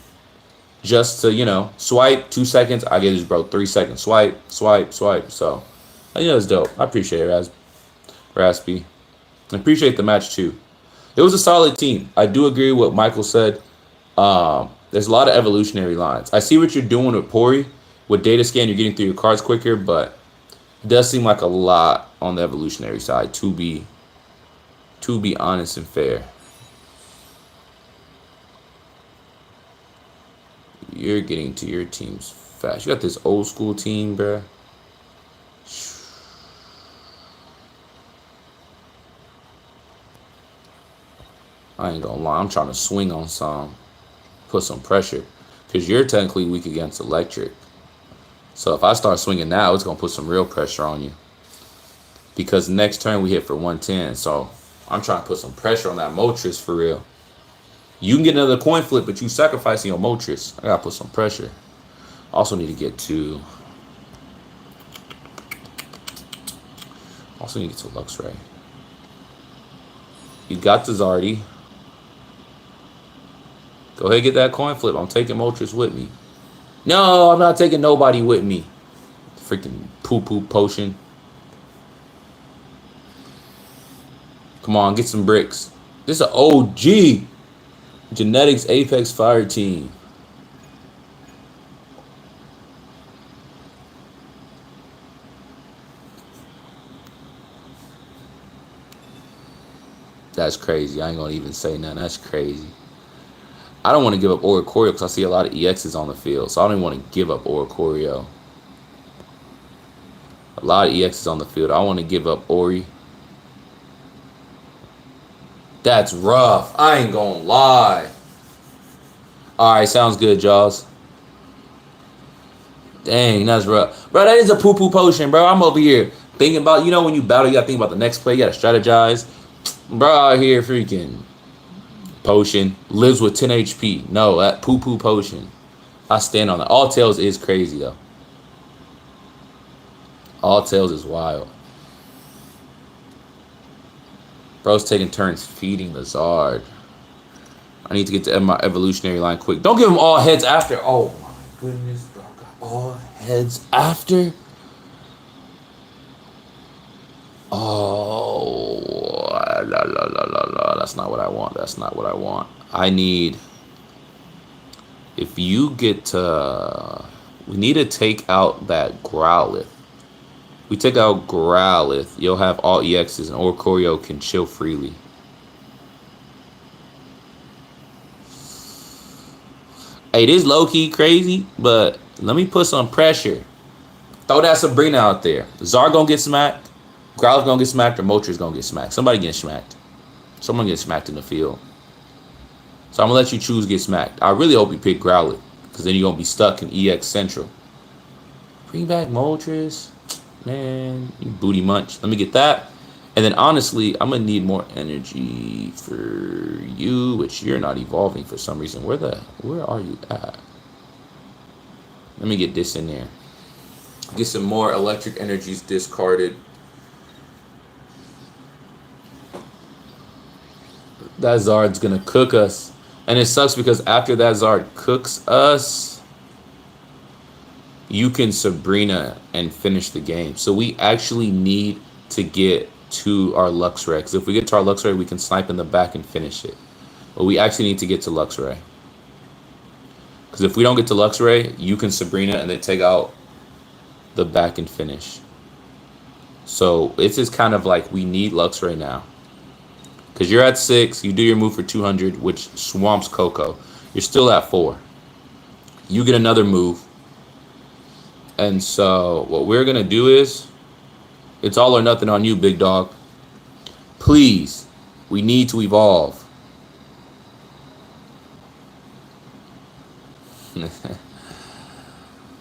just to, you know, swipe 2 seconds. I get this, bro, 3 seconds. Swipe, swipe, swipe. So, yeah, it's dope. I appreciate it, Raspy. I appreciate the match too. It was a solid team. I do agree with what Michael said. There's a lot of evolutionary lines. I see what you're doing with Pori. With data scan, you're getting through your cards quicker, but it does seem like a lot on the evolutionary side, to be honest and fair. You're getting to your teams fast. You got this old school team, bruh. I ain't gonna lie. I'm trying to swing on some. Put some pressure. Because you're technically weak against electric. So if I start swinging now, it's going to put some real pressure on you. Because next turn we hit for 110. So I'm trying to put some pressure on that Moltres for real. You can get another coin flip, but you sacrificing your Moltres. I got to put some pressure. Also need to get to... Also need to get to Luxray. You got the Zardy. Go ahead and get that coin flip. I'm taking Moltres with me. No, I'm not taking nobody with me. Freaking poo-poo potion. Come on, get some bricks. This is an OG. Genetics Apex Fire Team. That's crazy. I ain't gonna even say nothing. That's crazy. I don't want to give up Oreo because I see a lot of EXs on the field. So I don't even want to give up Oreo. A lot of EXs on the field. I want to give up Ori. That's rough. I ain't gonna lie. Alright, sounds good, Jaws. Dang, that's rough. Bro, that is a poo-poo potion, bro. I'm over here thinking about, you know, when you battle, you gotta think about the next play. You gotta strategize. Bro, out here freaking... Potion lives with 10 HP. No, that poo-poo potion. I stand on that. All Tails is crazy, though. All Tails is wild. Bro's taking turns feeding the Zard. I need to get to my evolutionary line quick. Don't give him all heads after. Oh, my goodness, bro. All heads after? Oh, la, la, la, la, la. That's not what I want. That's not what I want. I need... If you get to... We need to take out that Growlithe. We take out Growlithe, you'll have all EXs, and Oreo can chill freely. Hey, it is low-key crazy, but let me put some pressure. Throw that Sabrina out there. Zard gonna get smacked, Growlithe gonna get smacked, or Moltres gonna get smacked. Somebody getting smacked. Someone gets smacked in the field. So I'm gonna let you choose get smacked. I really hope you pick Growlithe, because then you're gonna be stuck in EX Central. Bring back Moltres. Man, you booty munch. Let me get that. And then honestly, I'm gonna need more energy for you, which you're not evolving for some reason. Where are you at? Let me get this in there. Get some more electric energies discarded. That Zard's gonna cook us. And it sucks because after that Zard cooks us, you can Sabrina and finish the game. So we actually need to get to our Luxray. Because if we get to our Luxray, we can snipe in the back and finish it. But we actually need to get to Luxray. Because if we don't get to Luxray, you can Sabrina and then take out the back and finish. So it's just kind of like we need Luxray now. Because you're at 6, you do your move for 200, which swamps Coco. You're still at 4. You get another move. And so what we're going to do is, it's all or nothing on you, big dog. Please, we need to evolve.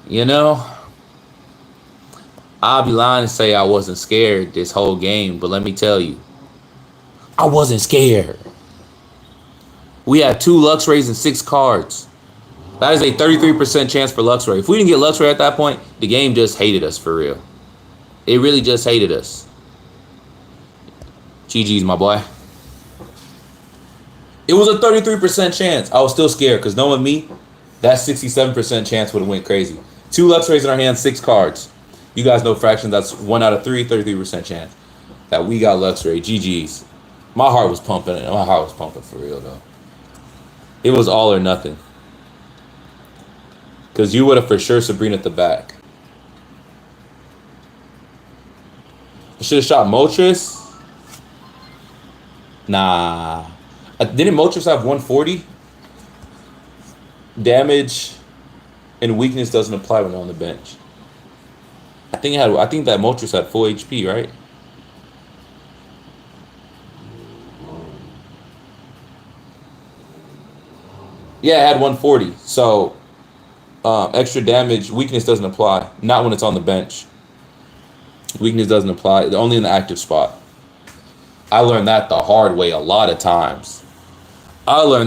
You know, I'll be lying to say I wasn't scared this whole game, but let me tell you, I wasn't scared. We had 2 Luxrays and 6 cards. That is a 33% chance for Luxray. If we didn't get Luxray at that point, the game just hated us for real. It really just hated us. GG's, my boy. It was a 33% chance. I was still scared because knowing me, that 67% chance would have went crazy. 2 Luxrays in our hands, 6 cards. You guys know fractions. That's 1 out of 3, 33% chance that we got Luxray. GG's. My heart was pumping. My heart was pumping for real, though. It was all or nothing. Because you would have for sure Sabrina at the back. I should have shot Moltres. Nah. Didn't Moltres have 140? Damage and weakness doesn't apply when on the bench. I think that Moltres had full HP, right? Yeah, it had 140. So extra damage, weakness doesn't apply. Not when it's on the bench. Weakness doesn't apply. Only in the active spot. I learned that the hard way a lot of times. Only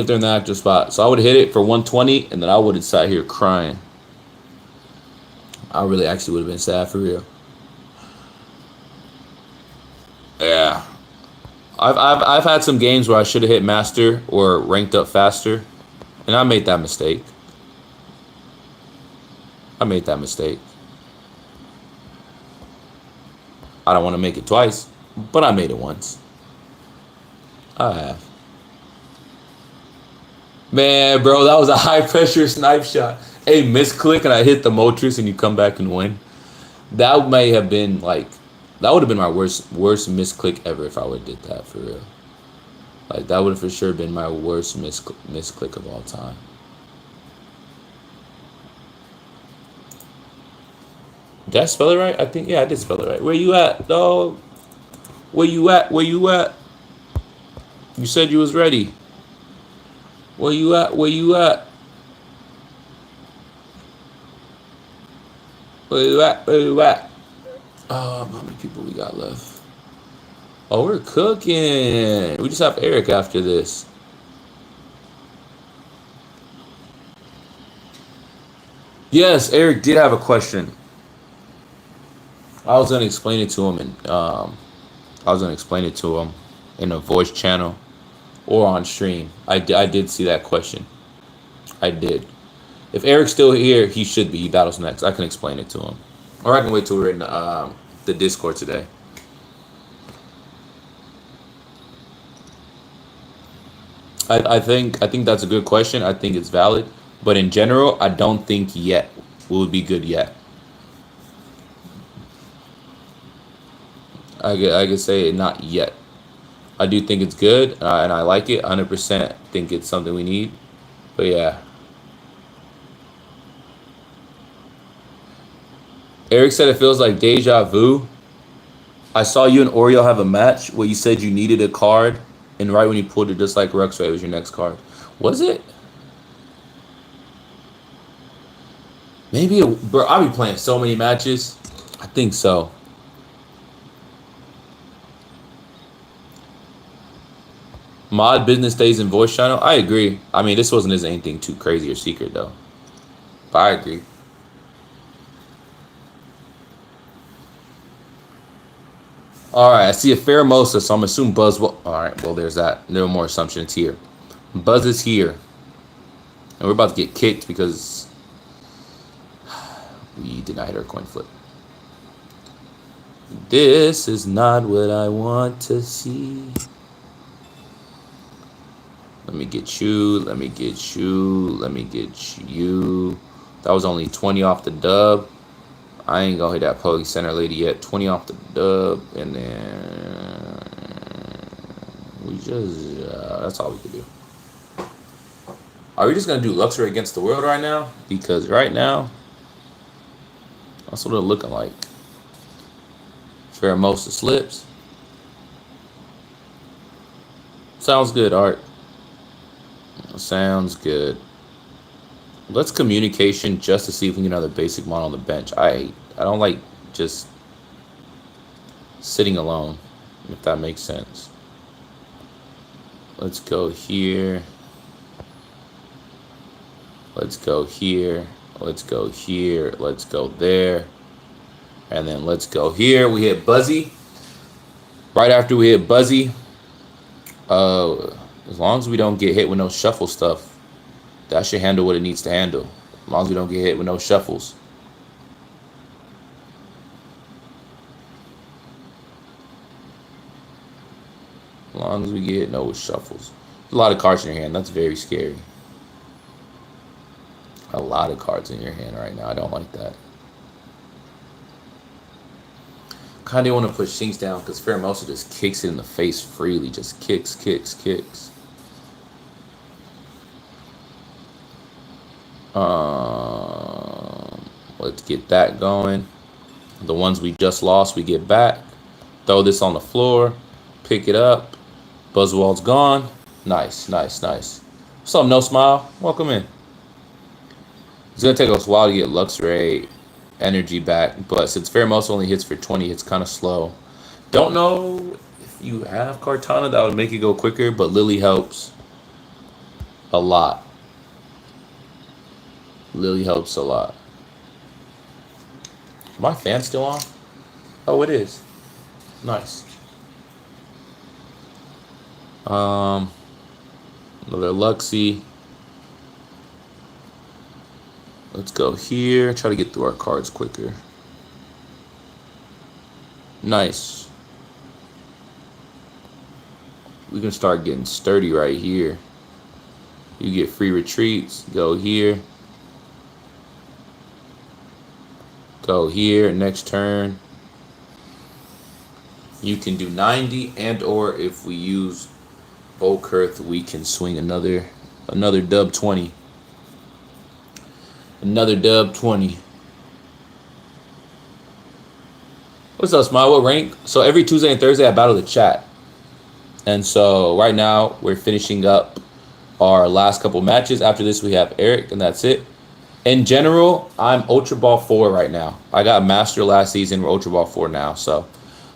if they're in the active spot. So I would have hit it for 120, and then I would have sat here crying. I really actually would have been sad for real. Yeah. I've had some games where I should have hit master or ranked up faster, and I made that mistake. I don't want to make it twice, but I made it once. I have. Man, bro, that was a high-pressure snipe shot. Hey, misclick and I hit the Moltres and you come back and win. That may have been like... That would have been my worst misclick ever if I would have did that, for real. Like, that would have for sure been my worst misclick of all time. Did I spell it right? I think, yeah, I did spell it right. Where you at, dog? Where you at? You said you was ready. Where you at? Where you at? How many people we got left? Oh, we're cooking. We just have Eric after this. Yes, Eric did have a question. I was gonna explain it to him, in a voice channel or on stream. I did see that question. I did. If Eric's still here, he should be. He battles next. I can explain it to him, or I can wait till we're in the Discord today. I think that's a good question. I think it's valid, but in general, I don't think yet would be good yet. I could say not yet. I do think it's good, and I like it. 100% think it's something we need. But yeah. Eric said it feels like deja vu. I saw you and Oreo have a match where you said you needed a card, and right when you pulled it, just like Ruxray, was your next card. Was it? Maybe, bro, I'll be playing so many matches. I think so. Mod business stays in voice channel. I agree. I mean, this wasn't anything too crazy or secret though. But I agree. All right, I see a Pheromosa, so I'm assuming Buzz will. All right, well, there's that. No more assumption. It's here. Buzz is here. And we're about to get kicked because we denied our coin flip. This is not what I want to see. Let me get you. Let me get you. Let me get you. That was only 20 off the dub. I ain't gonna hit that Poke Center lady yet. 20 off the dub. And then we just, that's all we can do. Are we just gonna do Luxury against the world right now? Because right now, that's what they're looking like. Pheromosa slips. Sounds good, Art. Sounds good. Let's communication just to see if we can get another basic mod on the bench. I don't like just sitting alone, if that makes sense. Let's go here. Let's go here. Let's go here. Let's go there. And then let's go here. We hit Buzzy. Right after we hit Buzzy, as long as we don't get hit with no shuffle stuff, that should handle what it needs to handle. As long as we don't get hit with no shuffles. As long as we get hit no shuffles. There's a lot of cards in your hand. That's very scary. A lot of cards in your hand right now. I don't like that. Kind of want to push things down because Pheromosa just kicks it in the face freely. Just kicks. Let's get that going. The ones we just lost, we get back. Throw this on the floor. Pick it up. Buzzwald's gone. Nice. What's up, No Smile? Welcome in. It's going to take us a while to get Luxray energy back, but since Pheromosa only hits for 20, it's kind of slow. Don't know if you have Kartana, that would make it go quicker, but Lily helps a lot. Lily helps a lot. Is my fan still on? Oh, it is. Nice. Another Luxie. Let's go here. Try to get through our cards quicker. Nice. We can start getting sturdy right here. You get free retreats. Go here. Go here. Next turn. You can do 90, and or if we use Volkurth, we can swing another dub 20. Another dub 20. What's up, Smile? What rank? So every Tuesday and Thursday I battle the chat. And so right now we're finishing up our last couple matches. After this we have Eric, and that's it. In general, I'm Ultra Ball 4 right now. I got Master last season. We're Ultra Ball 4 now. So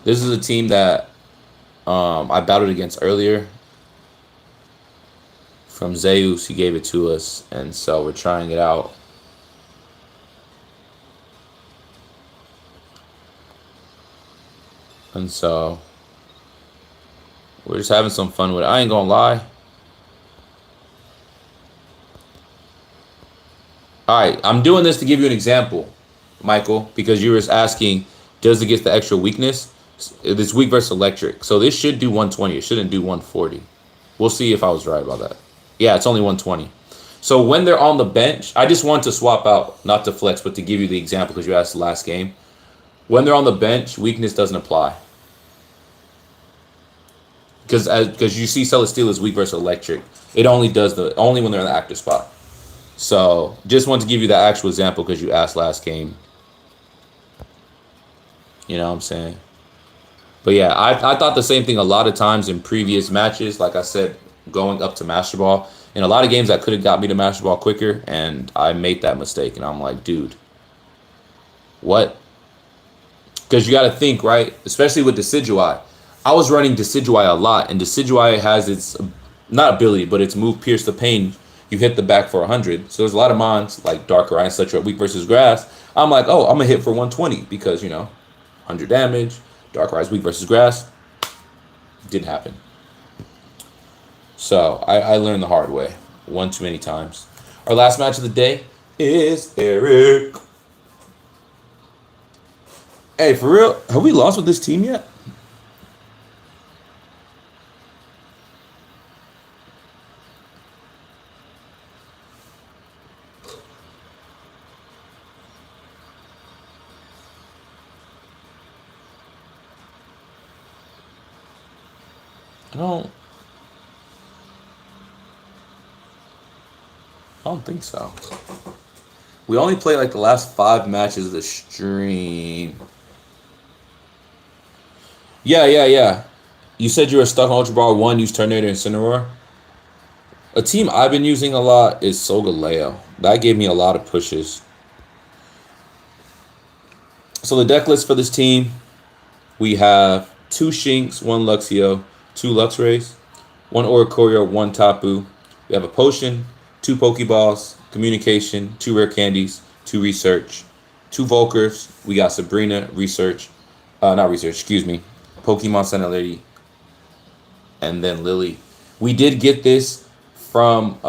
this is a team that I battled against earlier. From Zeus, he gave it to us. And so we're trying it out. And so we're just having some fun with it. I ain't gonna lie. Alright, I'm doing this to give you an example, Michael, because you were asking, does it get the extra weakness? It's weak versus electric. So this should do 120. It shouldn't do 140. We'll see if I was right about that. Yeah, it's only 120. So when they're on the bench, I just want to swap out, not to flex, but to give you the example because you asked the last game. When they're on the bench, weakness doesn't apply. Because you see Celesteela is weak versus electric. It only does only when they're in the active spot. So just want to give you the actual example because you asked last game. You know what I'm saying? But yeah, I thought the same thing a lot of times in previous matches. Like I said, going up to Master Ball. In a lot of games that could have got me to Master Ball quicker, and I made that mistake. And I'm like, dude, what? Because you got to think, right? Especially with Decidueye. I was running Decidueye a lot, and Decidueye has its, not ability, but its move Pierce the Pain. You hit the back for 100. So there's a lot of mons, like Darker Eye, etc., weak versus grass. I'm like, oh, I'm going to hit for 120 because, 100 damage. Darker Eye's weak versus grass. Didn't happen. So I learned the hard way. One too many times. Our last match of the day is Eric. Hey, for real, have we lost with this team yet? I don't think so. We only played like the last 5 matches of the stream. Yeah. You said you were stuck on Ultra Ball 1, use Tornado and Incineroar. A team I've been using a lot is Solgaleo. That gave me a lot of pushes. So the deck list for this team, we have 2 Shinx, 1 Luxio, 2 Luxrays, 1 Oricorio, 1 Tapu. We have a Potion, 2 Pokeballs, Communication, 2 Rare Candies, 2 Research, 2 Volkers. We got Sabrina, Research, Pokemon Center Lady, and then Lily. We did get this from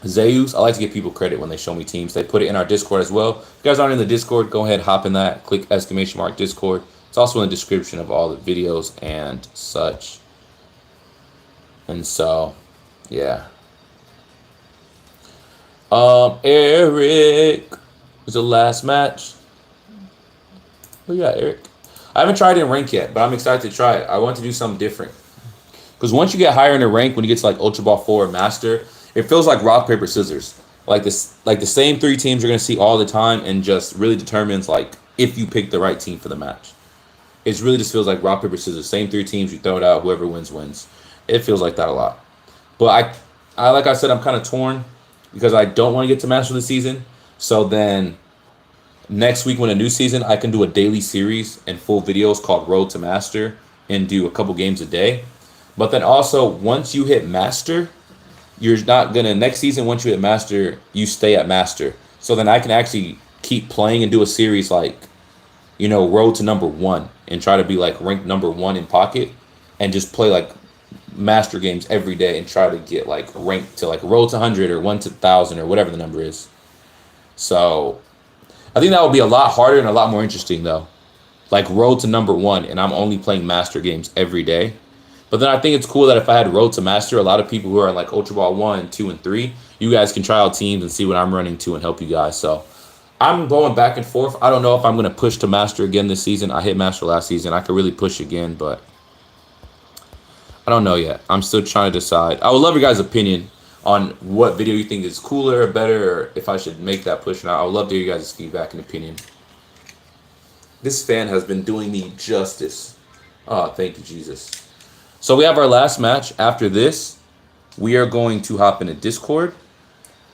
Zeus. I like to give people credit when they show me teams. They put it in our Discord as well. If you guys aren't in the Discord, go ahead, hop in that. Click ! Discord. It's also in the description of all the videos and such. And so, yeah. Eric was the last match. Oh yeah, Eric. I haven't tried it in rank yet, but I'm excited to try it. I want to do something different. Because once you get higher in the rank, when you get to like Ultra Ball 4 or Master, it feels like rock, paper, scissors. Like this, like the same 3 teams you're gonna see all the time, and just really determines like if you pick the right team for the match. It really just feels like rock, paper, scissors. Same 3 teams, you throw it out, whoever wins, wins. It feels like that a lot. But I like I said, I'm kind of torn because I don't want to get to Master of the season. So then next week when a new season, I can do a daily series and full videos called Road to Master and do a couple games a day. But then also, once you hit Master, you're not going to, next season, once you hit Master, you stay at Master. So then I can actually keep playing and do a series like, Road to number 1 and try to be like ranked number 1 in Pocket and just play like Master games every day and try to get like ranked to like Road to 100 or 1 to 1,000 or whatever the number is. So I think that would be a lot harder and a lot more interesting though. Like Road to number 1 and I'm only playing Master games every day. But then I think it's cool that if I had Road to Master, a lot of people who are like Ultra Ball 1, 2, and 3, you guys can try out teams and see what I'm running to and help you guys. So I'm going back and forth. I don't know if I'm going to push to Master again this season. I hit Master last season. I could really push again, but I don't know yet. I'm still trying to decide. I would love your guys' opinion on what video you think is cooler or better, or if I should make that push now. I would love to hear you guys' feedback and opinion. This fan has been doing me justice. Oh, thank you, Jesus. So we have our last match. After this, we are going to hop into Discord.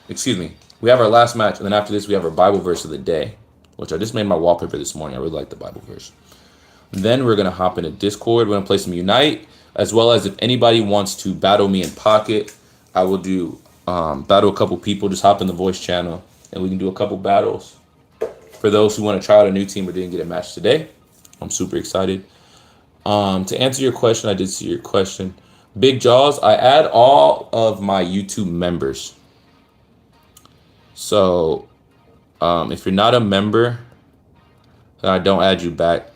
Excuse me. We have our last match, and then after this, we have our Bible verse of the day, which I just made my wallpaper this morning. I really like the Bible verse. Then we're going to hop into Discord. We're going to play some Unite, as well as if anybody wants to battle me in Pocket, I will do battle a couple people. Just hop in the voice channel, and we can do a couple battles. For those who want to try out a new team or didn't get a match today, I'm super excited. To answer your question, I did see your question. Big Jaws, I add all of my YouTube members. So if you're not a member, then I don't add you back.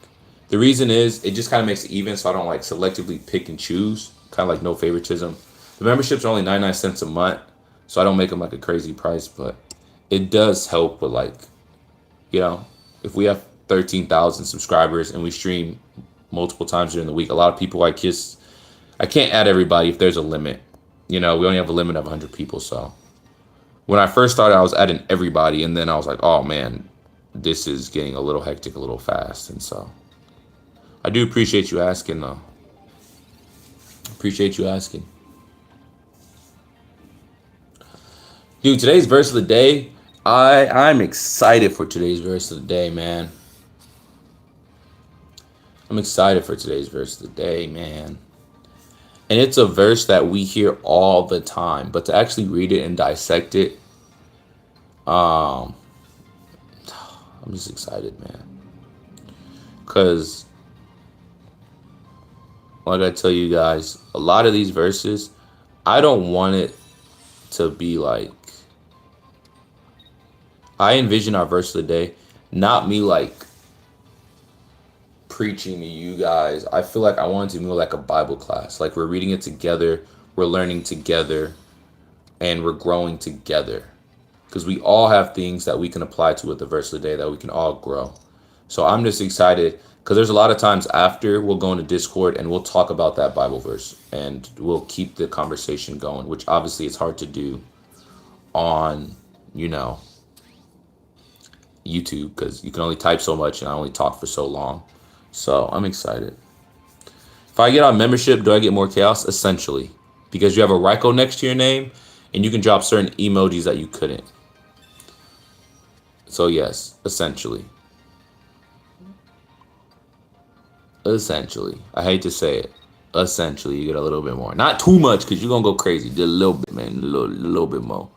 The reason is it just kind of makes it even, so I don't like selectively pick and choose, kind of like no favoritism. The memberships are only 99 cents a month, so I don't make them like a crazy price, but it does help with like, if we have 13,000 subscribers and we stream multiple times during the week, a lot of people I can't add everybody if there's a limit. We only have a limit of 100 people, so when I first started, I was adding everybody, and then I was like, oh man, this is getting a little hectic, a little fast, and so I do appreciate you asking, though. Appreciate you asking. Dude, today's verse of the day, I'm excited for today's verse of the day, man. I'm excited for today's verse of the day, man. And it's a verse that we hear all the time, but to actually read it and dissect it, um, I'm just excited, man. Because, like I tell you guys, a lot of these verses, I don't want it to be like, I envision our verse of the day, not me like preaching to you guys. I feel like I want it to be more like a Bible class. Like we're reading it together, we're learning together, and we're growing together. Because we all have things that we can apply to with the verse of the day that we can all grow. So I'm just excited because there's a lot of times after we'll go into Discord and we'll talk about that Bible verse and we'll keep the conversation going, which obviously it's hard to do on, YouTube because you can only type so much and I only talk for so long. So I'm excited. If I get on membership, do I get more chaos? Essentially, because you have a Ryko next to your name and you can drop certain emojis that you couldn't. So yes, essentially. Essentially. I hate to say it. Essentially, you get a little bit more. Not too much because you're going to go crazy. Just a little bit, man. A little bit more.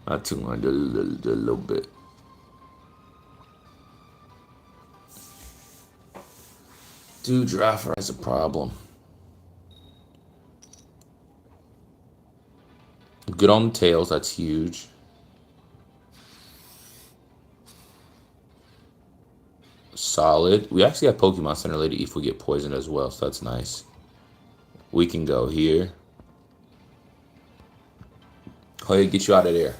Not too much. Just a little bit. Dude, giraffe is a problem. Good on the tails. That's huge. Solid. We actually have Pokemon Center Lady if we get poisoned as well, so that's nice. We can go here. Oh, yeah, get you out of there.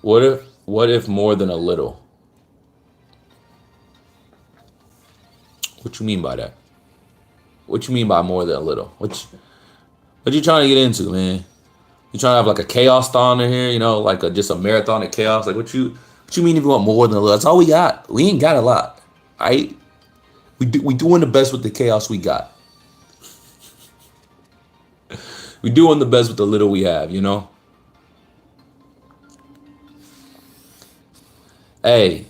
What if more than a little? What you mean by that? What you mean by more than a little? What you trying to get into, man? You trying to have like a chaos thon in here, like just a marathon of chaos? Like what you mean if you want more than a little? That's all we got. We ain't got a lot. Right? We doing the best with the chaos we got. We doing the best with the little we have, Hey,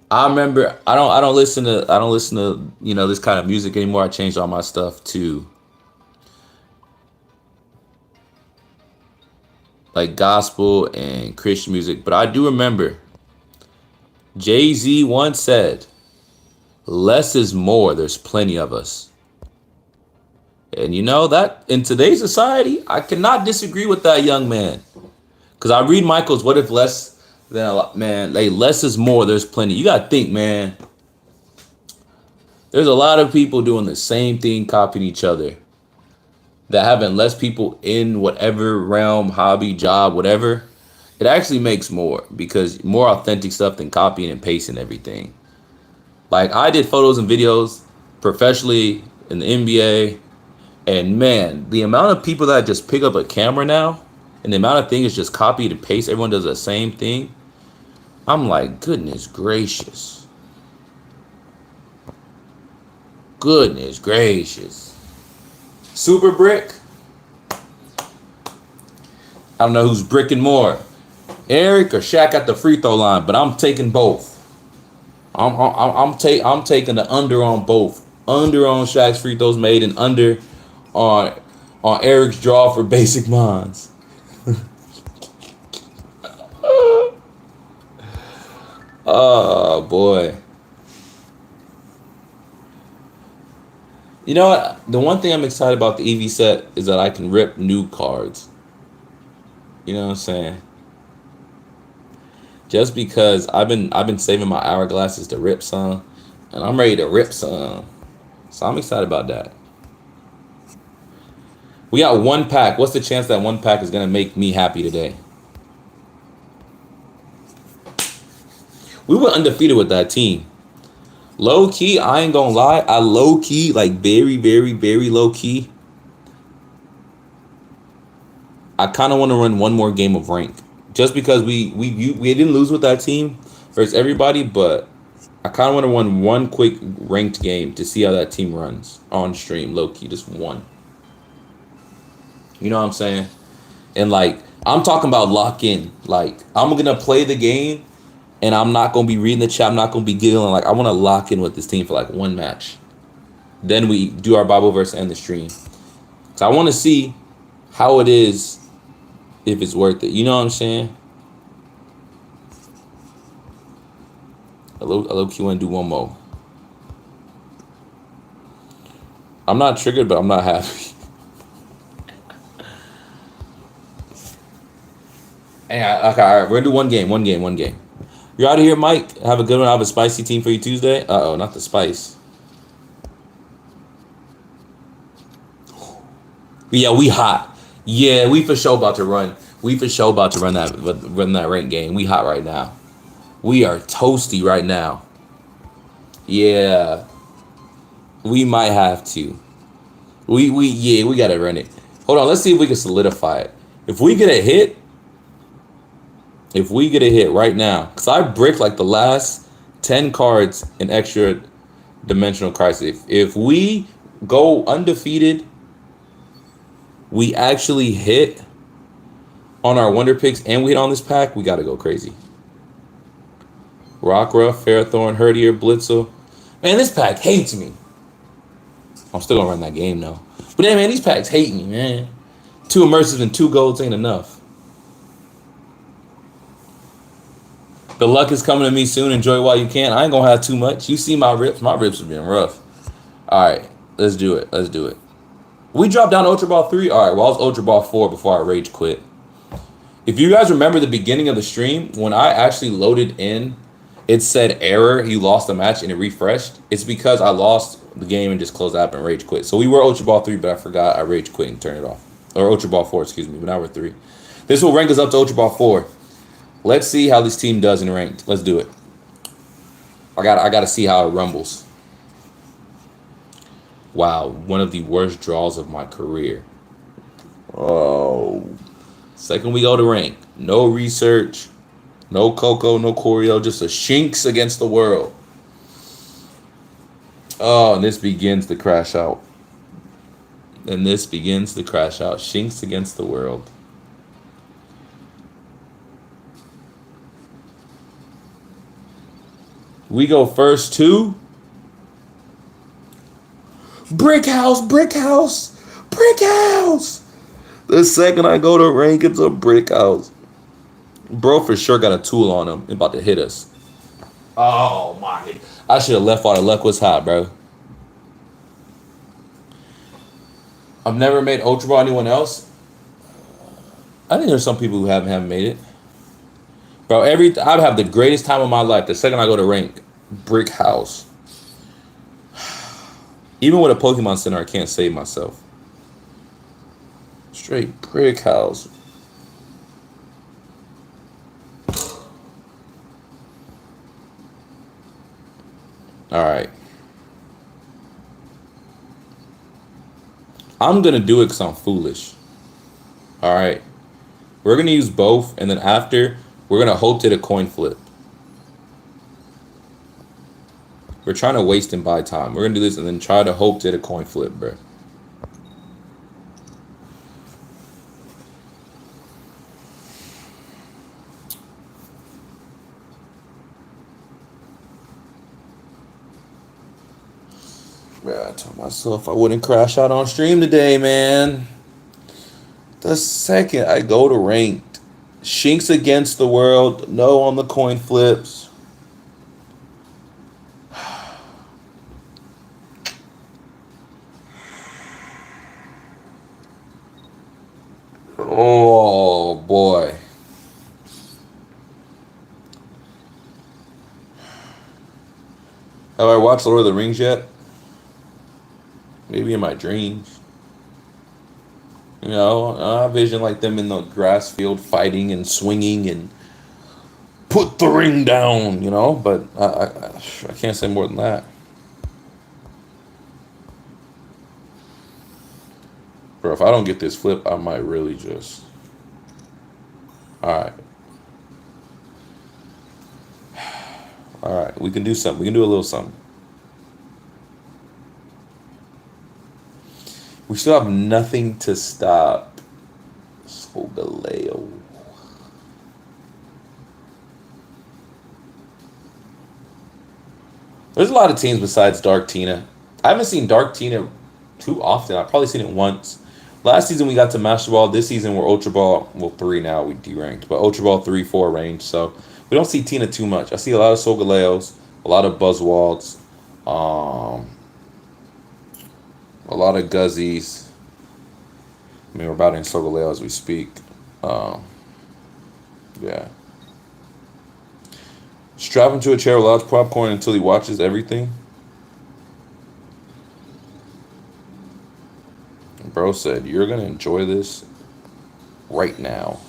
I remember I don't listen to this kind of music anymore. I changed all my stuff to like gospel and Christian music, but I do remember Jay-Z once said, "Less is more. There's plenty of us." And that in today's society, I cannot disagree with that young man. Because I read Michael's "What If Less Than a Lot," man, like less is more. There's plenty. You gotta think, man. There's a lot of people doing the same thing, copying each other. That having less people in whatever realm, hobby, job, whatever, it actually makes more because more authentic stuff than copying and pasting everything. Like I did photos and videos professionally in the NBA, and man, the amount of people that just pick up a camera now and the amount of things just copy and paste, everyone does the same thing. I'm like, goodness gracious. Goodness gracious. Super brick. I don't know who's bricking more, Eric or Shaq at the free throw line, but I'm taking both. I'm taking the under on both. Under on Shaq's free throws made and under on Eric's draw for basic minds. Oh boy. You know what? The one thing I'm excited about the EV set is that I can rip new cards. You know what I'm saying? Just because I've been saving my hourglasses to rip some, and I'm ready to rip some. So I'm excited about that. We got one pack. What's the chance that one pack is gonna make me happy today? We were undefeated with that team. Low key, I ain't gonna lie. I low key, like very, very, very low key. I kind of want to run one more game of rank, just because we didn't lose with that team versus everybody, but I kind of want to run one quick ranked game to see how that team runs on stream, low key, just one. You know what I'm saying? And like I'm talking about lock in. Like I'm gonna play the game And I'm not gonna be reading the chat. I'm not gonna be giggling. Like I want to lock in with this team for like one match. Then we do our Bible verse and the stream. So I want to see how it is, if it's worth it. You know what I'm saying? I low key want to do one more. I'm not triggered, but I'm not happy. Okay, all right. We're gonna do one game. You're out of here, Mike. Have a good one. I have a spicy team for you Tuesday. Uh-oh, not the spice. Yeah, we hot. Yeah, we for sure about to run. We for sure about to run that rank game. We hot right now. We are toasty right now. Yeah. We might have to. We gotta run it. Hold on, let's see if we can solidify it. If we get a hit right now, because I bricked like the last 10 cards in extra dimensional crisis. If we go undefeated, we actually hit on our wonder picks and we hit on this pack, we gotta go crazy. Rockruff, Ferrothorn, Herdier, Blitzel. Man, this pack hates me. I'm still gonna run that game though. But yeah, man, these packs hate me, man. 2 immersives and 2 golds ain't enough. The luck is coming to me soon. Enjoy while you can. I ain't gonna have too much. You see my rips. My rips have been rough. All right, let's do it. We dropped down Ultra Ball 3. All right, well, I was Ultra Ball 4 before I rage quit. If you guys remember the beginning of the stream, when I actually loaded in, it said error, you lost the match, and it refreshed. It's because I lost the game and just closed the app and rage quit. So we were Ultra Ball 3, but I forgot I rage quit and turned it off. Or Ultra Ball 4, excuse me, but now we're 3. This will rank us up to Ultra Ball 4. Let's see how this team does in ranked. Let's do it. I gotta see how it rumbles. Wow, one of the worst draws of my career. Oh. Second we go to rank. No research. No Coco, no Choreo. Just a Shinx against the world. Oh, and this begins to crash out. Shinx against the world. We go first to Brick House. The second I go to rank, it's a Brick House. Bro for sure got a tool on him. About to hit us. Oh my. I should have left while the luck was hot, bro. I've never made Ultra Ball anyone else. I think there's some people who haven't made it. Bro, I'd have the greatest time of my life the second I go to rank. Brick House. Even with a Pokemon Center, I can't save myself. Straight Brick House. Alright. I'm going to do it because I'm foolish. Alright. We're going to use both, and then after, we're going to hope to hit a coin flip. We're trying to waste and buy time. We're going to do this and then try to hope to hit a coin flip, bro. I told myself I wouldn't crash out on stream today, man. The second I go to ranked. Shinx against the world. No on the coin flips. Oh, boy. Have I watched Lord of the Rings yet? Maybe in my dreams. You know, I vision like them in the grass field fighting and swinging and put the ring down, you know? But I can't say more than that. Bro, if I don't get this flip, I might really just... Alright. Alright, we can do something. We can do a little something. We still have nothing to stop Solgaleo. There's a lot of teams besides Dark Tina. I haven't seen Dark Tina too often. I've probably seen it once. Last season we got to Master Ball. This season we're Ultra Ball. Well, 3 now. We deranked. But Ultra Ball 3, 4 range. So we don't see Tina too much. I see a lot of Solgaleos, a lot of Buzzwalds, a lot of Guzzies. I mean, we're about in Solgaleo as we speak. Yeah. Strap him to a chair with large popcorn until he watches everything. Bro said, you're going to enjoy this right now.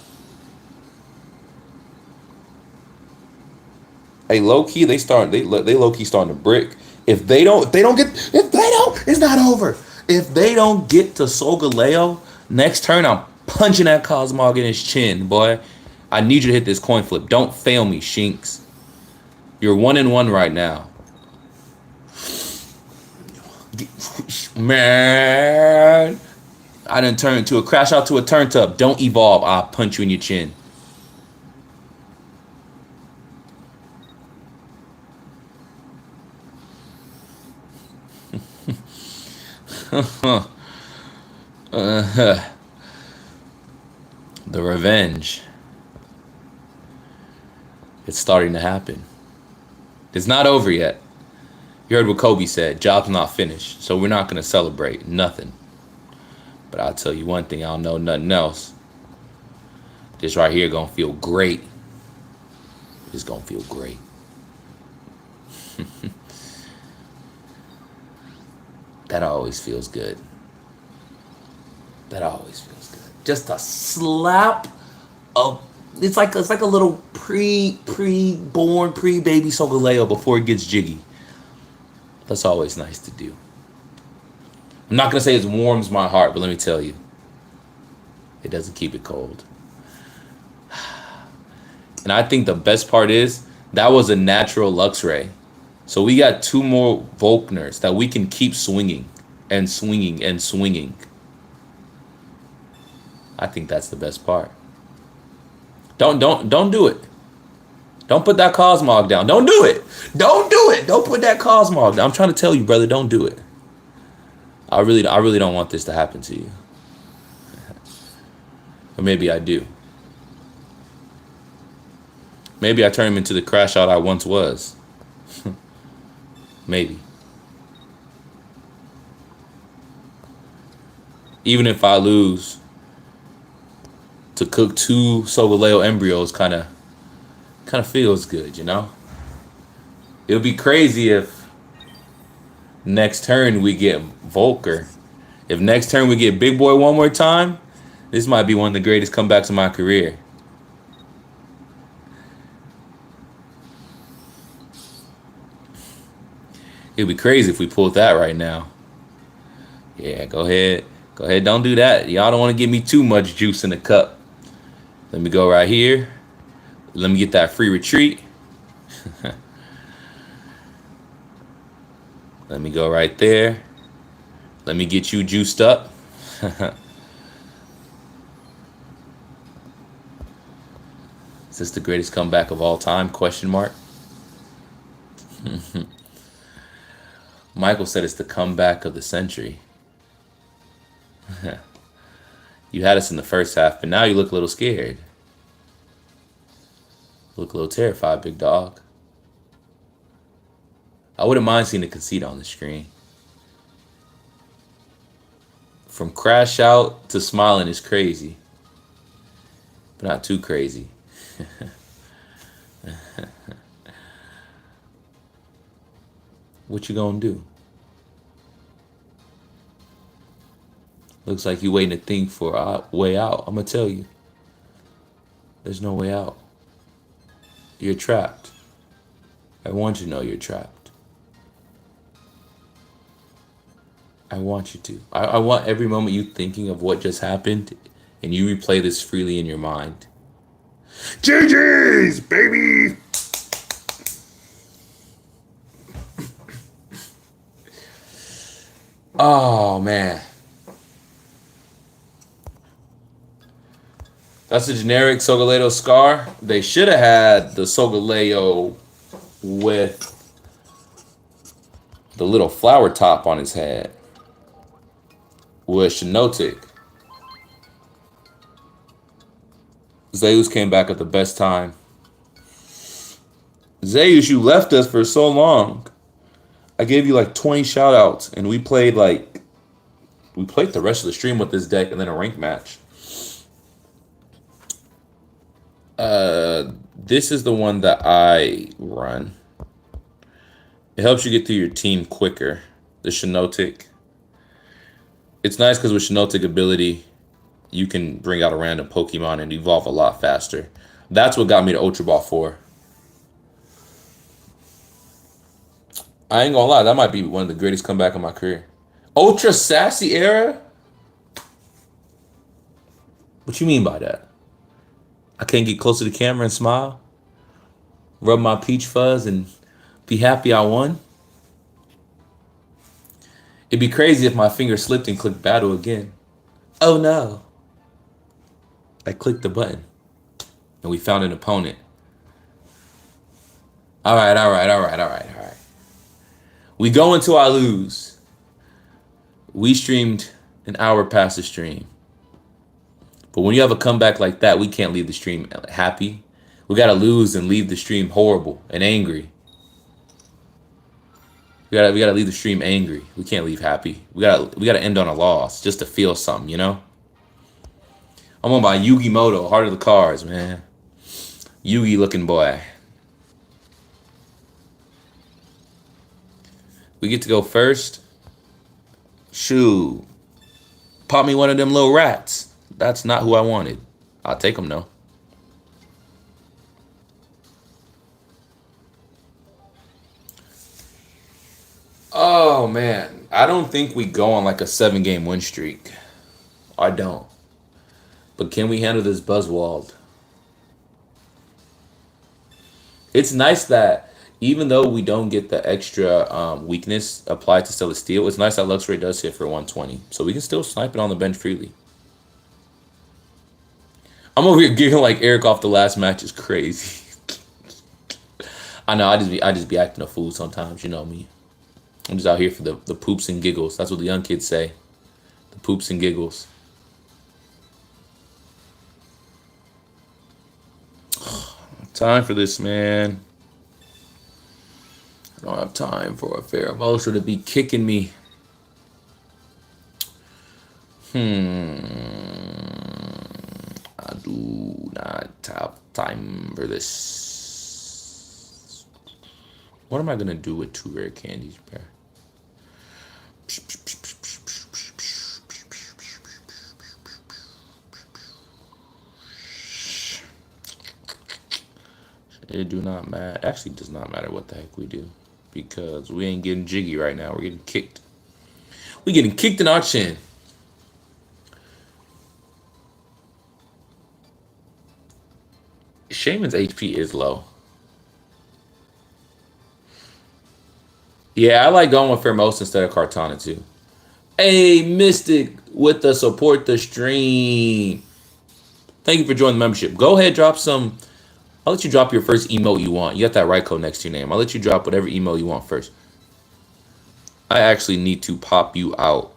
Hey, low key, they low key starting to brick. If they don't, it's not over. If they don't get to Solgaleo, next turn I'm punching that Cosmog in his chin, boy. I need you to hit this coin flip. Don't fail me, Shinx. You're 1-1 right now. Man. I done turn to a crash out to a turn tub. Don't evolve. I'll punch you in your chin. The revenge. It's starting to happen. It's not over yet. You heard what Kobe said. Job's not finished. So we're not going to celebrate. Nothing. But I'll tell you one thing. I don't know nothing else. This right here going to feel great. It's going to feel great. That always feels good. That always feels good. Just a slap of... It's like a little pre-born, pre-baby Solgaleo before it gets jiggy. That's always nice to do. I'm not going to say it warms my heart, but let me tell you. It doesn't keep it cold. And I think the best part is that was a natural Luxray. So we got 2 more Volkners that we can keep swinging and swinging and swinging. I think that's the best part. Don't do it. Don't put that Cosmog down. Don't do it. Don't do it. Don't put that Cosmog down. I'm trying to tell you, brother, don't do it. I really don't want this to happen to you. Or maybe I do. Maybe I turn him into the crash out I once was. Maybe. Even if I lose, to cook 2 Solgaleo embryos kind of feels good, you know? It would be crazy if next turn we get Volker. If next turn we get Big Boy one more time, this might be one of the greatest comebacks of my career. It would be crazy if we pulled that right now. Yeah, go ahead. Go ahead, don't do that. Y'all don't want to give me too much juice in the cup. Let me go right here. Let me get that free retreat. Let me go right there. Let me get you juiced up. Is this the greatest comeback of all time? Question mark. Michael said it's the comeback of the century. You had us in the first half, but now you look a little scared. Look a little terrified, big dog. I wouldn't mind seeing the conceit on the screen. From crash out to smiling is crazy. But not too crazy. What you gonna do? Looks like you waiting to think for a way out. I'm gonna tell you. There's no way out. You're trapped. I want you to know you're trapped. I want you to. I want every moment you thinking of what just happened and you replay this freely in your mind. GG's, baby! Oh, man. That's a generic Solgaleo Scar. They should have had the Solgaleo with the little flower top on his head was Shinotic. Zeus came back at the best time. Zeus, you left us for so long. I gave you like 20 shout outs, and we played the rest of the stream with this deck and then a rank match. This is the one that I run. It helps you get through your team quicker. The Shinotic. It's nice because with Shinotic ability, you can bring out a random Pokemon and evolve a lot faster. That's what got me to Ultra Ball 4. I ain't gonna lie, that might be one of the greatest comeback of my career. Ultra Sassy era? What you mean by that? I can't get close to the camera and smile? Rub my peach fuzz and be happy I won? It'd be crazy if my finger slipped and clicked battle again. Oh no. I clicked the button. And we found an opponent. Alright. We go until I lose. We streamed an hour past the stream. But when you have a comeback like that, we can't leave the stream happy. We gotta lose and leave the stream horrible and angry. We gotta leave the stream angry. We can't leave happy. We gotta end on a loss just to feel something, you know? I'm on my Yugi Moto, Heart of the Cards, man. Yugi looking boy. We get to go first. Shoo. Pop me one of them little rats. That's not who I wanted. I'll take them, though. Oh, man. I don't think we go on like a 7-game win streak. I don't. But can we handle this Buzzwald? It's nice that even though we don't get the extra weakness applied to Celesteal, it's nice that Luxray does hit for 120. So we can still snipe it on the bench freely. I'm over here giggling like Eric off the last match is crazy. I know, I just be acting a fool sometimes, you know me. I'm just out here for the poops and giggles. That's what the young kids say. The poops and giggles. Time for this, man. I don't have time for a Pheromosa to be kicking me. I do not have time for this. What am I gonna do with 2 rare candies, bro? It do not matter. Actually, does not matter what the heck we do. Because we ain't getting jiggy right now. We're getting kicked. We getting kicked in our chin. Shaman's HP is low. Yeah, I like going with Pheromosa instead of Kartana too. Hey, Mystic with the support the stream. Thank you for joining the membership. Go ahead, drop some. I'll let you drop your first emote you want. You got that right code next to your name. I'll let you drop whatever emote you want first. I actually need to pop you out.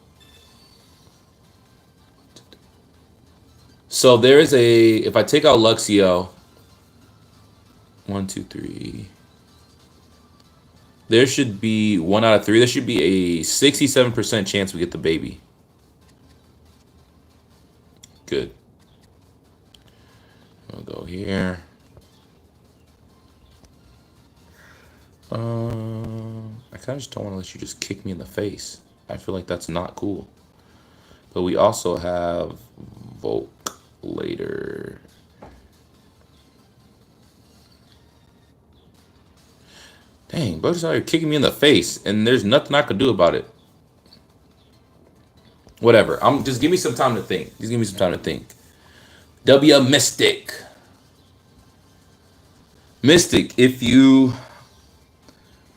So there is a, if I take out Luxio, 1, 2, 3. There should be 1 out of 3. There should be a 67% chance we get the baby. Good. I'll go here. I kind of just don't want to let you just kick me in the face. I feel like that's not cool. But we also have Volk later. Dang, bro, just out here kicking me in the face, and there's nothing I could do about it. Whatever. Just give me some time to think. Just give me some time to think. W Mystic. Mystic, if you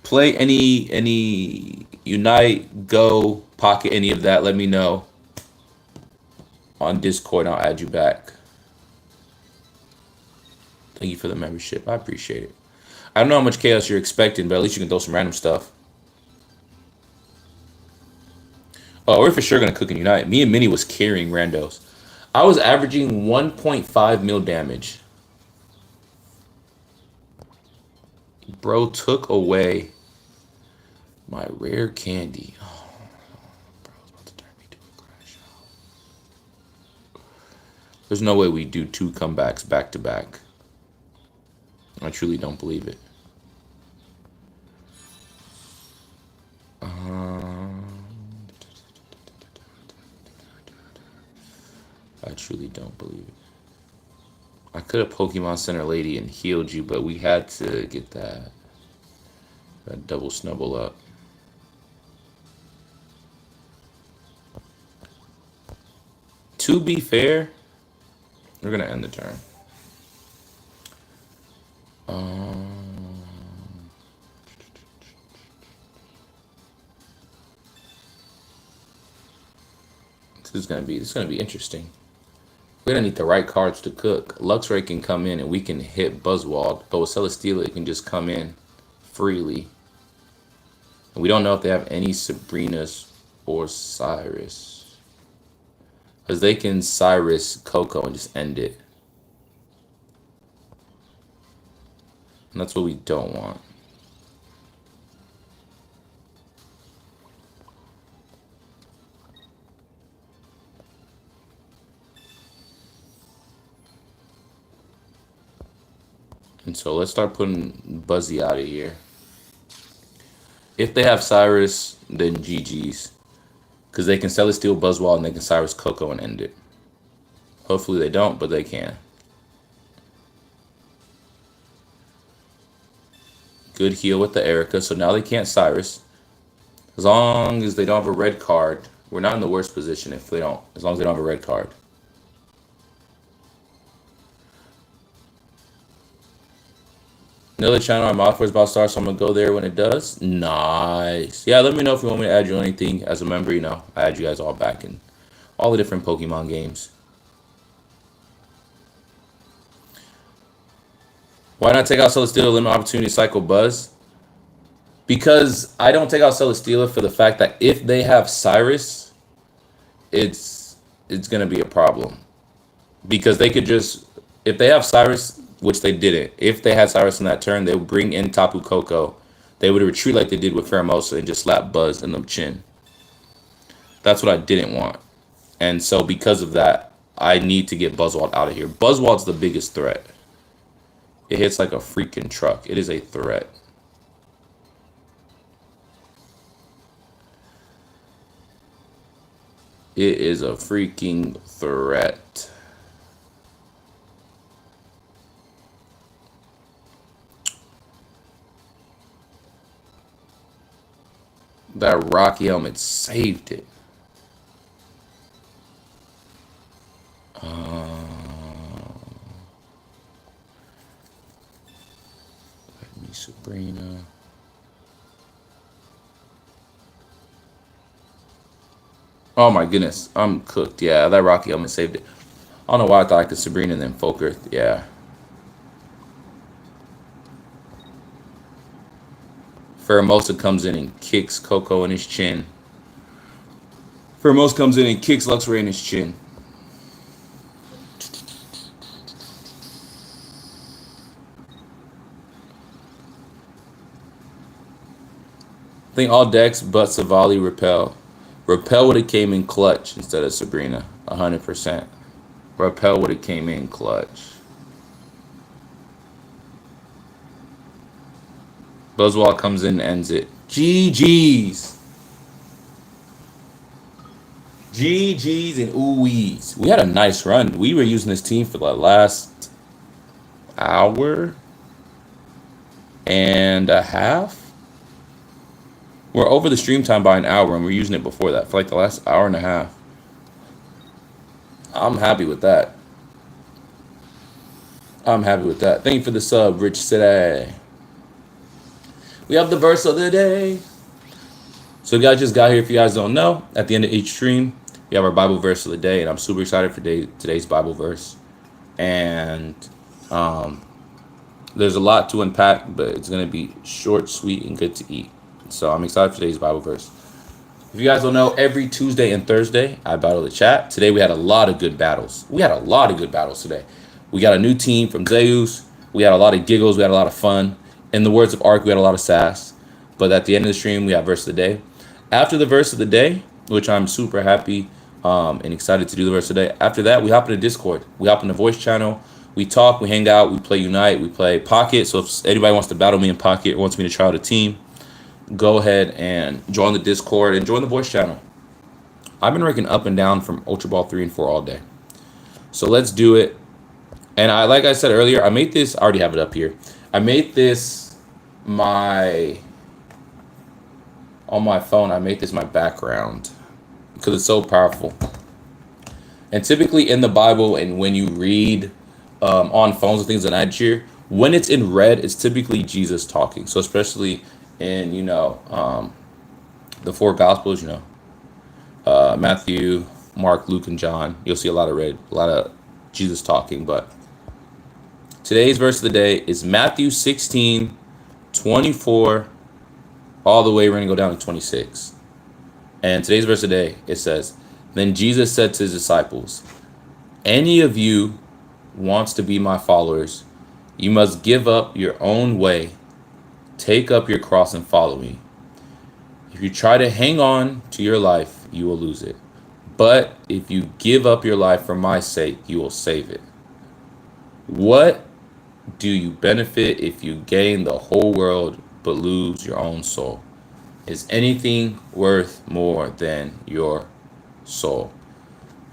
play any Unite, Go, Pocket, any of that, let me know on Discord. I'll add you back. Thank you for the membership. I appreciate it. I don't know how much chaos you're expecting, but at least you can throw some random stuff. Oh, we're for sure gonna cook and unite. Me and Minnie was carrying randos. I was averaging 1.5 mil damage. Bro took away my rare candy. Oh, bro's about to turn me to a crash out. There's no way we do 2 comebacks back to back. I truly don't believe it. I truly don't believe it. I could have Pokemon Center Lady and healed you, but we had to get that double snubble up. To be fair, we're gonna end the turn. This is gonna be interesting. We're gonna need the right cards to cook. Luxray can come in and we can hit Buzzwald, but with Celesteela it can just come in freely. And we don't know if they have any Sabrinas or Cyrus. Because they can Cyrus Coco and just end it. And that's what we don't want. And so let's start putting Buzzy out of here. If they have Cyrus, then GG's. Because they can Celesteal Buzzwald and they can Cyrus Coco and end it. Hopefully they don't, but they can. Good heal with the Erica, so now they can't Cyrus. As long as they don't have a red card, we're not in the worst position if they don't. As long as they don't have a red card. Another channel I'm off for is about to start, so I'm gonna go there when it does. Nice. Yeah, let me know if you want me to add you on anything as a member. You know, I add you guys all back in all the different Pokemon games. Why not take out Celesteela, limit opportunity to cycle Buzz? Because I don't take out Celesteela for the fact that if they have Cyrus, it's gonna be a problem. Because they could just, if they have Cyrus, which they didn't. If they had Cyrus in that turn, they would bring in Tapu Koko. They would retreat like they did with Pheromosa and just slap Buzz in the chin. That's what I didn't want. And so because of that, I need to get Buzzwald out of here. Buzzwald's the biggest threat. It hits like a freaking truck. It is a threat. It is a freaking threat. That Rocky helmet saved it. Let me Sabrina. Oh my goodness, I'm cooked. Yeah, that Rocky helmet saved it. I don't know why I thought I could Sabrina and then Folker. Yeah. Pheromosa comes in and kicks Coco in his chin. Pheromosa comes in and kicks Luxray in his chin. I think all decks but Savali repel. Repel would have came in clutch instead of Sabrina. 100%. Repel would have came in clutch. Buzzwald comes in and ends it. GG's. GG's and ooh-wees. We had a nice run. We were using this team for the last hour and a half. We're over the stream time by an hour, and we're using it before that for like the last hour and a half. I'm happy with that. I'm happy with that. Thank you for the sub, Rich City. We have the verse of the day. So you guys just got here. If you guys don't know, at the end of each stream, we have our Bible verse of the day, and I'm super excited for today's Bible verse. And there's a lot to unpack, but it's going to be short, sweet, and good to eat. So I'm excited for today's Bible verse. If you guys don't know, every Tuesday and Thursday, I battle the chat. Today we had a lot of good battles. We had a lot of good battles today. We got a new team from Zeus. We had a lot of giggles. We had a lot of fun. In the words of Ark, we had a lot of sass. But at the end of the stream, we have verse of the day. After the verse of the day, which I'm super happy and excited to do the verse of the day. After that, we hop into Discord. We hop in the voice channel. We talk, we hang out, we play Unite, we play Pocket. So if anybody wants to battle me in Pocket or wants me to try out a team, go ahead and join the Discord and join the voice channel. I've been ranking up and down from Ultra Ball 3 and 4 all day. So let's do it. And like I said earlier, I made this, I already have it up here. I made this on my phone, I made this my background because it's so powerful. And typically in the Bible and when you read on phones and things of that nature, when it's in red, it's typically Jesus talking. So especially in, the four Gospels, Matthew, Mark, Luke, and John, you'll see a lot of red, a lot of Jesus talking. But today's verse of the day is Matthew 16:24, all the way we're going to go down to 26. And today's verse of the day, it says, "Then Jesus said to his disciples, any of you wants to be my followers, you must give up your own way, take up your cross and follow me. If you try to hang on to your life, you will lose it. But if you give up your life for my sake, you will save it. What do you benefit if you gain the whole world but lose your own soul? Is anything worth more than your soul?"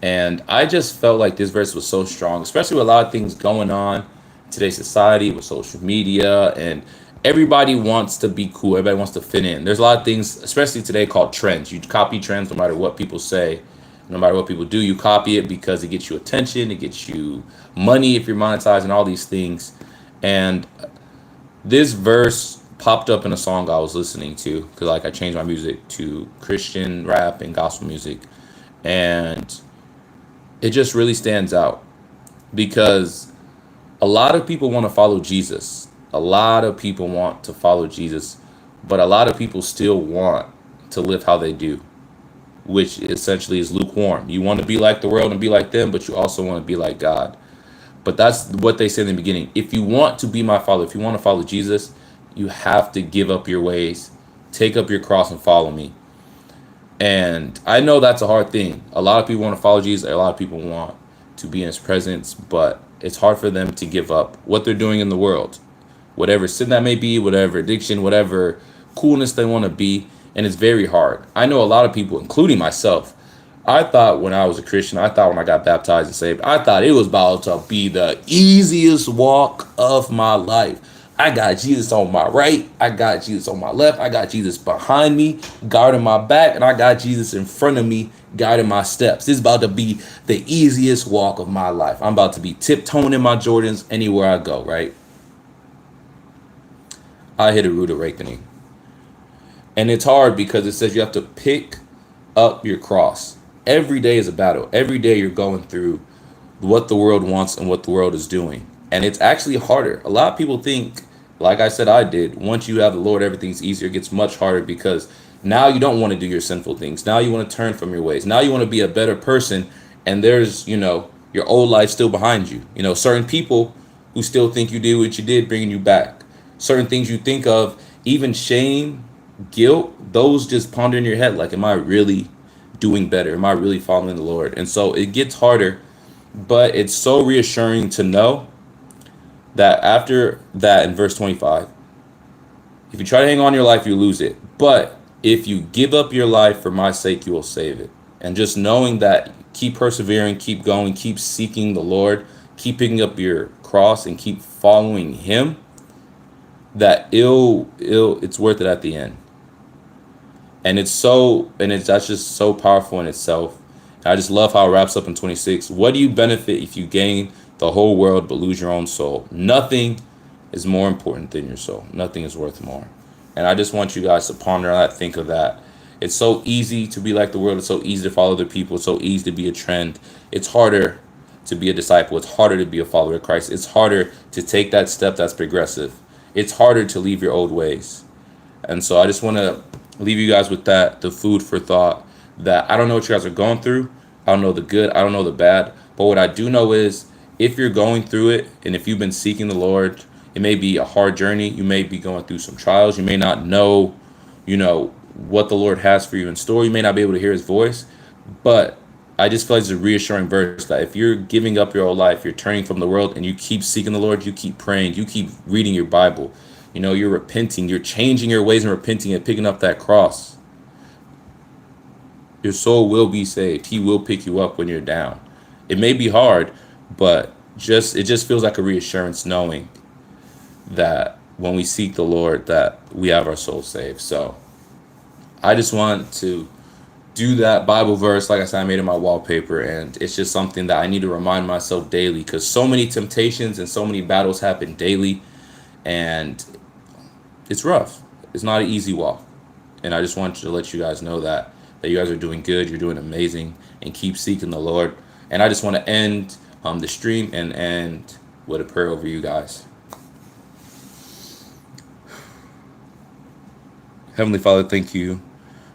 And I just felt like this verse was so strong, especially with a lot of things going on in today's society with social media, and everybody wants to be cool. Everybody wants to fit in. There's a lot of things, especially today, called trends. You copy trends no matter what people say, no matter what people do. You copy it because it gets you attention, it gets you money if you're monetizing, all these things. And this verse popped up in a song I was listening to because I changed my music to Christian rap and gospel music. And it just really stands out because a lot of people want to follow Jesus. A lot of people want to follow Jesus, but a lot of people still want to live how they do, which essentially is lukewarm. You want to be like the world and be like them, but you also want to be like God. But that's what they said in the beginning. If you want to be my follower, if you want to follow Jesus, you have to give up your ways, take up your cross and follow me. And I know that's a hard thing. A lot of people want to follow Jesus. A lot of people want to be in his presence, but it's hard for them to give up what they're doing in the world, whatever sin that may be, whatever addiction, whatever coolness they want to be. And it's very hard. I know a lot of people, including myself, I thought when I was a Christian, I thought when I got baptized and saved, I thought it was about to be the easiest walk of my life. I got Jesus on my right, I got Jesus on my left, I got Jesus behind me, guarding my back, and I got Jesus in front of me, guiding my steps. This is about to be the easiest walk of my life. I'm about to be tiptoeing in my Jordans anywhere I go, right? I hit a rude awakening. And it's hard because it says you have to pick up your cross. Every day is a battle. Every day you're going through what the world wants and what the world is doing. And it's actually harder. A lot of people think, like I said, I did, once you have the Lord, everything's easier. It gets much harder because now you don't want to do your sinful things. Now you want to turn from your ways. Now you want to be a better person. And there's, your old life still behind you. Certain people who still think you did what you did, bringing you back. Certain things you think of, even shame, guilt, those just ponder in your head. Like, am I really doing better? Am I really following the Lord? And so it gets harder, but it's so reassuring to know that after that, in verse 25, if you try to hang on to your life, you lose it. But if you give up your life for my sake, you will save it. And just knowing that, keep persevering, keep going, keep seeking the Lord, keep picking up your cross and keep following him, that it's worth it at the end. And that's just so powerful in itself. And I just love how it wraps up in 26. What do you benefit if you gain the whole world but lose your own soul? Nothing is more important than your soul. Nothing is worth more. And I just want you guys to ponder that, think of that. It's so easy to be like the world. It's so easy to follow other people. It's so easy to be a trend. It's harder to be a disciple. It's harder to be a follower of Christ. It's harder to take that step that's progressive. It's harder to leave your old ways. And so I just want to leave you guys with that, the food for thought, that I don't know what you guys are going through. I don't know the good. I don't know the bad. But what I do know is if you're going through it and if you've been seeking the Lord, it may be a hard journey. You may be going through some trials. You may not know, what the Lord has for you in store. You may not be able to hear his voice. But I just feel like it's a reassuring verse that if you're giving up your whole life, you're turning from the world and you keep seeking the Lord, you keep praying, you keep reading your Bible, you're repenting, you're changing your ways and repenting and picking up that cross, your soul will be saved. He will pick you up when you're down. It may be hard, but it just feels like a reassurance knowing that when we seek the Lord, that we have our soul saved. So I just want to do that Bible verse. Like I said, I made it my wallpaper, and it's just something that I need to remind myself daily, because so many temptations and so many battles happen daily, and it's rough. It's not an easy walk. And I just want to let you guys know that you guys are doing good, you're doing amazing, and keep seeking the Lord. And I just want to end the stream and end with a prayer over you guys. Heavenly Father, thank you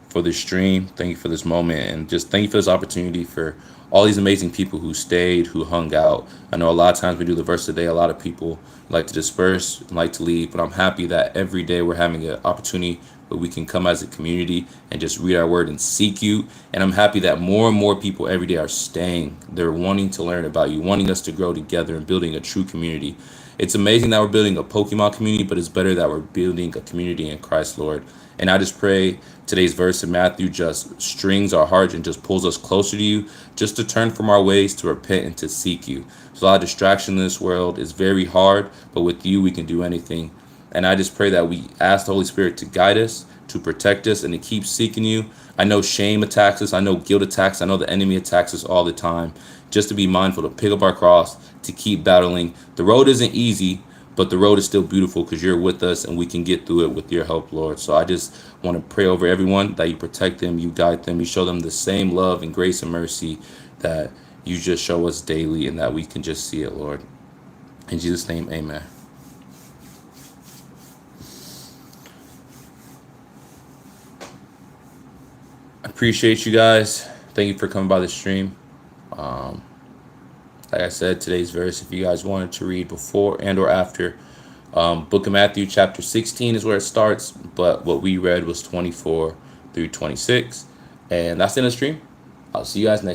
for this stream. Thank you for this moment, and just thank you for this opportunity, for all these amazing people who stayed, who hung out. I know a lot of times we do the verse today, a lot of people like to disperse, like to leave, but I'm happy that every day we're having an opportunity where we can come as a community and just read our word and seek you. And I'm happy that more and more people every day are staying. They're wanting to learn about you, wanting us to grow together and building a true community. It's amazing that we're building a Pokemon community, but it's better that we're building a community in Christ, Lord. And I just pray today's verse in Matthew just strings our hearts and just pulls us closer to you, just to turn from our ways, to repent and to seek you. There's a lot of distraction in this world. It's very hard, but with you, we can do anything. And I just pray that we ask the Holy Spirit to guide us, to protect us, and to keep seeking you. I know shame attacks us. I know guilt attacks. I know the enemy attacks us all the time. Just to be mindful to pick up our cross, to keep battling. The road isn't easy, but the road is still beautiful because you're with us and we can get through it with your help, Lord. So I just want to pray over everyone that you protect them, you guide them, you show them the same love and grace and mercy that you just show us daily, and that we can just see it, Lord. In Jesus' name, amen. I appreciate you guys. Thank you for coming by the stream. Like I said, today's verse, if you guys wanted to read before and or after, Book of Matthew chapter 16 is where it starts, but what we read was 24 through 26. And that's in the stream. I'll see you guys next.